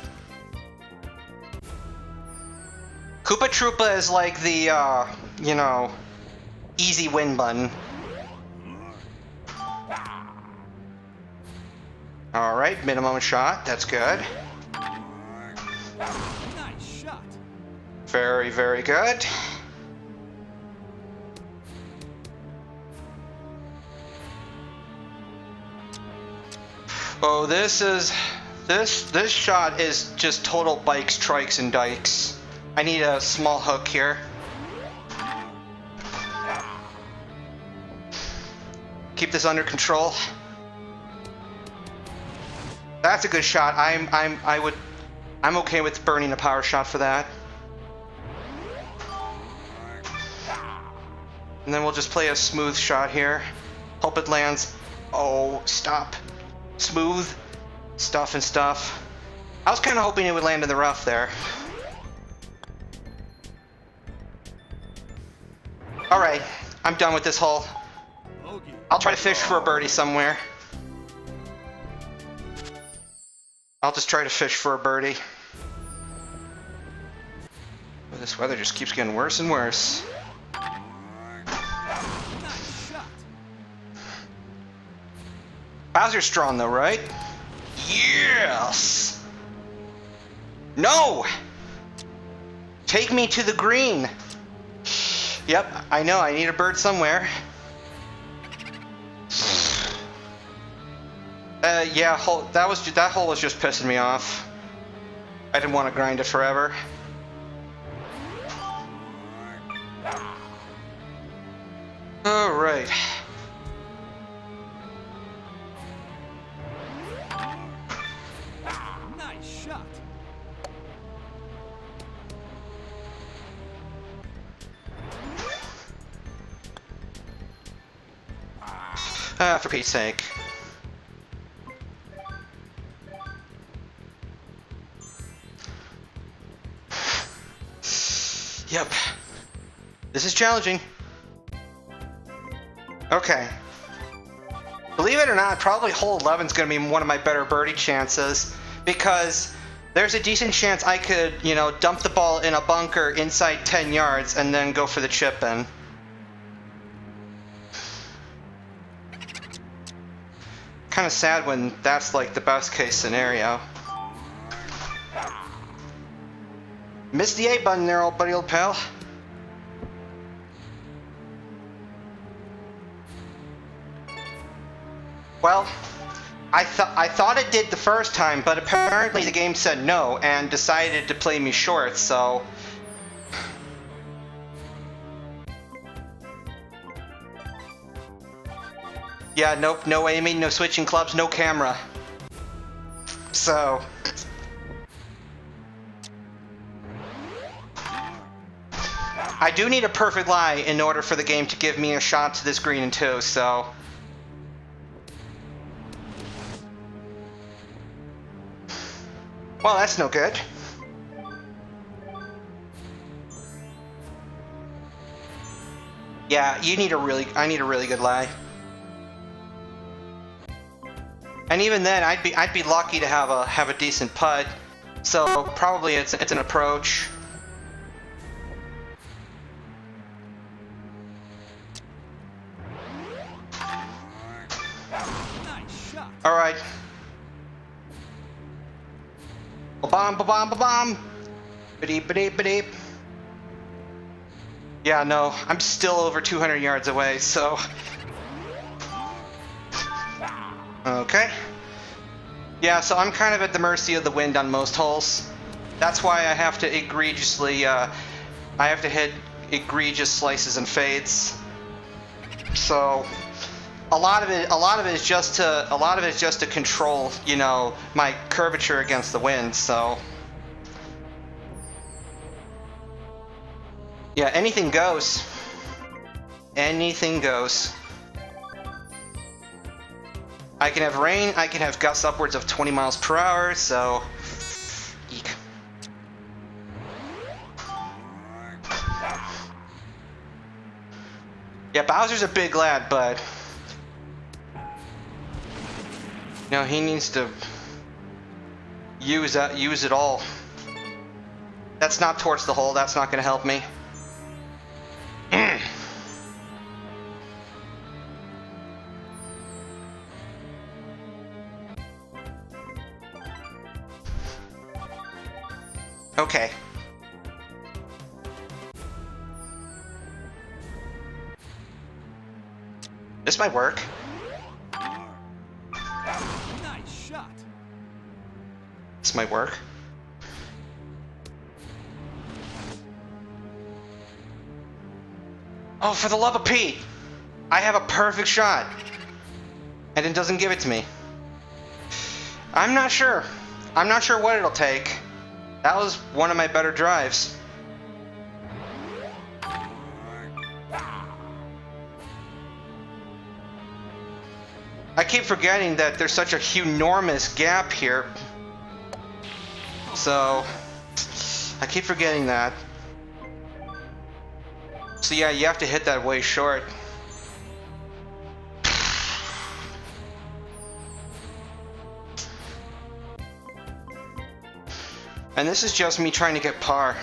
Koopa Troopa is like the, you know, easy win button. Alright, minimum shot, that's good. Nice shot. Very, very good. Oh, this shot is just total bikes, trikes, and dikes. I need a small hook here. Keep this under control. That's a good shot. I'm okay with burning a power shot for that. And then we'll just play a smooth shot here. Hope it lands. Oh, stop. Smooth. Stuff and stuff. I was kind of hoping it would land in the rough there. Alright, I'm done with this hole. I'll try to fish for a birdie somewhere. I'll just try to fish for a birdie. Well, this weather just keeps getting worse and worse. Bowser's strong though, right? Yes! No! Take me to the green! Yep, I know, I need a bird somewhere. Yeah, that hole was just pissing me off. I didn't want to grind it forever. Alright. Nice shot. For Pete's sake. Yep. This is challenging. Okay. Believe it or not, probably hole 11 is going to be one of my better birdie chances because there's a decent chance I could, you know, dump the ball in a bunker inside 10 yards and then go for the chip in. Kind of sad when that's like the best case scenario. Missed the A button there, old buddy, old pal. Well, I thought it did the first time, but apparently the game said no and decided to play me short, so... Yeah, nope, no aiming, no switching clubs, no camera. So... I do need a perfect lie in order for the game to give me a shot to this green and 2, so... Well, that's no good. Yeah, I need a really good lie. And even then, I'd be lucky to have a decent putt. So probably it's an approach. Nice shot. All right. Ba-bom, ba-bom, ba-bom. Ba-deep, ba-deep, ba-deep. Yeah, no, I'm still over 200 yards away, so... Okay. Yeah, so I'm kind of at the mercy of the wind on most holes. That's why I have to egregiously, I have to hit egregious slices and fades. So, a lot of it is just to control, you know, my curvature against the wind. So, yeah, anything goes. Anything goes. I can have rain, I can have gusts upwards of 20 miles per hour, so... Eek. Yeah, Bowser's a big lad, but... You know, he needs to... use it all. That's not towards the hole, that's not gonna help me. Okay. This might work. Nice shot. This might work. Oh, for the love of Pete! I have a perfect shot. And it doesn't give it to me. I'm not sure. I'm not sure what it'll take. That was one of my better drives. I keep forgetting that there's such a enormous gap here. So, I keep forgetting that. So yeah, you have to hit that way short. And this is just me trying to get par.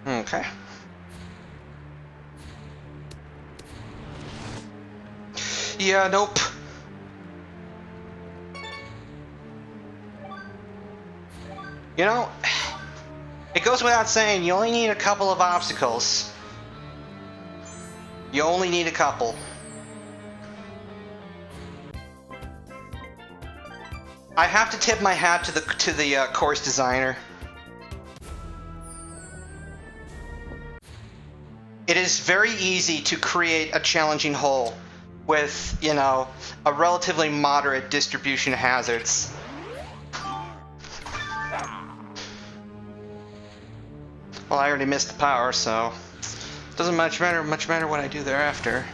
Okay. Yeah, nope. You know, it goes without saying, you only need a couple of obstacles. You only need a couple. I have to tip my hat to the course designer. It is very easy to create a challenging hole with, you know, a relatively moderate distribution of hazards. Well, I already missed the power, so it doesn't much matter what I do thereafter.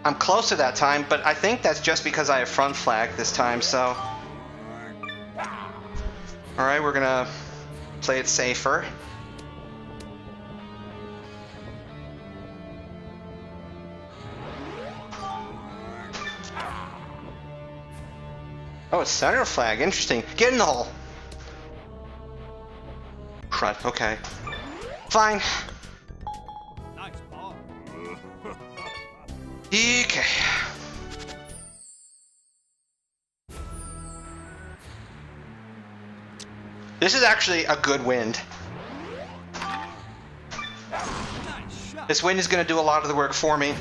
I'm close to that time, but I think that's just because I have front flag this time, so... Alright, we're gonna play it safer. Oh, it's center flag. Interesting. Get in the hole. Crud. Okay. Fine. Nice ball. Okay. This is actually a good wind. Nice shot. This wind is going to do a lot of the work for me.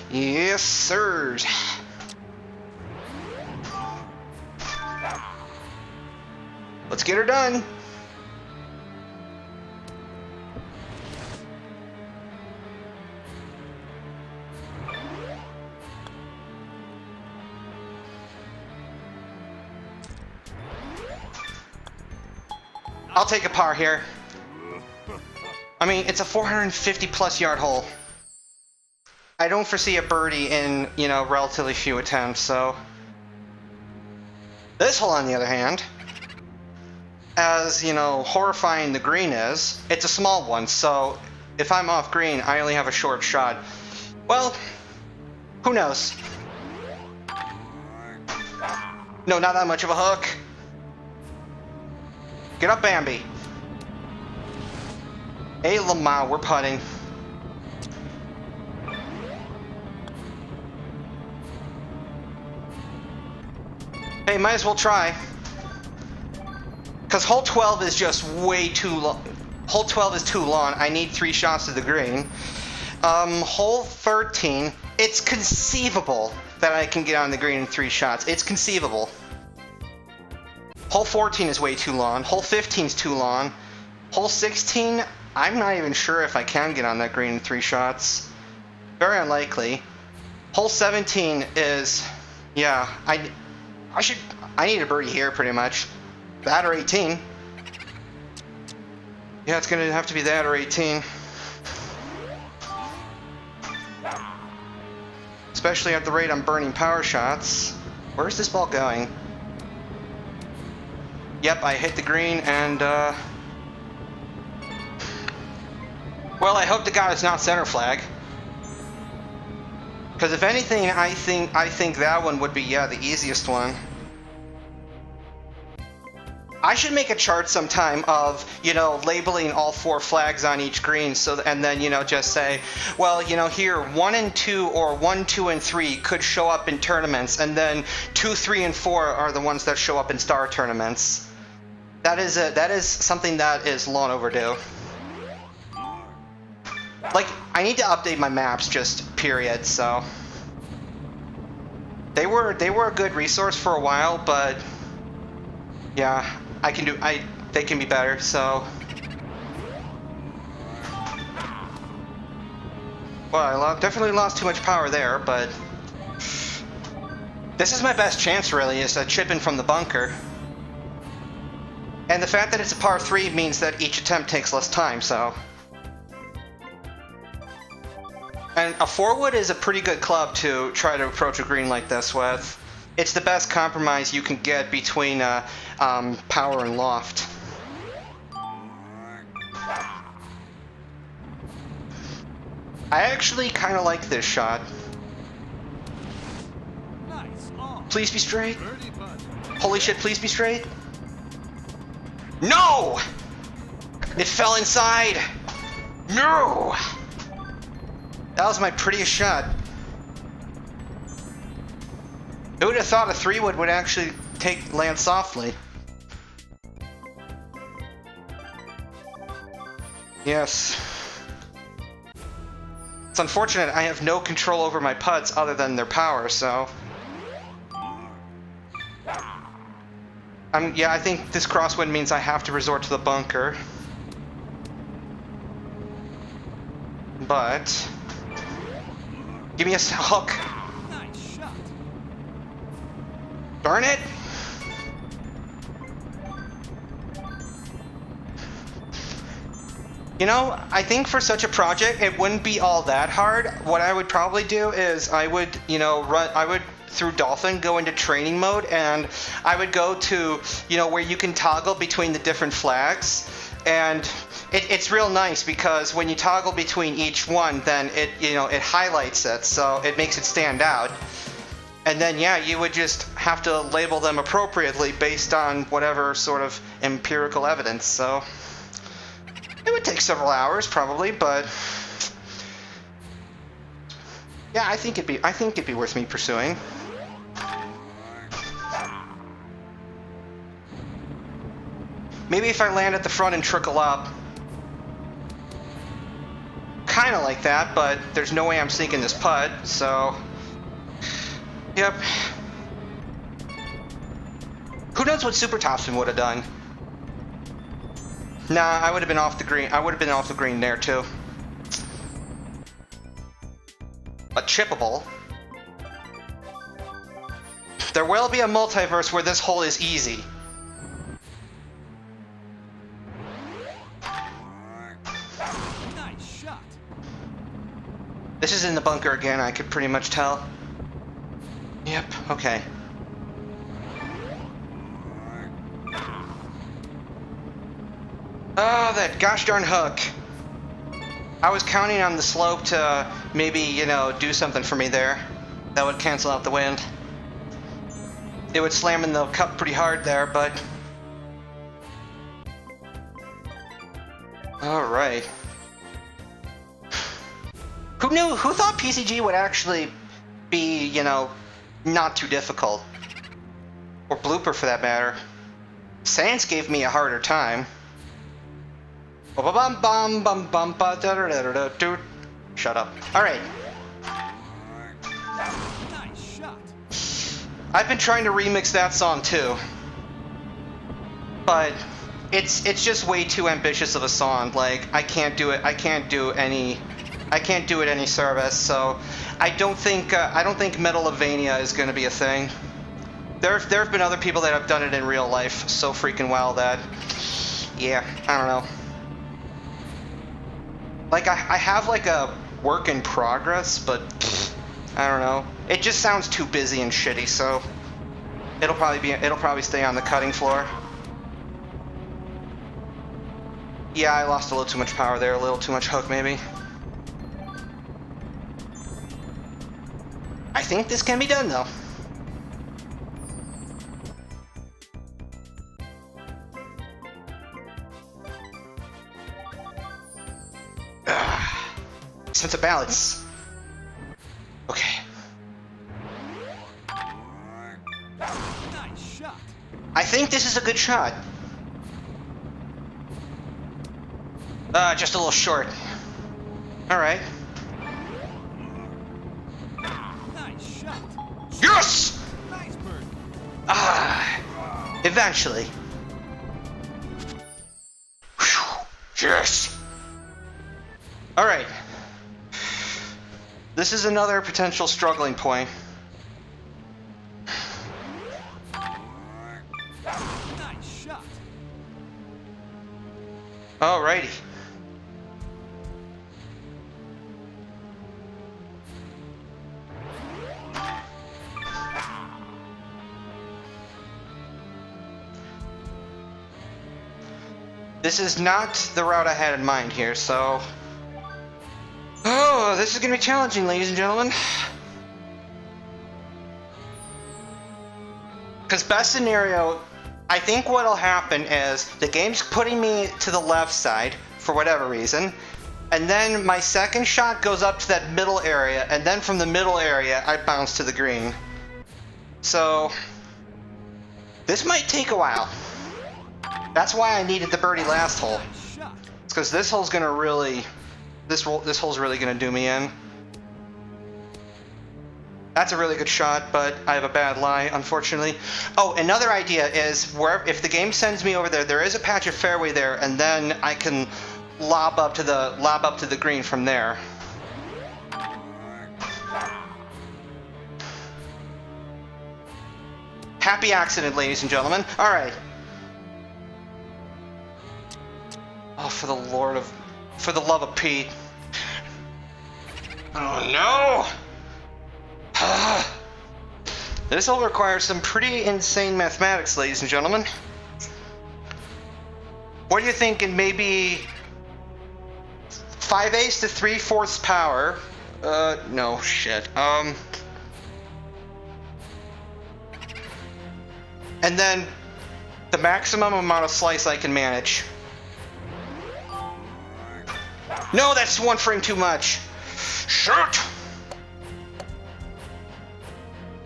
Yes, sirs. Let's get her done. I'll take a par here. I mean, it's a 450 plus yard hole. I don't foresee a birdie in, you know, relatively few attempts, so. This hole, on the other hand, as, you know, horrifying the green is, it's a small one, so if I'm off green, I only have a short shot. Well, who knows? No, not that much of a hook. Get up, Bambi. Hey, Lamau, we're putting. Hey, might as well try. Because hole 12 is just way too long. Hole 12 is too long. I need 3 shots to the green. Hole 13, it's conceivable that I can get on the green in 3 shots. It's conceivable. Hole 14 is way too long. Hole 15 is too long. Hole 16, I'm not even sure if I can get on that green in 3 shots. Very unlikely. Hole 17 is, yeah, I need a birdie here pretty much. That or 18. Yeah, it's gonna have to be that or 18. Especially at the rate I'm burning power shots. Where's this ball going? Yep, I hit the green and, well, I hope to God it's not center flag. Because if anything, I think that one would be, yeah, the easiest one. I should make a chart sometime of, you know, labeling all 4 flags on each green, so, and then, you know, just say, well, you know, here 1 and 2 or 1, 2, and 3 could show up in tournaments, and then 2, 3, and 4 are the ones that show up in star tournaments. That is something that is long overdue. Like, I need to update my maps, just period. So they were a good resource for a while, but yeah, they can be better. So, well, I definitely lost too much power there, but this is my best chance, really, is to chip in from the bunker. And the fact that it's a par 3 means that each attempt takes less time, so. And a 4-wood is a pretty good club to try to approach a green like this with. It's the best compromise you can get between power and loft. I actually kind of like this shot. Nice on. Please be straight. Birdie putt. Holy shit, please be straight. No! It fell inside. No! That was my prettiest shot. Who would have thought a 3-wood would actually land softly? Yes. It's unfortunate I have no control over my putts other than their power, so. Yeah, I think this crosswind means I have to resort to the bunker. But give me a hook. Nice shot. Darn it! You know, I think for such a project, it wouldn't be all that hard. What I would probably do is I would, you know, through Dolphin, go into training mode, and I would go to, you know, where you can toggle between the different flags. And it's real nice because when you toggle between each one, then it, you know, it highlights it, so it makes it stand out. And then, yeah, you would just have to label them appropriately based on whatever sort of empirical evidence. So it would take several hours probably, but yeah, I think it'd be worth me pursuing. Maybe if I land at the front and trickle up. Kind of like that, but there's no way I'm sinking this putt, so. Yep. Who knows what Super Topspin would have done? Nah, I would have been off the green. I would have been off the green there too. But chippable. There will be a multiverse where this hole is easy. Nice shot. This is in the bunker again, I could pretty much tell. Yep, okay. Oh, that gosh darn hook. I was counting on the slope to maybe, you know, do something for me there. That would cancel out the wind. It would slam in the cup pretty hard there, but... Alright. Who knew? Who thought PCG would actually be, you know, not too difficult? Or Blooper for that matter. Sans gave me a harder time. Bum bum bum bum ba da da da da da. Shut up. Alright. Nice shot. I've been trying to remix that song too. But it's just way too ambitious of a song. Like I can't do it any service, so I don't think Metalivania is going to be a thing. There have been other people that have done it in real life so freaking well that, yeah, I don't know. Like I have like a work in progress, but I don't know. It just sounds too busy and shitty, so it'll probably stay on the cutting floor. Yeah, I lost a little too much power there, a little too much hook maybe. I think this can be done though. Sense of balance. Okay. Nice shot. I think this is a good shot. Just a little short. Alright. Nice shot. Yes! Nice bird. Eventually. Whew. Yes! Alright. This is another potential struggling point. Nice shot. Alrighty. This is not the route I had in mind here, so... Oh, this is going to be challenging, ladies and gentlemen. Because best scenario, I think what'll happen is the game's putting me to the left side, for whatever reason, and then my second shot goes up to that middle area, and then from the middle area, I bounce to the green. So, this might take a while. That's why I needed the birdie last hole. Nice shot. It's because this hole's gonna really... This hole's really gonna do me in. That's a really good shot, but I have a bad lie, unfortunately. Oh, another idea is if the game sends me over there, there is a patch of fairway there, and then I can lob up to the green from there. Happy accident, ladies and gentlemen. All right. Oh, for the love of Pete. Oh no! This will require some pretty insane mathematics, ladies and gentlemen. What are you thinking? Maybe 5/8 to 3/4 power? No, shit. And then the maximum amount of slice I can manage. No, that's one frame too much. Shoot!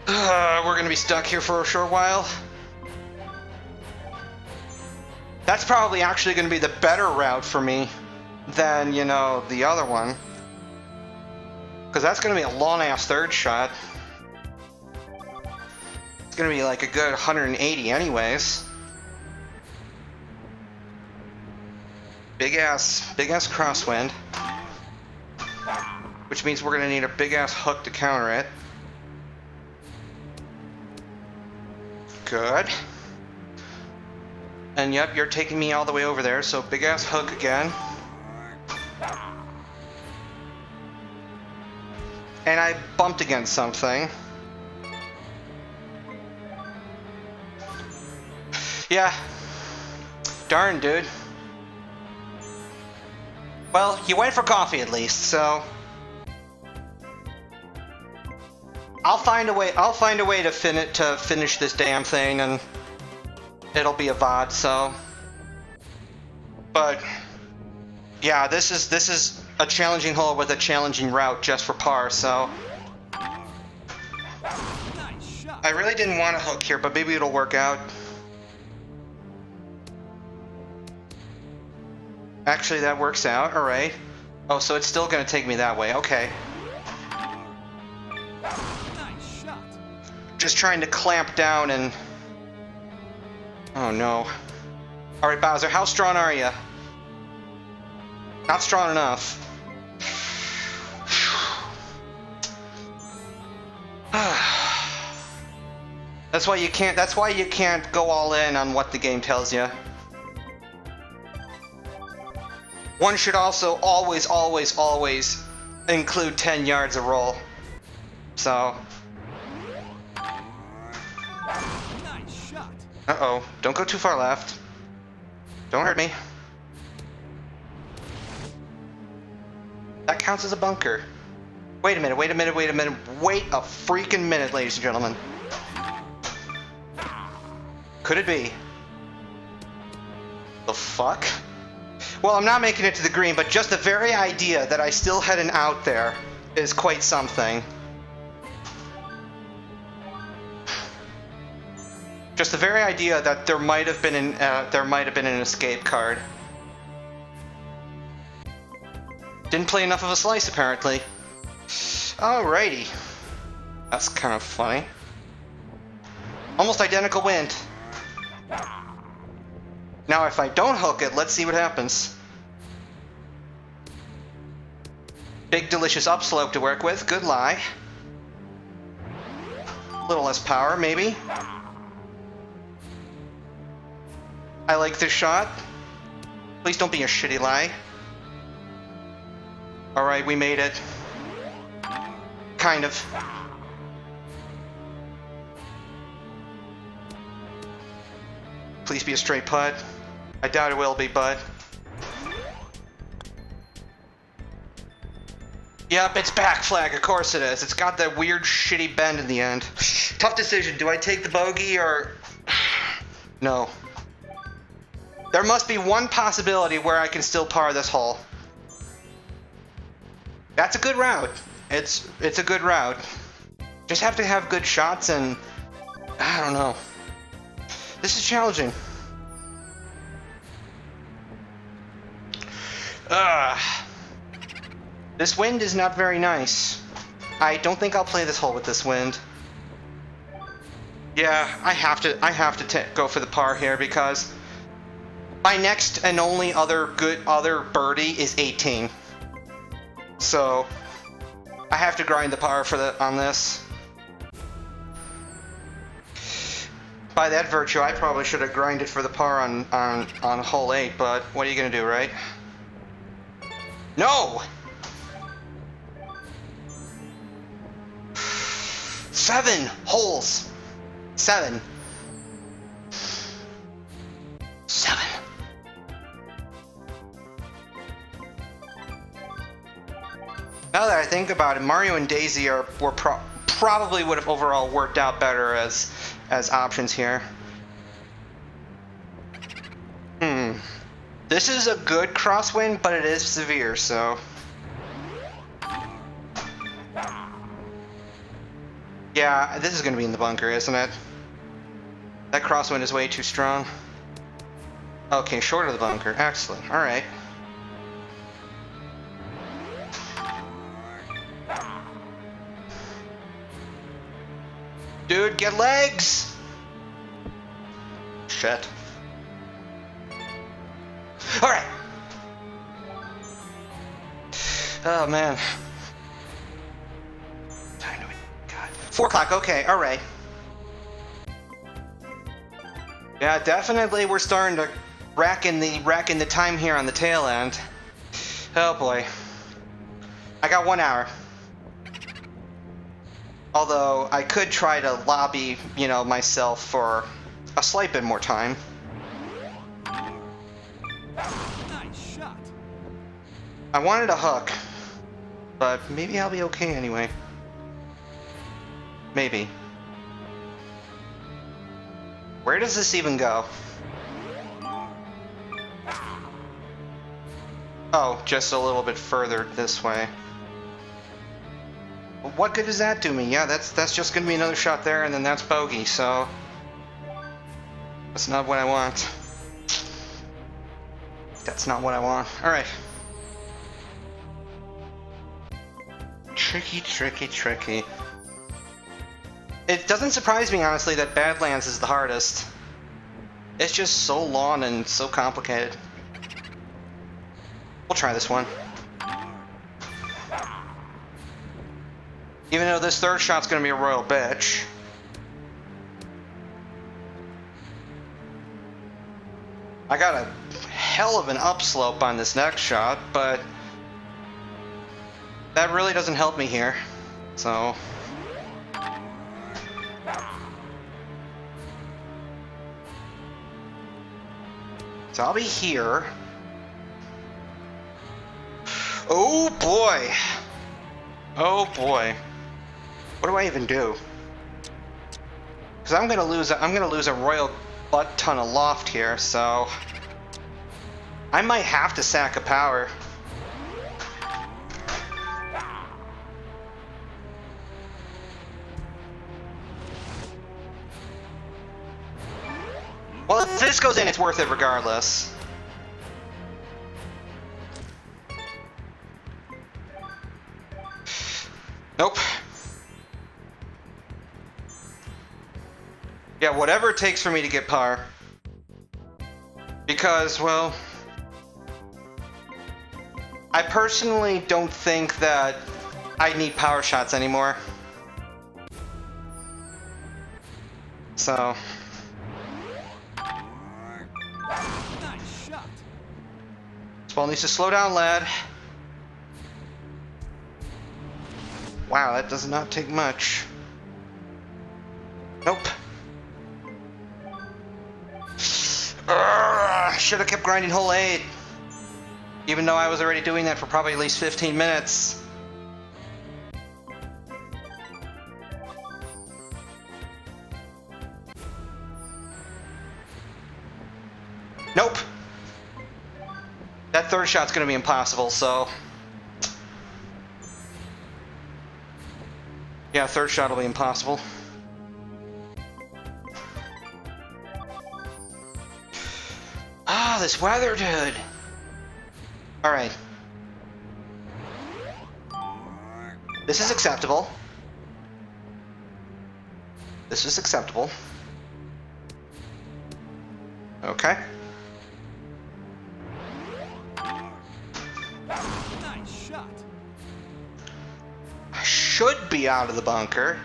We're gonna be stuck here for a short while. That's probably actually gonna be the better route for me than, you know, the other one. Because that's gonna be a long-ass third shot. It's gonna be like a good 180 anyways. Big ass crosswind. Which means we're gonna need a big ass hook to counter it. Good. And yep, you're taking me all the way over there, so big ass hook again. And I bumped against something. Yeah. Darn, dude. Well, you went for coffee at least, so I'll find a way to finish this damn thing, and it'll be a VOD, so. But yeah, this is a challenging hole with a challenging route just for par, so Nice shot. I really didn't want to hook here, but maybe it'll work out. Actually, that works out. All right. Oh, so it's still going to take me that way. Okay. Nice shot. Just trying to clamp down and... Oh, no. All right, Bowser, how strong are you? Not strong enough. That's why you can't go all in on what the game tells you. One should also always include 10 yards of roll. So. Nice shot. Uh-oh. Don't go too far left. Don't hurt me. That counts as a bunker. Wait a minute. Wait a freaking minute, ladies and gentlemen. Could it be? The fuck? Well, I'm not making it to the green, but just the very idea that I still had an out there is quite something. Just the very idea that there might have been an escape card. Didn't play enough of a slice, apparently. Alrighty. That's kind of funny. Almost identical wind. Now, if I don't hook it, let's see what happens. Big, delicious upslope to work with. Good lie. A little less power, maybe. I like this shot. Please don't be a shitty lie. Alright, we made it. Kind of. Please be a straight putt. I doubt it will be, but... Yep, it's back flag, of course it is. It's got that weird, shitty bend in the end. Tough decision. Do I take the bogey or... No. There must be one possibility where I can still par this hole. That's a good route. It's a good route. Just have to have good shots and... I don't know. This is challenging. This wind is not very nice. I don't think I'll play this hole with this wind. Yeah, I have to go for the par here because my next and only other birdie is 18. So I have to grind the par on this. By that virtue, I probably should have grinded for the par on hole 8, but what are you gonna do, right? No! 7 holes. 7. Now that I think about it, Mario and Daisy probably would have overall worked out better as options here. This is a good crosswind, but it is severe, so... Yeah, this is going to be in the bunker, isn't it? That crosswind is way too strong. Okay, short of the bunker. Excellent. Alright. Dude, get legs! Shit. Alright! Oh, man. God. 4 o'clock, okay, alright. Yeah, definitely we're starting to rack in the time here on the tail end. Oh boy. I got 1 hour. Although I could try to lobby, you know, myself for a slight bit more time. Nice shot. I wanted a hook, but maybe I'll be okay anyway. Maybe. Where does this even go? Oh, just a little bit further this way. Well, what good does that do me? Yeah, that's just gonna be another shot there, and then that's bogey, so... That's not what I want. That's not what I want. Alright. Tricky, tricky, tricky. It doesn't surprise me, honestly, that Badlands is the hardest. It's just so long and so complicated. We'll try this one. Even though this third shot's gonna be a royal bitch. I got a hell of an upslope on this next shot, but that really doesn't help me here. So... So I'll be here. Oh boy. Oh boy. What do I even do? Because I'm gonna lose a royal butt ton of loft here, so I might have to sack a power. Well, if this goes in, it's worth it regardless. Nope. Yeah, whatever it takes for me to get par. Because, well... I personally don't think that I need power shots anymore. So... Nice shot. This ball needs to slow down, lad. Wow, that does not take much. Nope. Should have kept grinding hole 8. Even though I was already doing that for probably at least 15 minutes. Nope. That third shot's gonna be impossible, so... Yeah, third shot will be impossible. Ah, this weather, dude. Alright. This is acceptable. This is acceptable. Okay. Nice shot. I should be out of the bunker.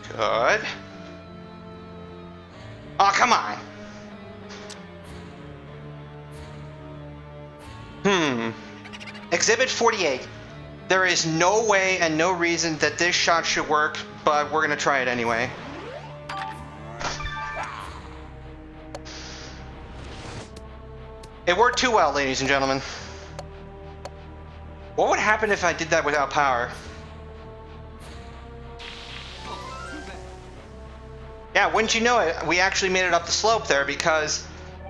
Good. Oh, come on. Exhibit 48. There is no way and no reason that this shot should work, but we're gonna try it anyway. It worked too well, ladies and gentlemen. What would happen if I did that without power? Yeah, wouldn't you know it, we actually made it up the slope there because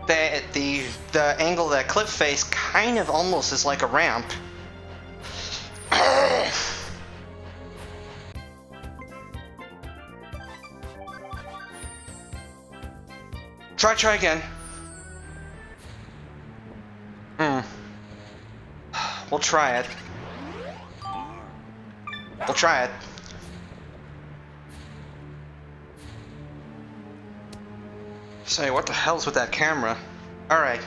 the angle of that cliff face kind of almost is like a ramp. Try again. We'll try it. We'll try it. Say, what the hell's with that camera? Alright.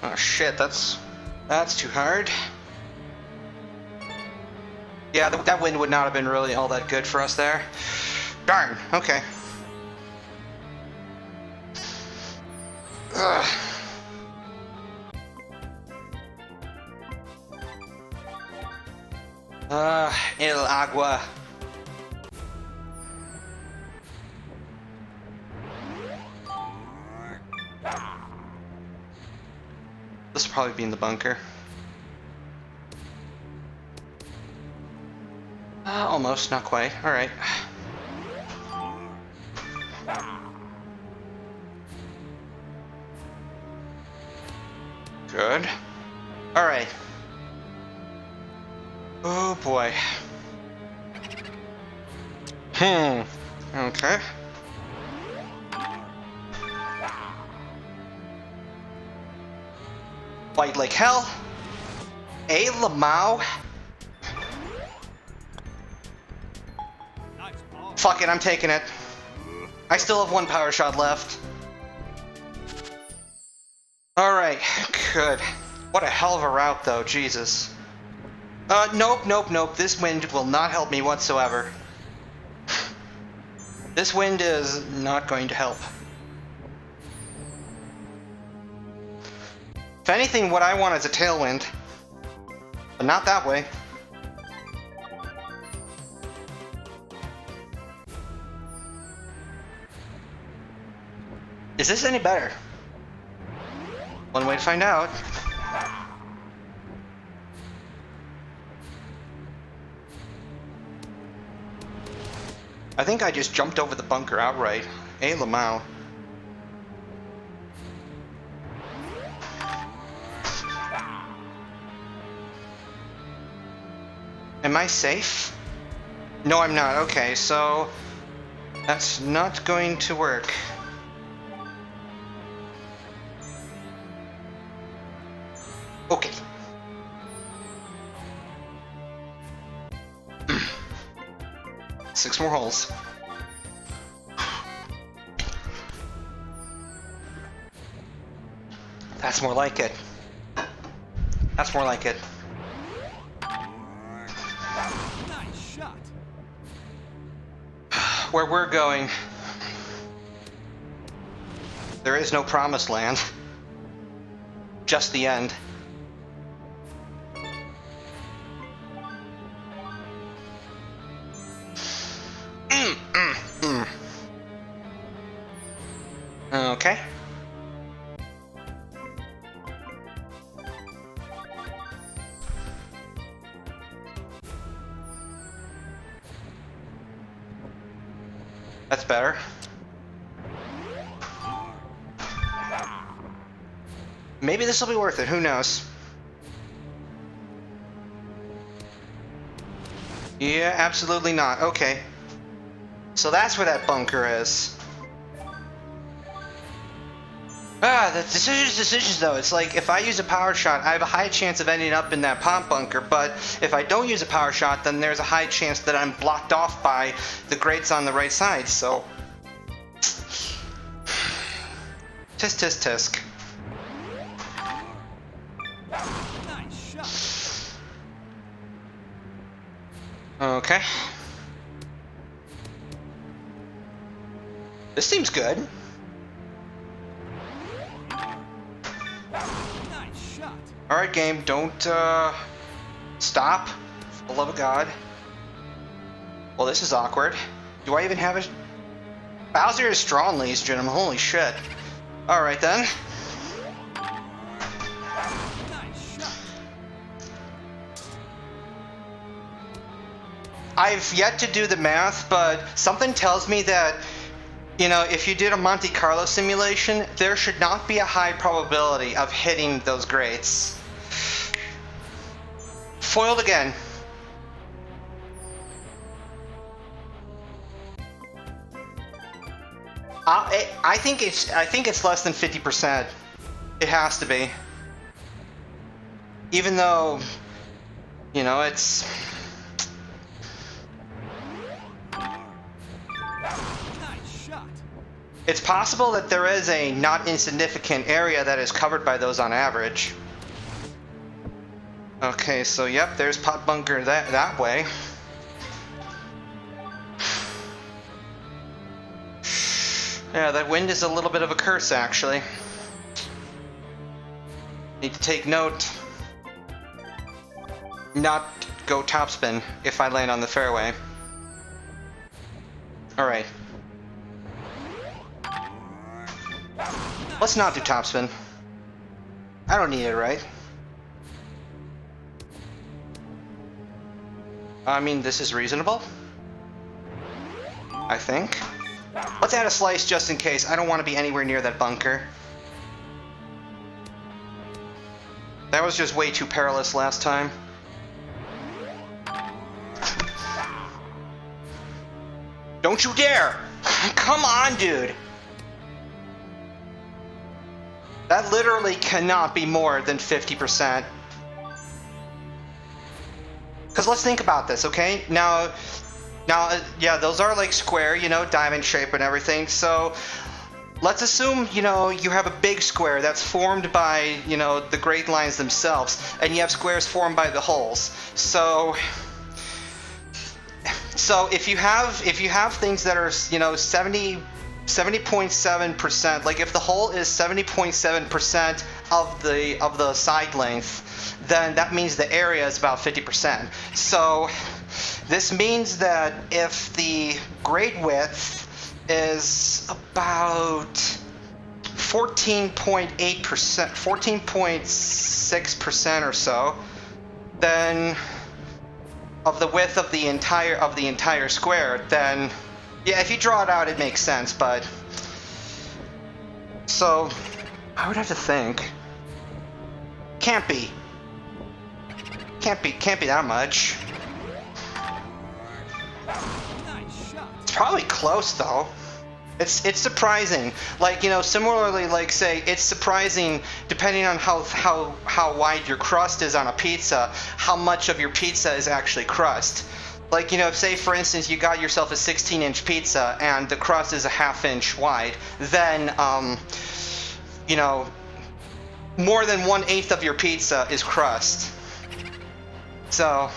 Oh shit, that's too hard. Yeah, that wind would not have been really all that good for us there. Darn, okay. Ugh. El agua. This will probably be in the bunker. Almost, not quite. Alright. Good. Alright. Oh boy. Okay. Fight like hell. A Lamau. Nice ball. Fuck it, I'm taking it. I still have one power shot left. Alright, good. What a hell of a route though, Jesus. Nope. This wind will not help me whatsoever. This wind is not going to help. If anything, what I want is a tailwind. But not that way. Is this any better? One way to find out. I think I just jumped over the bunker outright. Hey, Lamau. Am I safe? No, I'm not. Okay, so that's not going to work. Okay. 6 more holes. That's more like it. That's more like it. Nice shot. Where we're going, there is no promised land. Just the end. Okay. That's better. Maybe this will be worth it, who knows? Yeah, absolutely not. Okay. So that's where that bunker is. The decisions though. It's like if I use a power shot, I have a high chance of ending up in that pump bunker, but if I don't use a power shot, then there's a high chance that I'm blocked off by the grates on the right side, so... Tisk. Nice shot. Okay. This seems good. Nice shot. Alright, game, don't, stop. For the love of God. Well, this is awkward. Do I even have a... Bowser is strong, ladies and gentlemen. Holy shit. Alright, then. Nice shot. I've yet to do the math, but something tells me that, you know, if you did a Monte Carlo simulation, there should not be a high probability of hitting those grates. Foiled again. I think it's less than 50%. It has to be. Even though, you know, it's... Nice shot. It's possible that there is a not insignificant area that is covered by those on average. Okay, so yep, there's pot bunker that way. Yeah, that wind is a little bit of a curse, actually. Need to take note. Not go topspin if I land on the fairway. Alright. Let's not do topspin. I don't need it, right? I mean, this is reasonable. I think. Let's add a slice just in case. I don't want to be anywhere near that bunker. That was just way too perilous last time. Don't you dare! Come on, dude! That literally cannot be more than 50%. Because let's think about this, okay? Now, yeah, those are like square, you know, diamond shape and everything. So let's assume, you know, you have a big square that's formed by, you know, the great lines themselves, and you have squares formed by the holes. So if you have things that are, you know, 70.7%, like if the hole is 70.7% of the side length, then that means the area is about 50%. So this means that if the grade width is about 14.8%, 14.6% or so, then of the width of the entire square, then yeah, if you draw it out, it makes sense. But so I would have to think. Can't be that much. It's probably close though. It's surprising. Like, you know, similarly, like say it's surprising depending on how wide your crust is on a pizza, how much of your pizza is actually crust. Like, you know, say for instance you got yourself a 16-inch pizza and the crust is a ½ inch wide, then you know, more than 1/8 of your pizza is crust. So,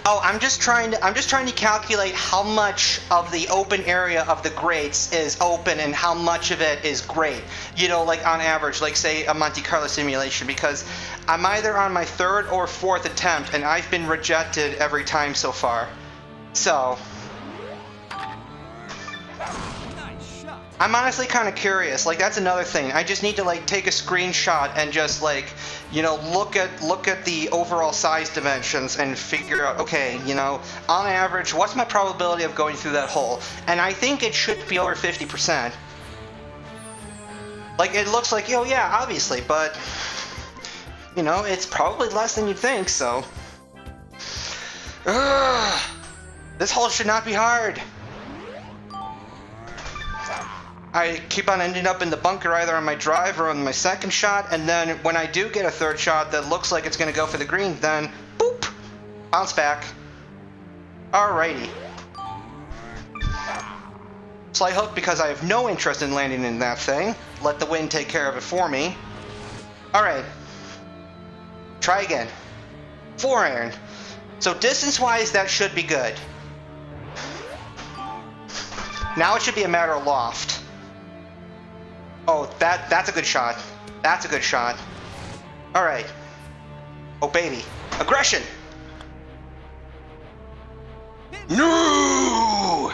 oh, I'm just trying to calculate how much of the open area of the grates is open and how much of it is grate. You know, like on average, like say a Monte Carlo simulation, because I'm either on my 3rd or 4th attempt and I've been rejected every time so far. So I'm honestly kind of curious. Like, that's another thing. I just need to like take a screenshot and just like, you know, look at the overall size dimensions and figure out, okay, you know, on average, what's my probability of going through that hole? And I think it should be over 50%. Like, it looks like, oh yeah, obviously, but you know, it's probably less than you'd think. So, this hole should not be hard. I keep on ending up in the bunker either on my drive or on my second shot, and then when I do get a 3rd shot that looks like it's going to go for the green, then boop, bounce back. Alrighty. Slight hook because I have no interest in landing in that thing. Let the wind take care of it for me. Alright. Try again. 4-iron. So distance-wise, that should be good. Now it should be a matter of loft. Oh, that's a good shot. That's a good shot. Alright. Oh, baby. Aggression! No!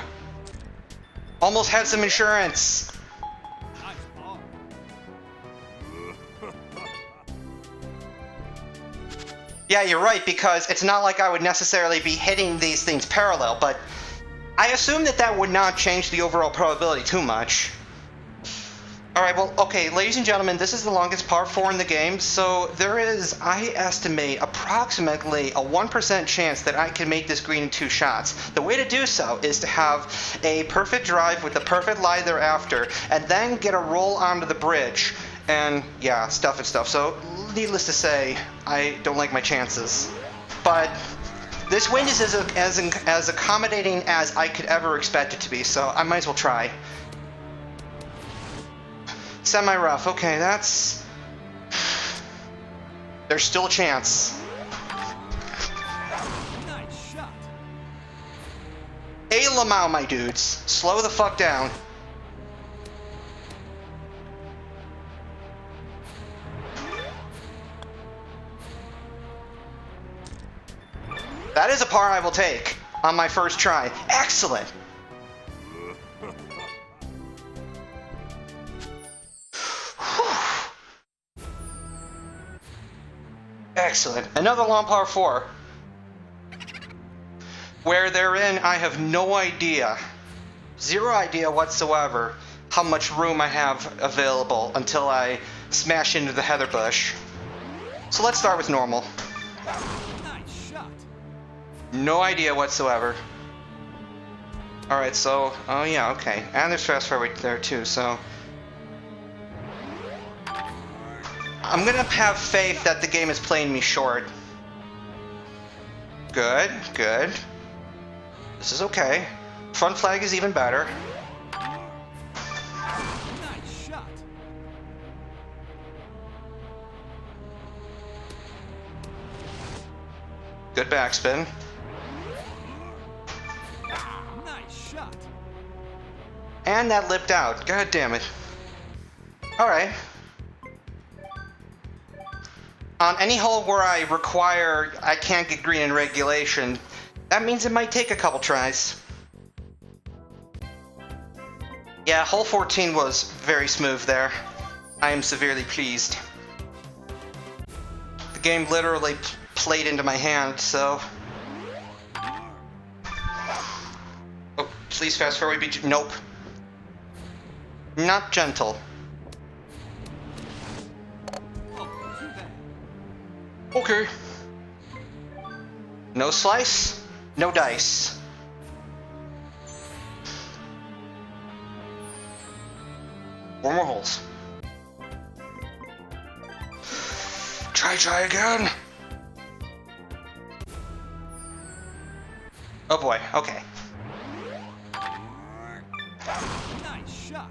Almost had some insurance. Yeah, you're right, because it's not like I would necessarily be hitting these things parallel, but I assume that would not change the overall probability too much. Alright, well, okay, ladies and gentlemen, this is the longest par 4 in the game, so there is, I estimate, approximately a 1% chance that I can make this green in 2 shots. The way to do so is to have a perfect drive with the perfect lie thereafter, and then get a roll onto the bridge, and yeah, stuff and stuff. So, needless to say, I don't like my chances. But this wind is as accommodating as I could ever expect it to be, so I might as well try. Semi-rough, okay, that's... There's still a chance. Nice shot. Hey, Lamau, my dudes. Slow the fuck down. That is a par I will take on my first try. Excellent. Whew. Excellent. Another long par 4. Where therein I have no idea, zero idea whatsoever, how much room I have available until I smash into the heather bush. So let's start with normal. Nice shot. No idea whatsoever. Alright, so, oh yeah, okay. And there's fast forward there too, so. I'm gonna have faith that the game is playing me short. Good, good. This is okay. Front flag is even better. Nice shot. Good backspin. Nice shot. And that lipped out. God damn it. Alright. On any hole where I can't get green in regulation, that means it might take a couple tries. Yeah, hole 14 was very smooth there. I am severely pleased. The game literally played into my hand, so... Oh, please fast forward. Nope. Not gentle. Oh, too bad. Okay. No slice, no dice. Four more holes. Try again. Oh boy, okay. Nice shot.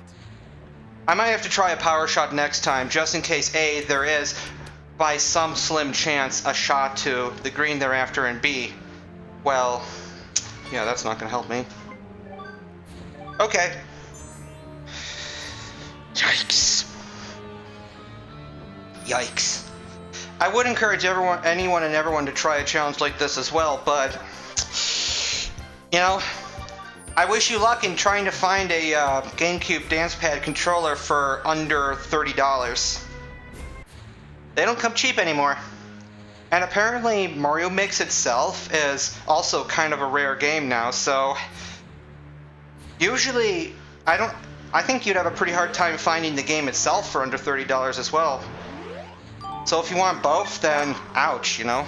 I might have to try a power shot next time, just in case A, there is, by some slim chance, a shot to the green thereafter, and B, well, yeah, that's not gonna help me. Okay. Yikes. Yikes. I would encourage anyone and everyone to try a challenge like this as well, but, you know, I wish you luck in trying to find a GameCube dance pad controller for under $30. They don't come cheap anymore. And apparently Mario Mix itself is also kind of a rare game now, so usually I think you'd have a pretty hard time finding the game itself for under $30 as well. So if you want both, then ouch, you know?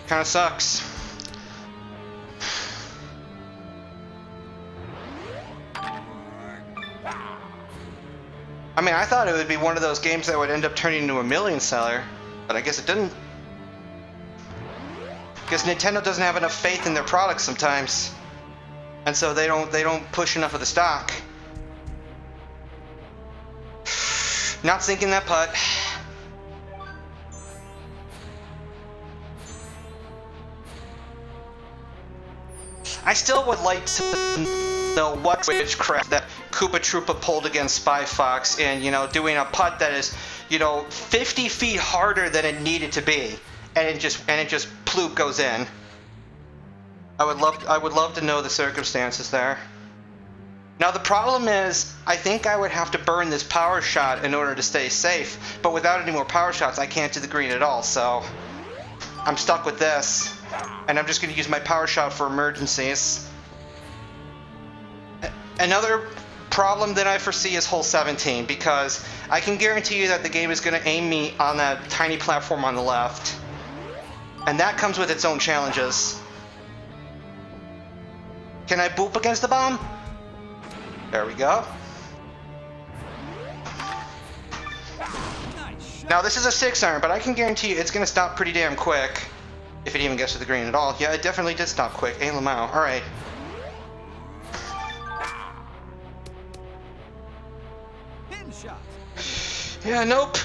Kinda sucks. I mean, I thought it would be one of those games that would end up turning into a million seller, but I guess it didn't. Because Nintendo doesn't have enough faith in their products sometimes, and so they don't push enough of the stock. Not sinking that putt. I still would like to know what witchcraft that Koopa Troopa pulled against Spy Fox in, you know, doing a putt that is, you know, 50 feet harder than it needed to be, and it just ploop goes in. I would love to know the circumstances there. Now the problem is, I think I would have to burn this power shot in order to stay safe, but without any more power shots, I can't do the green at all, so I'm stuck with this, and I'm just going to use my power shot for emergencies. Another problem that I foresee is hole 17, because I can guarantee you that the game is going to aim me on that tiny platform on the left, and that comes with its own challenges. Can I boop against the bomb? There we go. Now this is a 6-iron, but I can guarantee you it's going to stop pretty damn quick. If it even gets to the green at all. Yeah, it definitely did stop quick. Hey, Lamau. Alright. Pin shot. Yeah, nope.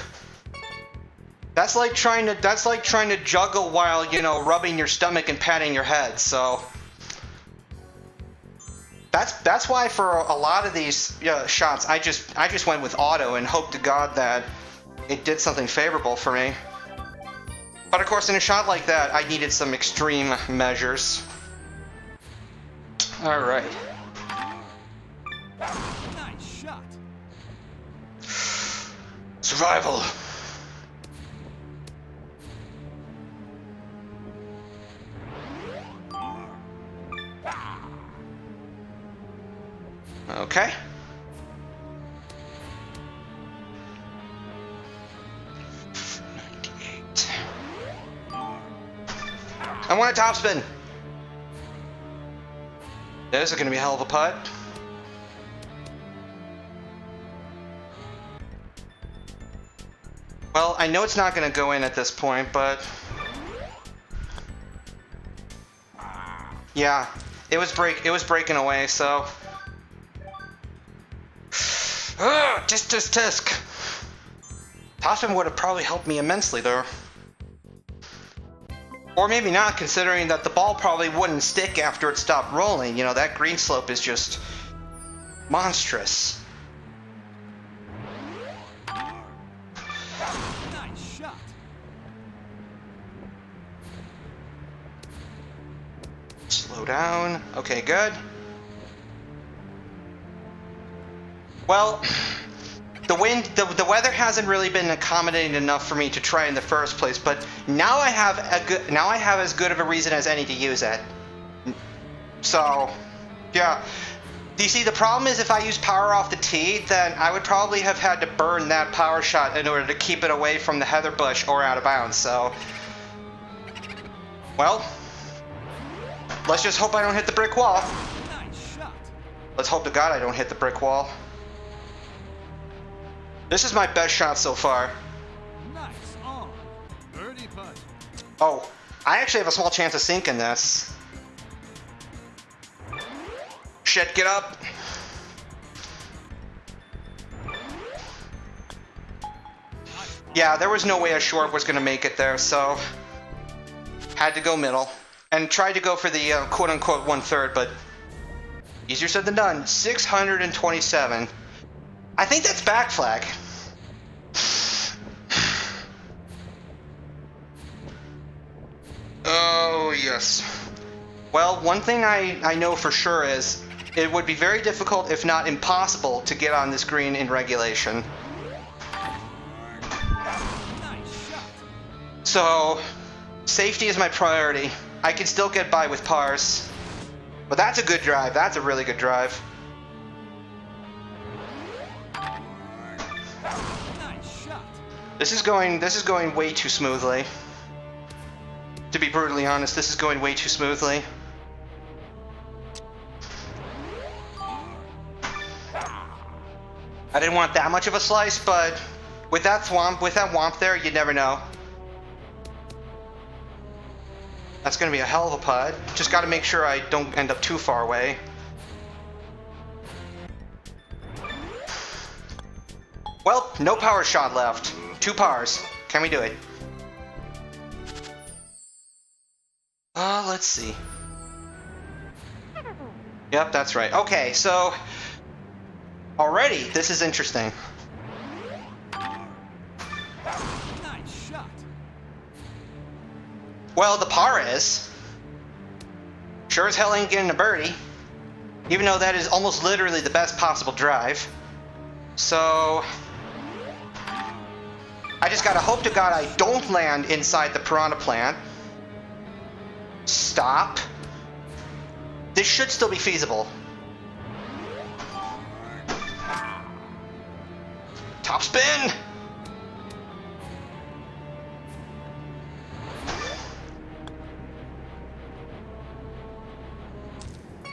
That's like trying to juggle while, you know, rubbing your stomach and patting your head, so that's why for a lot of these shots I just went with auto and hoped to God that it did something favorable for me. But of course, in a shot like that, I needed some extreme measures. Alright. Nice shot. Survival. Okay. I want a topspin. This is going to be a hell of a putt. Well, I know it's not going to go in at this point, but yeah, it was breaking away. So, tisk. Topspin would have probably helped me immensely there. Or maybe not, considering that the ball probably wouldn't stick after it stopped rolling. You know, that green slope is just monstrous. Nice shot. Slow down. Okay, good. Well, the weather hasn't really been accommodating enough for me to try in the first place, but now I have as good of a reason as any to use it. So, yeah. Do you see, the problem is if I use power off the tee, then I would probably have had to burn that power shot in order to keep it away from the heather bush or out of bounds, so... Well, let's just hope I don't hit the brick wall. Nice shot. Let's hope to God I don't hit the brick wall. This is my best shot so far. Nice on. Birdie putt. Oh, I actually have a small chance of sinking this. Shit, get up. Yeah, there was no way a short was going to make it there, so had to go middle. And tried to go for the quote-unquote 1/3, but easier said than done. 627. I think that's back flag. Oh, yes. Well, one thing I know for sure is it would be very difficult, if not impossible, to get on this green in regulation. Nice shot. So, safety is my priority. I can still get by with pars. But that's a good drive. That's a really good drive. Nice shot. This is going way too smoothly. To be brutally honest, this is going way too smoothly. I didn't want that much of a slice, but with that womp there, you never know. That's gonna be a hell of a putt. Just gotta make sure I don't end up too far away. Well, no power shot left. 2 pars. Can we do it? Let's see. Yep, that's right. Okay, so already this is interesting. Nice shot. Well, the par is. Sure as hell ain't getting a birdie. Even though that is almost literally the best possible drive. So I just gotta hope to God I don't land inside the piranha plant. Stop. This should still be feasible. Top spin!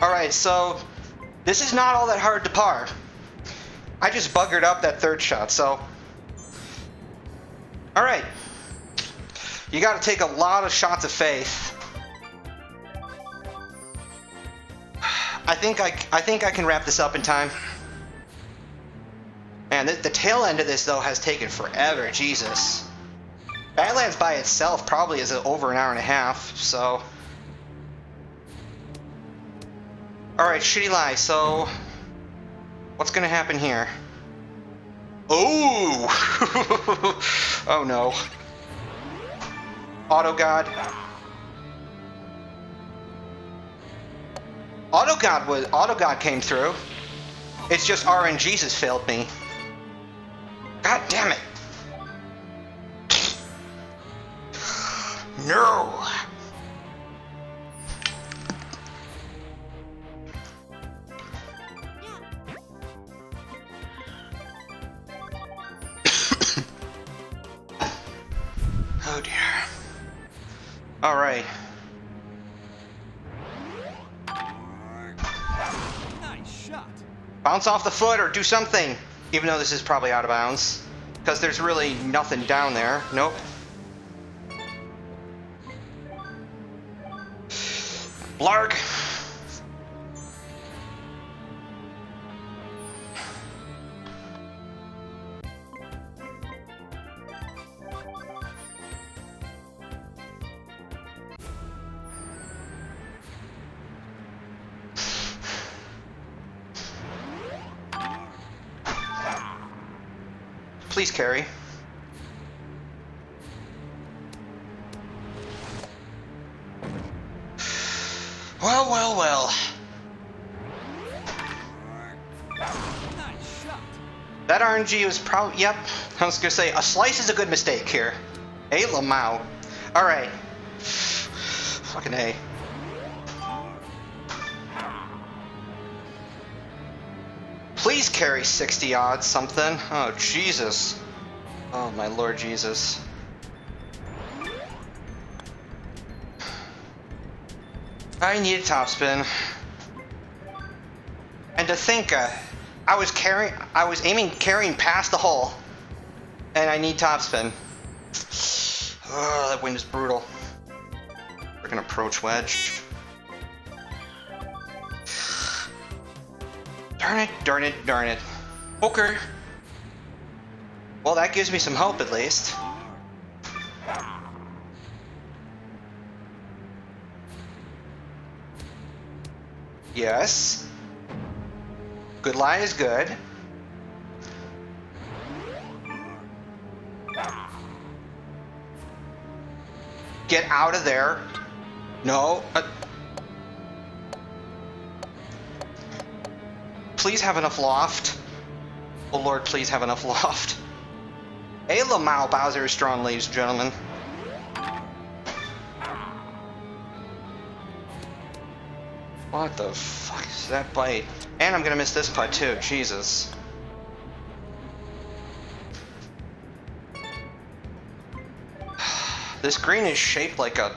Alright, so this is not all that hard to par. I just buggered up that 3rd shot, so... Alright. You gotta take a lot of shots of faith. I think I can wrap this up in time. Man, the tail end of this, though, has taken forever. Jesus. Badlands by itself probably is over an hour and a half, so... Alright, shitty lie, so... What's gonna happen here? Oh! Oh no. Auto God. Auto God came through. It's just RNG's has failed me. God damn it. No. Oh dear. All right. Nice shot. Bounce off the foot or do something. Even though this is probably out of bounds. Because there's really nothing down there. Nope. Blarg. Please carry. Well, well, well. Nice shot. That RNG was probably, yep. I was gonna say, a slice is a good mistake here. Hey, Lamau. Alright. Fucking A. Please carry 60 odds something. Oh, Jesus. Oh, my Lord Jesus. I need a topspin. And to think, I was aiming carrying past the hole. And I need topspin. Oh, that wind is brutal. We're gonna approach wedge. Darn it, darn it, darn it. Okay. Well, that gives me some hope at least. Yes. Good lie is good. Get out of there. No. Please have enough loft. Oh Lord, please have enough loft. Hey, Lamau Bowser is strong, ladies and gentlemen. What the fuck is that bite? And I'm gonna miss this putt too, Jesus. This green is shaped like a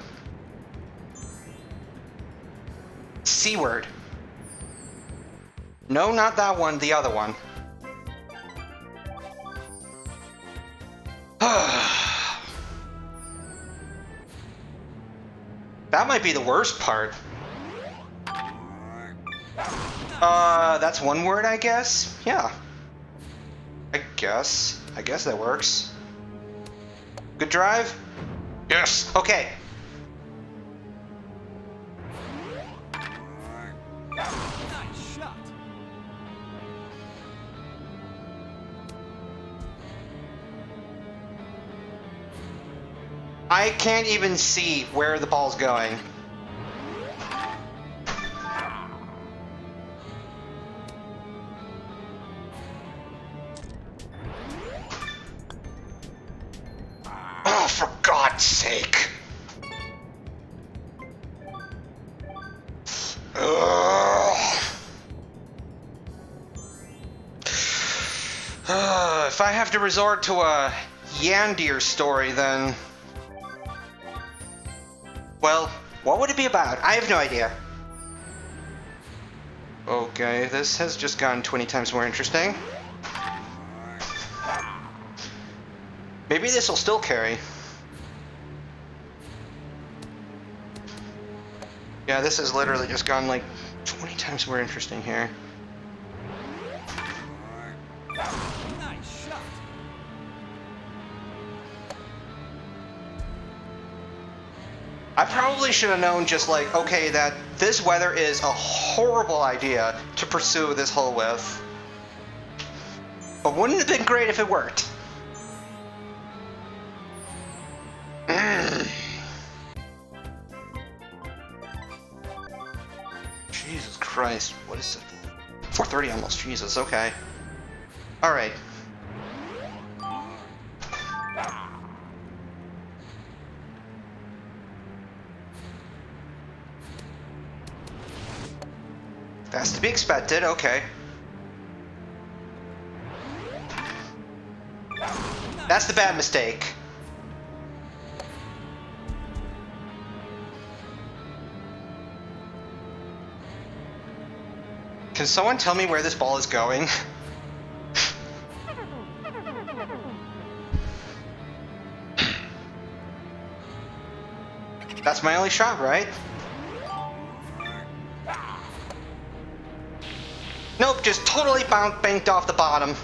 C word. No, not that one, the other one. That might be the worst part. That's one word, I guess? Yeah. I guess that works. Good drive? Yes. Okay. Nice shot. I can't even see where the ball's going. Oh, for God's sake. Ugh. If I have to resort to a Yandir story, then... Well, what would it be about? I have no idea. Okay, this has just gotten 20 times more interesting. Maybe this will still carry. Yeah, this has literally just gone like 20 times more interesting here. Nice shot. I probably should have known just like, okay, that this weather is a horrible idea to pursue this hole with. But wouldn't it have been great if it worked? Jesus Christ, what is it? 4:30 almost, Jesus, okay. Alright. That's to be expected, okay. That's the bad mistake. Can someone tell me where this ball is going? That's my only shot, right? Nope, just totally banked off the bottom.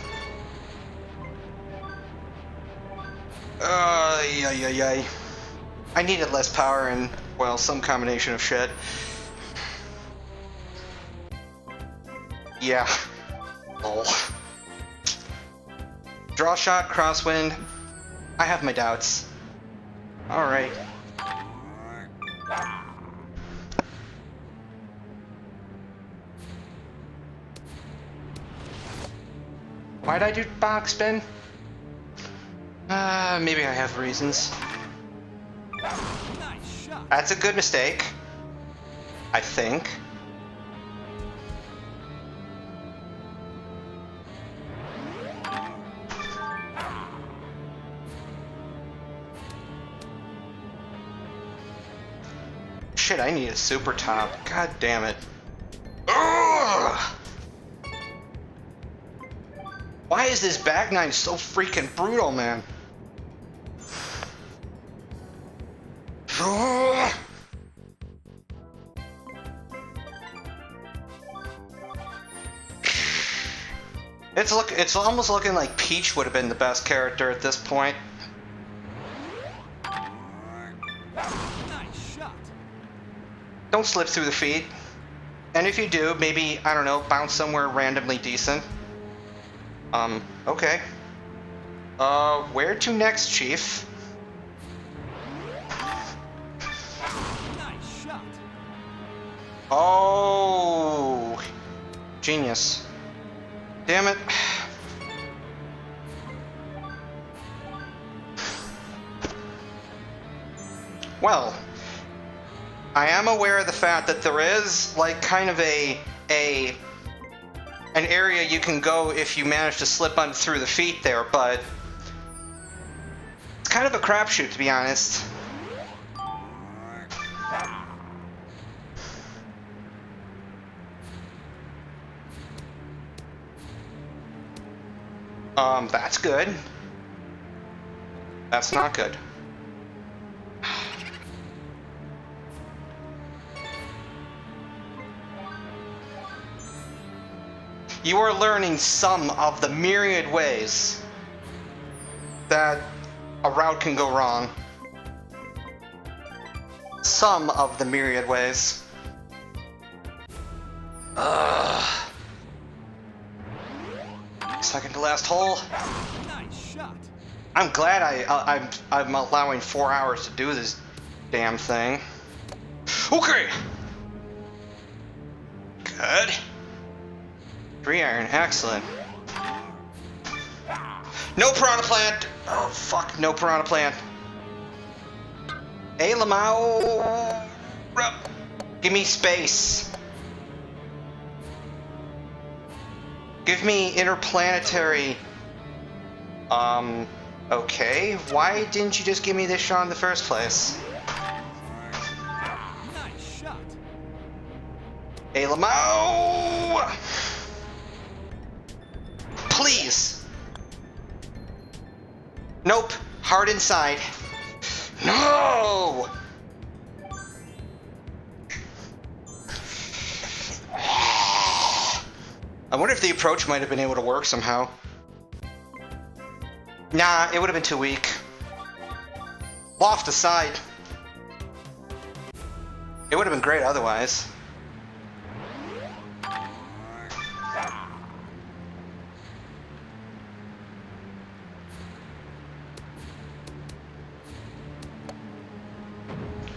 Yay. I needed less power and, well, some combination of shit. Yeah. Lol. Draw shot, crosswind. I have my doubts. Alright. Why'd I do box spin? Maybe I have reasons. Nice shot. That's a good mistake. I think. Shit, I need a super top. God damn it. Ugh! Why is this back nine so freaking brutal, man? Ugh! It's almost looking like Peach would have been the best character at this point. Nice shot. Don't slip through the feet. And if you do, maybe, I don't know, bounce somewhere randomly decent. Okay. Where to next, Chief? Nice shot. Oh, genius. Damn it. Well, I am aware of the fact that there is, like, kind of an area you can go if you manage to slip through the feet there, but it's kind of a crapshoot, to be honest. That's good. That's not good. You are learning some of the myriad ways that a route can go wrong. Some of the myriad ways. Second to last hole. Nice shot. I'm glad I'm allowing 4 hours to do this damn thing. Okay. Good. 3 iron, excellent. No piranha plant. Oh fuck, no piranha plant. Hey Lamau, give me space. Give me interplanetary. Okay. Why didn't you just give me this shot in the first place? Nice shot. Hey Lamau! Please! Nope. Hard inside. No! I wonder if the approach might have been able to work somehow. Nah, it would have been too weak. Loft aside. It would have been great otherwise.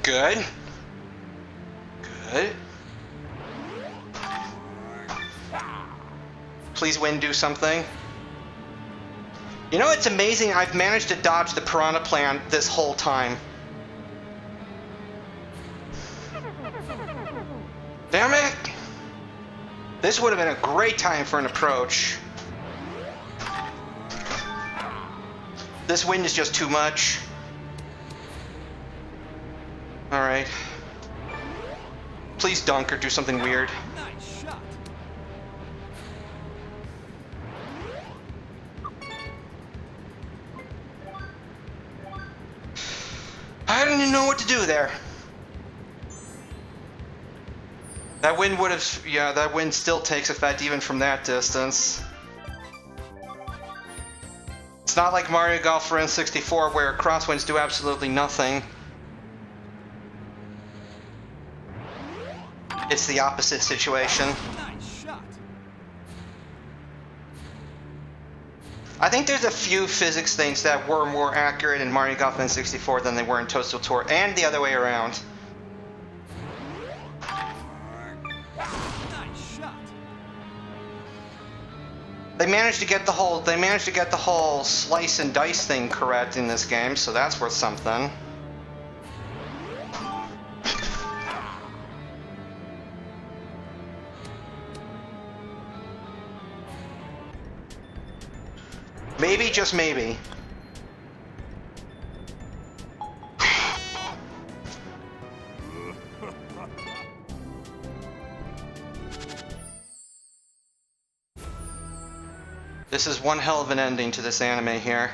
Good. Good. Please, wind, do something. You know, it's amazing. I've managed to dodge the piranha plant this whole time. Damn it! This would have been a great time for an approach. This wind is just too much. Alright. Please dunk or do something weird. Nice shot. I don't even know what to do there. That wind would have... Yeah, that wind still takes effect even from that distance. It's not like Mario Golf for N64 where crosswinds do absolutely nothing. It's the opposite situation. Nice shot. I think there's a few physics things that were more accurate in Mario Golf N64 than they were in Toadstool Tour, and the other way around. Nice shot. They managed to get the whole slice and dice thing correct in this game, so that's worth something. Maybe, just maybe. This is one hell of an ending to this anime here.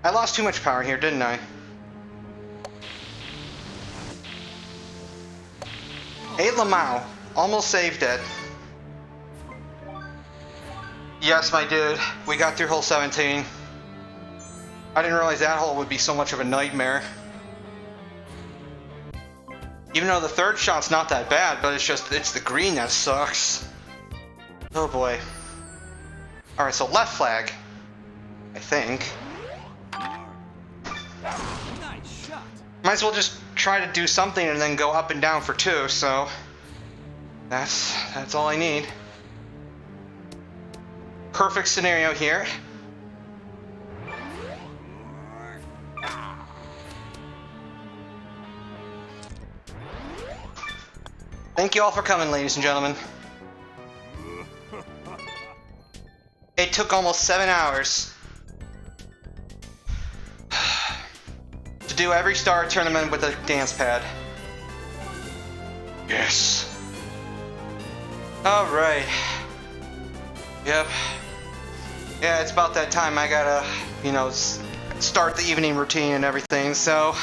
I lost too much power here, didn't I? Hey, Lamau. Almost saved it. Yes, my dude. We got through hole 17. I didn't realize that hole would be so much of a nightmare. Even though the third shot's not that bad, but it's the green that sucks. Oh boy. Alright, so left flag. I think. Nice shot. Might as well just try to do something and then go up and down for two, so that's all I need. Perfect scenario here. Thank you all for coming, ladies and gentlemen. It took almost 7 hours to do every star tournament with a dance pad. Yes. Alright. Yep. Yeah, it's about that time. I gotta, start the evening routine and everything, so